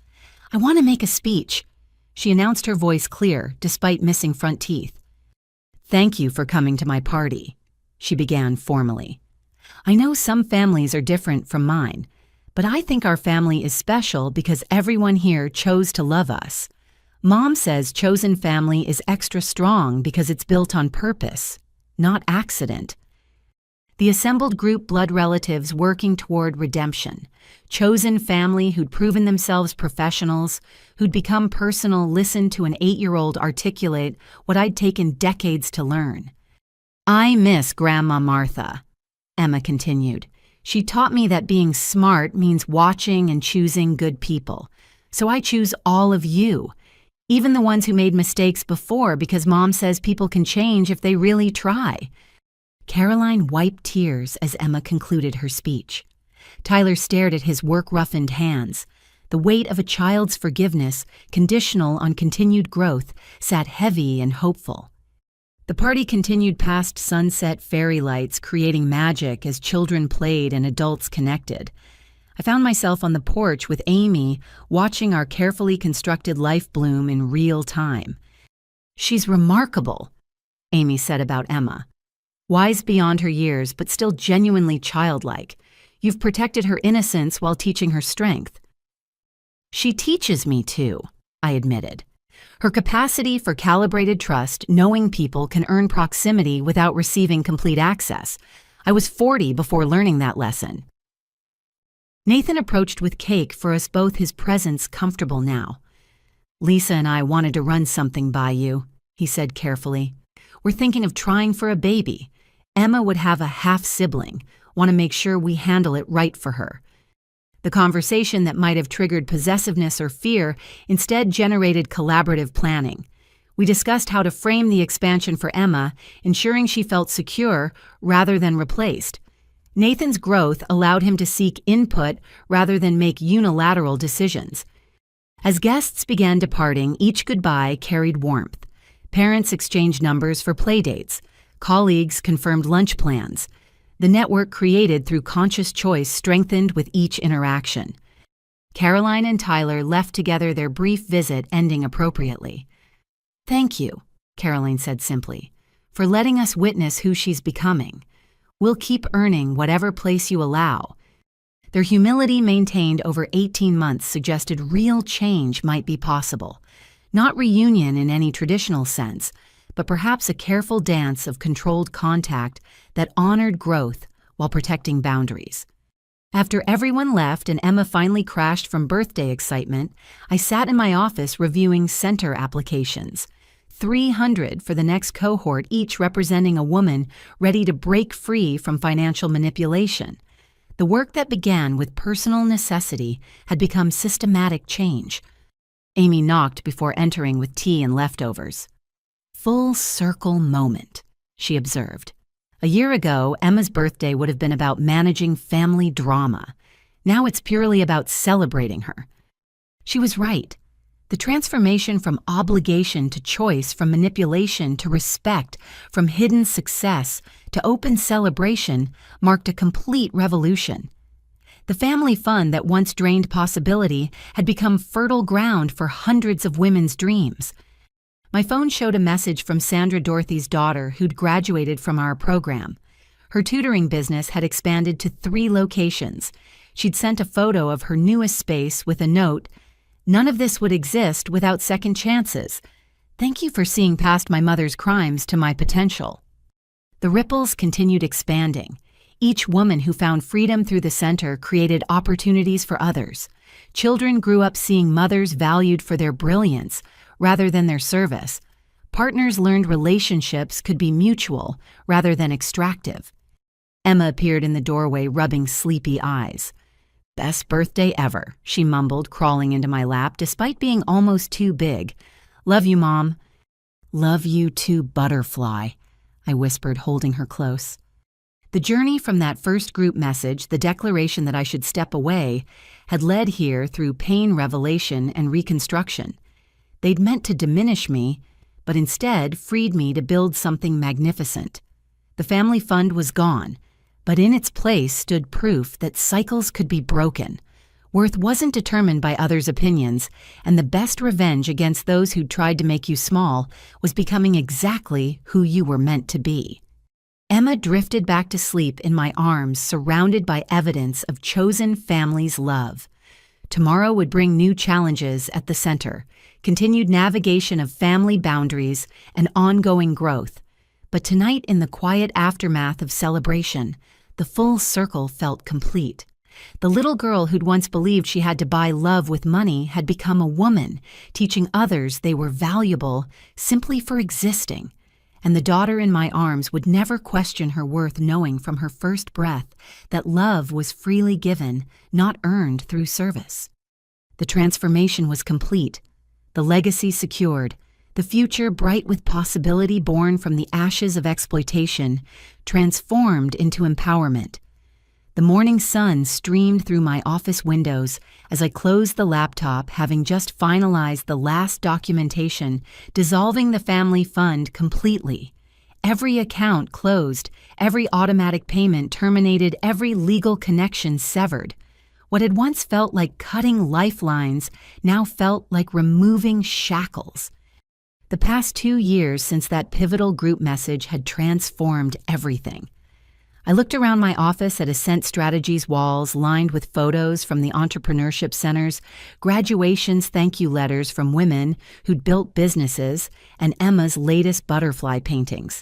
"I want to make a speech," she announced, her voice clear, despite missing front teeth. "Thank you for coming to my party," she began formally. "I know some families are different from mine, but I think our family is special because everyone here chose to love us. Mom says chosen family is extra strong because it's built on purpose, not accident." The assembled group, blood relatives working toward redemption. Chosen family who'd proven themselves professionals, who'd become personal, listened to an 8-year-old articulate what I'd taken decades to learn. "I miss Grandma Martha," Emma continued. "She taught me that being smart means watching and choosing good people. So I choose all of you, even the ones who made mistakes before, because Mom says people can change if they really try." Caroline wiped tears as Emma concluded her speech. Tyler stared at his work-roughened hands. The weight of a child's forgiveness, conditional on continued growth, sat heavy and hopeful. The party continued past sunset fairy lights, creating magic as children played and adults connected. I found myself on the porch with Amy, watching our carefully constructed life bloom in real time. "She's remarkable," Amy said about Emma. "Wise beyond her years, but still genuinely childlike. You've protected her innocence while teaching her strength." "She teaches me too," I admitted. Her capacity for calibrated trust, knowing people can earn proximity without receiving complete access. I was 40 before learning that lesson. Nathan approached with cake for us both, his presence comfortable now. Lisa and I wanted to run something by you, he said carefully. We're thinking of trying for a baby. Emma would have a half-sibling. Want to make sure we handle it right for her. The conversation that might have triggered possessiveness or fear instead generated collaborative planning. We discussed how to frame the expansion for Emma, ensuring she felt secure rather than replaced. Nathan's growth allowed him to seek input rather than make unilateral decisions. As guests began departing, each goodbye carried warmth. Parents exchanged numbers for playdates. Colleagues confirmed lunch plans. The network created through conscious choice strengthened with each interaction. Caroline and Tyler left together, their brief visit ending appropriately. "Thank you," Caroline said simply, "for letting us witness who she's becoming. We'll keep earning whatever place you allow." Their humility maintained over 18 months suggested real change might be possible. Not reunion in any traditional sense, but perhaps a careful dance of controlled contact that honored growth while protecting boundaries. After everyone left and Emma finally crashed from birthday excitement, I sat in my office reviewing center applications. 300 for the next cohort, each representing a woman ready to break free from financial manipulation. The work that began with personal necessity had become systematic change. Amy knocked before entering with tea and leftovers. "Full circle moment," she observed. A year ago, Emma's birthday would have been about managing family drama. Now it's purely about celebrating her. She was right. The transformation from obligation to choice, from manipulation to respect, from hidden success to open celebration marked a complete revolution. The family fund that once drained possibility had become fertile ground for hundreds of women's dreams. My phone showed a message from Sandra Dorothy's daughter, who'd graduated from our program. Her tutoring business had expanded to 3 locations. She'd sent a photo of her newest space with a note, "None of this would exist without second chances. Thank you for seeing past my mother's crimes to my potential." The ripples continued expanding. Each woman who found freedom through the center created opportunities for others. Children grew up seeing mothers valued for their brilliance rather than their service. Partners learned relationships could be mutual rather than extractive. Emma appeared in the doorway, rubbing sleepy eyes. "Best birthday ever," she mumbled, crawling into my lap despite being almost too big. "Love you, Mom." "Love you too, Butterfly," I whispered, holding her close. The journey from that first group message, the declaration that I should step away, had led here through pain, revelation, and reconstruction. They'd meant to diminish me, but instead freed me to build something magnificent. The family fund was gone, but in its place stood proof that cycles could be broken. Worth wasn't determined by others' opinions, and the best revenge against those who'd tried to make you small was becoming exactly who you were meant to be. Emma drifted back to sleep in my arms, surrounded by evidence of chosen family's love. Tomorrow would bring new challenges at the center, continued navigation of family boundaries, and ongoing growth. But tonight, in the quiet aftermath of celebration, the full circle felt complete. The little girl who'd once believed she had to buy love with money had become a woman, teaching others they were valuable simply for existing. And the daughter in my arms would never question her worth, knowing from her first breath that love was freely given, not earned through service. The transformation was complete, the legacy secured, the future bright with possibility born from the ashes of exploitation, transformed into empowerment. The morning sun streamed through my office windows as I closed the laptop, having just finalized the last documentation, dissolving the family fund completely. Every account closed, every automatic payment terminated, every legal connection severed. What had once felt like cutting lifelines now felt like removing shackles. The past 2 years since that pivotal group message had transformed everything. I looked around my office at Ascent Strategies walls lined with photos from the entrepreneurship centers, graduations thank you letters from women who'd built businesses, and Emma's latest butterfly paintings.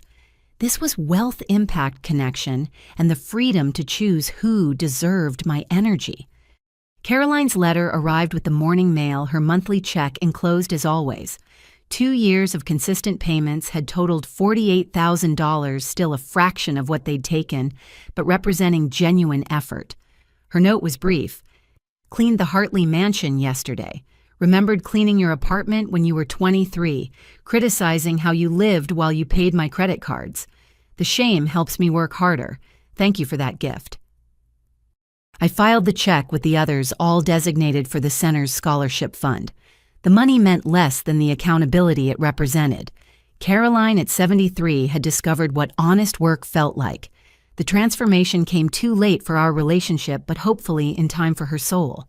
This was wealth impact connection and the freedom to choose who deserved my energy. Caroline's letter arrived with the morning mail, her monthly check enclosed as always. 2 years of consistent payments had totaled $48,000, still a fraction of what they'd taken, but representing genuine effort. Her note was brief. Cleaned the Hartley mansion yesterday. Remembered cleaning your apartment when you were 23, criticizing how you lived while you paid my credit cards. The shame helps me work harder. Thank you for that gift. I filed the check with the others, all designated for the center's scholarship fund. The money meant less than the accountability it represented. Caroline at 73 had discovered what honest work felt like. The transformation came too late for our relationship, but hopefully in time for her soul.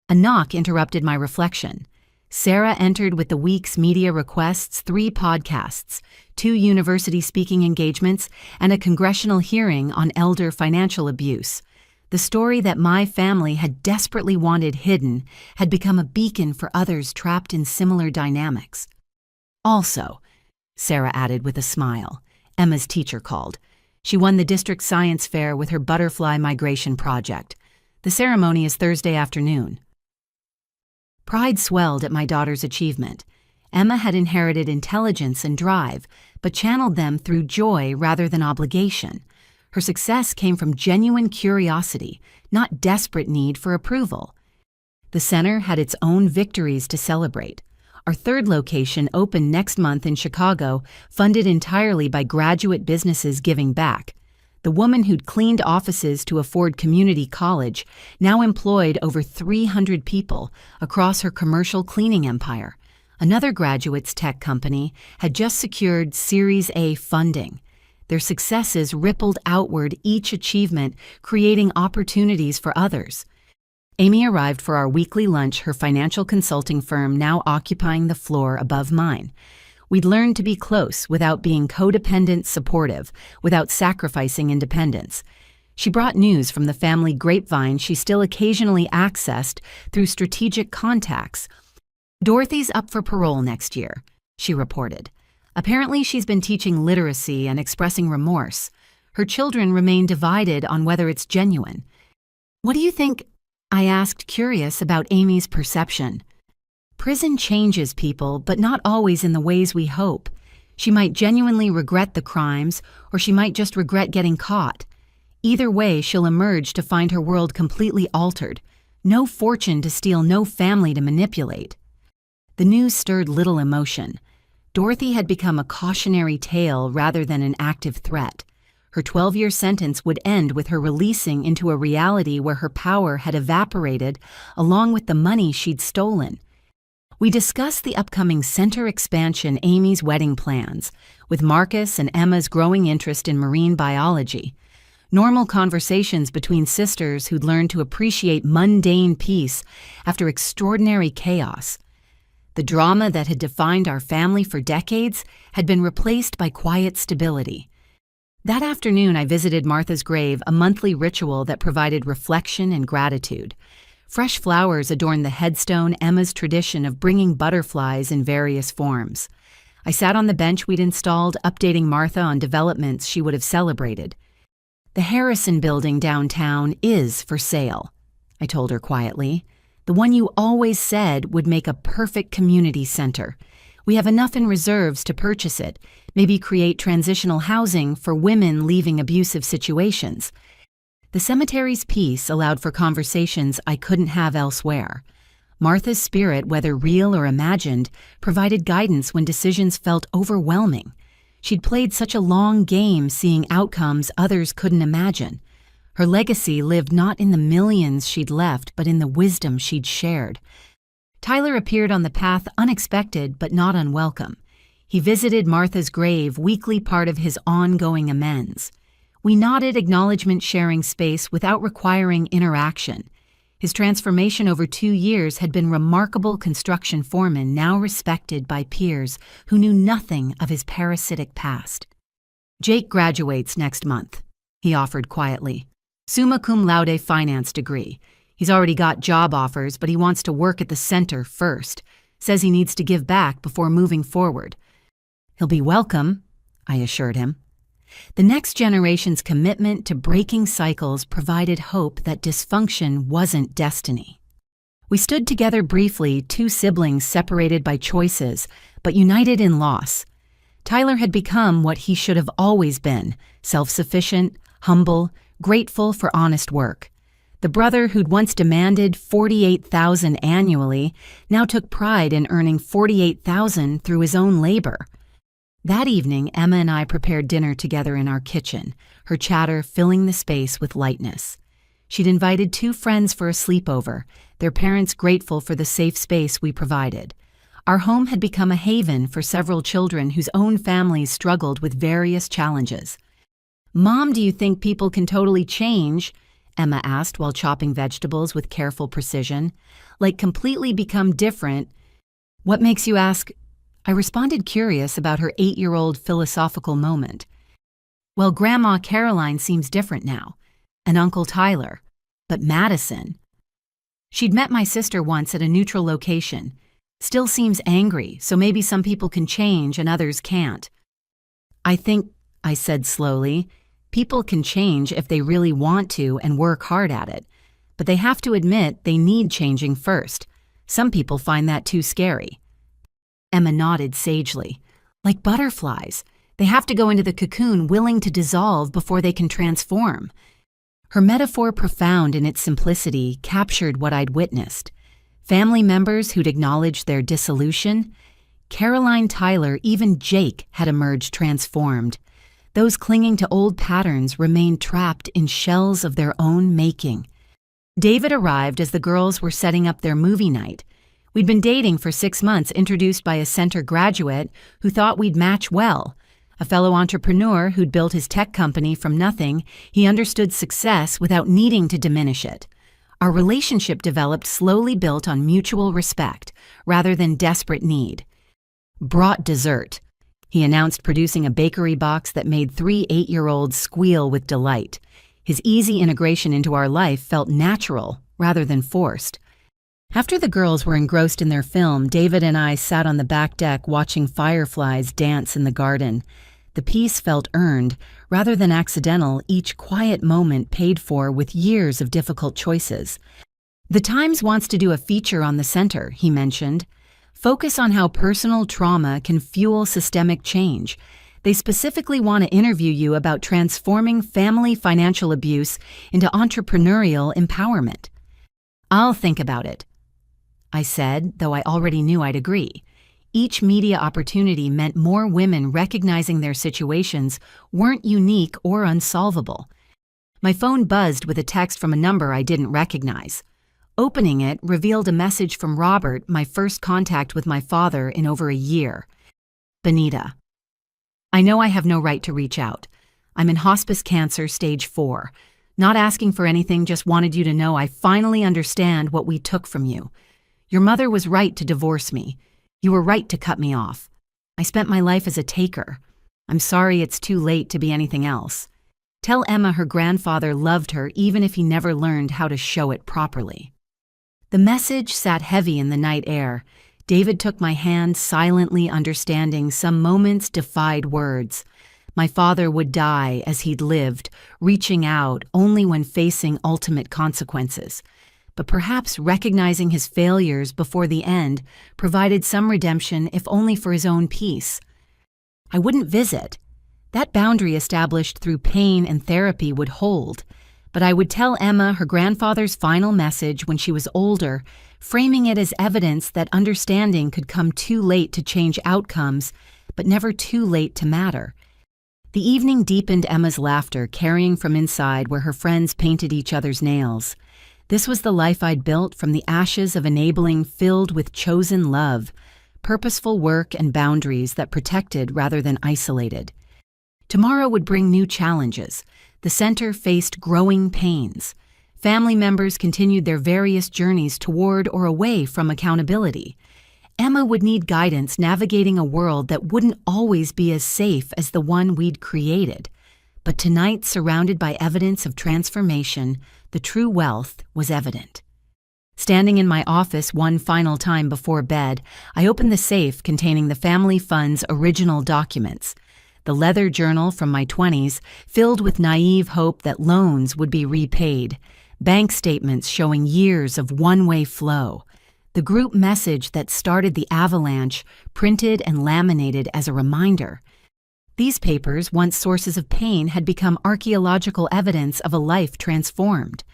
A knock interrupted my reflection. Sarah entered with the week's media requests: 3 podcasts, 2 university speaking engagements, and a congressional hearing on elder financial abuse. The story that my family had desperately wanted hidden had become a beacon for others trapped in similar dynamics. Also, Sarah added with a smile, Emma's teacher called. She won the district science fair with her butterfly migration project. The ceremony is Thursday afternoon. Pride swelled at my daughter's achievement. Emma had inherited intelligence and drive, but channeled them through joy rather than obligation. Her success came from genuine curiosity, not desperate need for approval. The center had its own victories to celebrate. Our 3rd location opened next month in Chicago, funded entirely by graduate businesses giving back. The woman who'd cleaned offices to afford community college now employed over 300 people across her commercial cleaning empire. Another graduates' tech company had just secured Series A funding. Their successes rippled outward, each achievement creating opportunities for others. Amy arrived for our weekly lunch, her financial consulting firm now occupying the floor above mine. We'd learned to be close without being codependent supportive, without sacrificing independence. She brought news from the family grapevine she still occasionally accessed through strategic contacts. Dorothy's up for parole next year, she reported. Apparently, she's been teaching literacy and expressing remorse. Her children remain divided on whether it's genuine. What do you think? I asked, curious about Amy's perception. Prison changes people, but not always in the ways we hope. She might genuinely regret the crimes, or she might just regret getting caught. Either way, she'll emerge to find her world completely altered. No fortune to steal, no family to manipulate. The news stirred little emotion. Dorothy had become a cautionary tale rather than an active threat. Her 12-year sentence would end with her releasing into a reality where her power had evaporated along with the money she'd stolen. We discussed the upcoming center expansion, Amy's wedding plans, with Marcus and Emma's growing interest in marine biology. Normal conversations between sisters who'd learned to appreciate mundane peace after extraordinary chaos. The drama that had defined our family for decades had been replaced by quiet stability. That afternoon, I visited Martha's grave, a monthly ritual that provided reflection and gratitude. Fresh flowers adorned the headstone, Emma's tradition of bringing butterflies in various forms. I sat on the bench we'd installed, updating Martha on developments she would have celebrated. The Harrison building downtown is for sale, I told her quietly. The one you always said would make a perfect community center. We have enough in reserves to purchase it, maybe create transitional housing for women leaving abusive situations. The cemetery's peace allowed for conversations I couldn't have elsewhere. Martha's spirit, whether real or imagined, provided guidance when decisions felt overwhelming. She'd played such a long game, seeing outcomes others couldn't imagine. Her legacy lived not in the millions she'd left, but in the wisdom she'd shared. Tyler appeared on the path unexpected but not unwelcome. He visited Martha's grave, weekly part of his ongoing amends. We nodded, acknowledgement sharing space without requiring interaction. His transformation over 2 years had been remarkable. Construction foreman, now respected by peers who knew nothing of his parasitic past. Jake graduates next month. he offered quietly. Summa cum laude finance degree. He's already got job offers, but he wants to work at the center first. Says he needs to give back before moving forward. He'll be welcome, I assured him. The next generation's commitment to breaking cycles provided hope that dysfunction wasn't destiny. We stood together briefly, two siblings separated by choices, but united in loss. Tyler had become what he should have always been, self-sufficient, humble, grateful for honest work. The brother who'd once demanded $48,000 annually now took pride in earning $48,000 through his own labor. That evening, Emma and I prepared dinner together in our kitchen, her chatter filling the space with lightness. She'd invited two friends for a sleepover, their parents grateful for the safe space we provided. Our home had become a haven for several children whose own families struggled with various challenges. "Mom, do you think people can totally change?" Emma asked while chopping vegetables with careful precision. "Like completely become different?" "What makes you ask?" I responded, curious about her 8-year-old philosophical moment. "Well, Grandma Caroline seems different now, and Uncle Tyler. But Madison..." She'd met my sister once at a neutral location. "Still seems angry, so maybe some people can change and others can't." "I think," I said slowly, "people can change if they really want to and work hard at it. But they have to admit they need changing first. Some people find that too scary." Emma nodded sagely. "Like butterflies. They have to go into the cocoon willing to dissolve before they can transform." Her metaphor, profound in its simplicity, captured what I'd witnessed. Family members who'd acknowledged their dissolution. Caroline, Tyler, even Jake had emerged transformed. Those clinging to old patterns remained trapped in shells of their own making. David arrived as the girls were setting up their movie night. We'd been dating for 6 months, introduced by a center graduate who thought we'd match well. A fellow entrepreneur who'd built his tech company from nothing, he understood success without needing to diminish it. Our relationship developed slowly, built on mutual respect rather than desperate need. "Brought dessert," he announced, producing a bakery box that made 3 8-year-olds squeal with delight. His easy integration into our life felt natural rather than forced. After the girls were engrossed in their film, David and I sat on the back deck watching fireflies dance in the garden. The peace felt earned rather than accidental, each quiet moment paid for with years of difficult choices. "The Times wants to do a feature on the center," he mentioned. "Focus on how personal trauma can fuel systemic change. They specifically want to interview you about transforming family financial abuse into entrepreneurial empowerment." "I'll think about it," I said, though I already knew I'd agree. Each media opportunity meant more women recognizing their situations weren't unique or unsolvable. My phone buzzed with a text from a number I didn't recognize. Opening it revealed a message from Robert, my first contact with my father in over a year. "Benita, I know I have no right to reach out. I'm in hospice cancer stage 4. Not asking for anything, just wanted you to know I finally understand what we took from you. Your mother was right to divorce me. You were right to cut me off. I spent my life as a taker. I'm sorry it's too late to be anything else. Tell Emma her grandfather loved her even if he never learned how to show it properly." The message sat heavy in the night air. David took my hand, silently understanding some moments defied words. My father would die as he'd lived, reaching out only when facing ultimate consequences. But perhaps recognizing his failures before the end provided some redemption, if only for his own peace. I wouldn't visit. That boundary established through pain and therapy would hold. But I would tell Emma her grandfather's final message when she was older, framing it as evidence that understanding could come too late to change outcomes, but never too late to matter. The evening deepened Emma's laughter, carrying from inside where her friends painted each other's nails. This was the life I'd built from the ashes of enabling, filled with chosen love, purposeful work and boundaries that protected rather than isolated. Tomorrow would bring new challenges. The center faced growing pains. Family members continued their various journeys toward or away from accountability. Emma would need guidance navigating a world that wouldn't always be as safe as the one we'd created. But tonight, surrounded by evidence of transformation, the true wealth was evident. Standing in my office one final time before bed, I opened the safe containing the family fund's original documents, the leather journal from my 20s, filled with naive hope that loans would be repaid, bank statements showing years of one-way flow, the group message that started the avalanche, printed and laminated as a reminder. These papers, once sources of pain, had become archaeological evidence of a life transformed.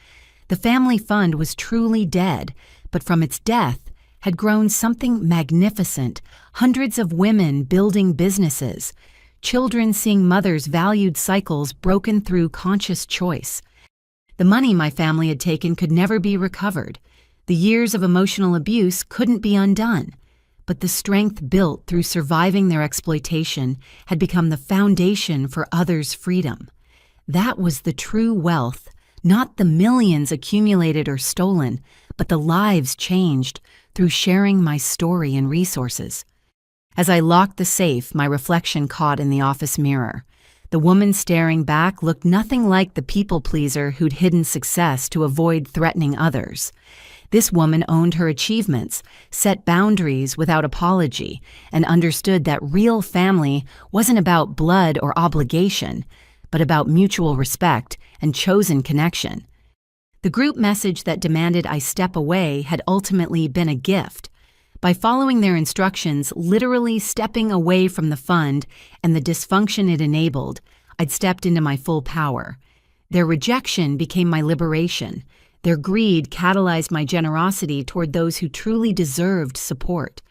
The family fund was truly dead, but from its death had grown something magnificent, hundreds of women building businesses, children seeing mothers' valued cycles broken through conscious choice. The money my family had taken could never be recovered. The years of emotional abuse couldn't be undone. But the strength built through surviving their exploitation had become the foundation for others' freedom. That was the true wealth, not the millions accumulated or stolen, but the lives changed through sharing my story and resources. As I locked the safe, my reflection caught in the office mirror. The woman staring back looked nothing like the people-pleaser who'd hidden success to avoid threatening others. This woman owned her achievements, set boundaries without apology, and understood that real family wasn't about blood or obligation, but about mutual respect and chosen connection. The group message that demanded I step away had ultimately been a gift. By following their instructions, literally stepping away from the fund and the dysfunction it enabled, I'd stepped into my full power. Their rejection became my liberation. Their greed catalyzed my generosity toward those who truly deserved support.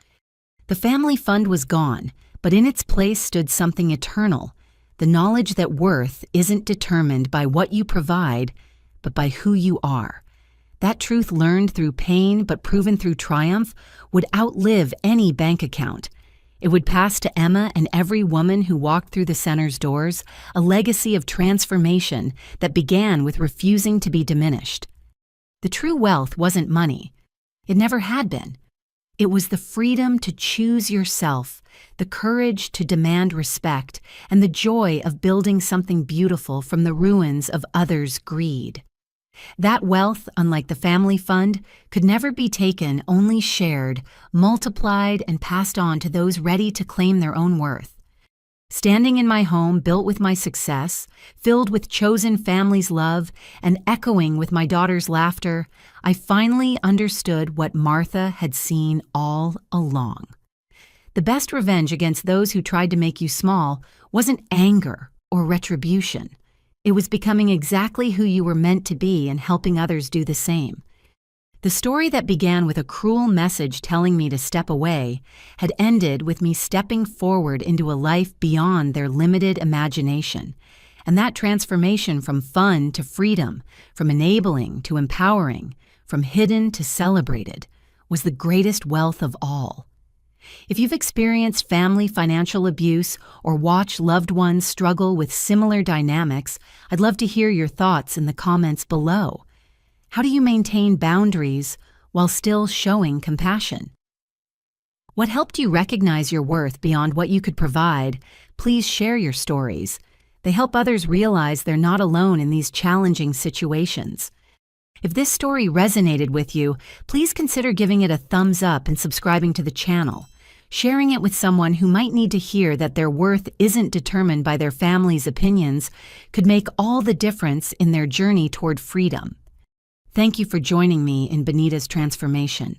The family fund was gone, but in its place stood something eternal, the knowledge that worth isn't determined by what you provide, but by who you are. That truth learned through pain but proven through triumph would outlive any bank account. It would pass to Emma and every woman who walked through the center's doors, a legacy of transformation that began with refusing to be diminished. The true wealth wasn't money. It never had been. It was the freedom to choose yourself, the courage to demand respect, and the joy of building something beautiful from the ruins of others' greed. That wealth, unlike the family fund, could never be taken, only shared, multiplied, and passed on to those ready to claim their own worth. Standing in my home built with my success, filled with chosen family's love, and echoing with my daughter's laughter, I finally understood what Martha had seen all along. The best revenge against those who tried to make you small wasn't anger or retribution. It was becoming exactly who you were meant to be and helping others do the same. The story that began with a cruel message telling me to step away had ended with me stepping forward into a life beyond their limited imagination. And that transformation from fun to freedom, from enabling to empowering, from hidden to celebrated, was the greatest wealth of all. If you've experienced family financial abuse or watched loved ones struggle with similar dynamics, I'd love to hear your thoughts in the comments below. How do you maintain boundaries while still showing compassion? What helped you recognize your worth beyond what you could provide? Please share your stories. They help others realize they're not alone in these challenging situations. If this story resonated with you, please consider giving it a thumbs up and subscribing to the channel. Sharing it with someone who might need to hear that their worth isn't determined by their family's opinions could make all the difference in their journey toward freedom. Thank you for joining me in Benita's transformation.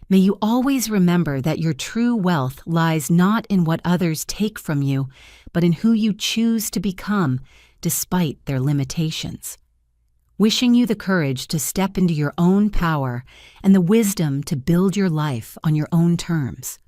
May you always remember that your true wealth lies not in what others take from you, but in who you choose to become, despite their limitations. Wishing you the courage to step into your own power and the wisdom to build your life on your own terms.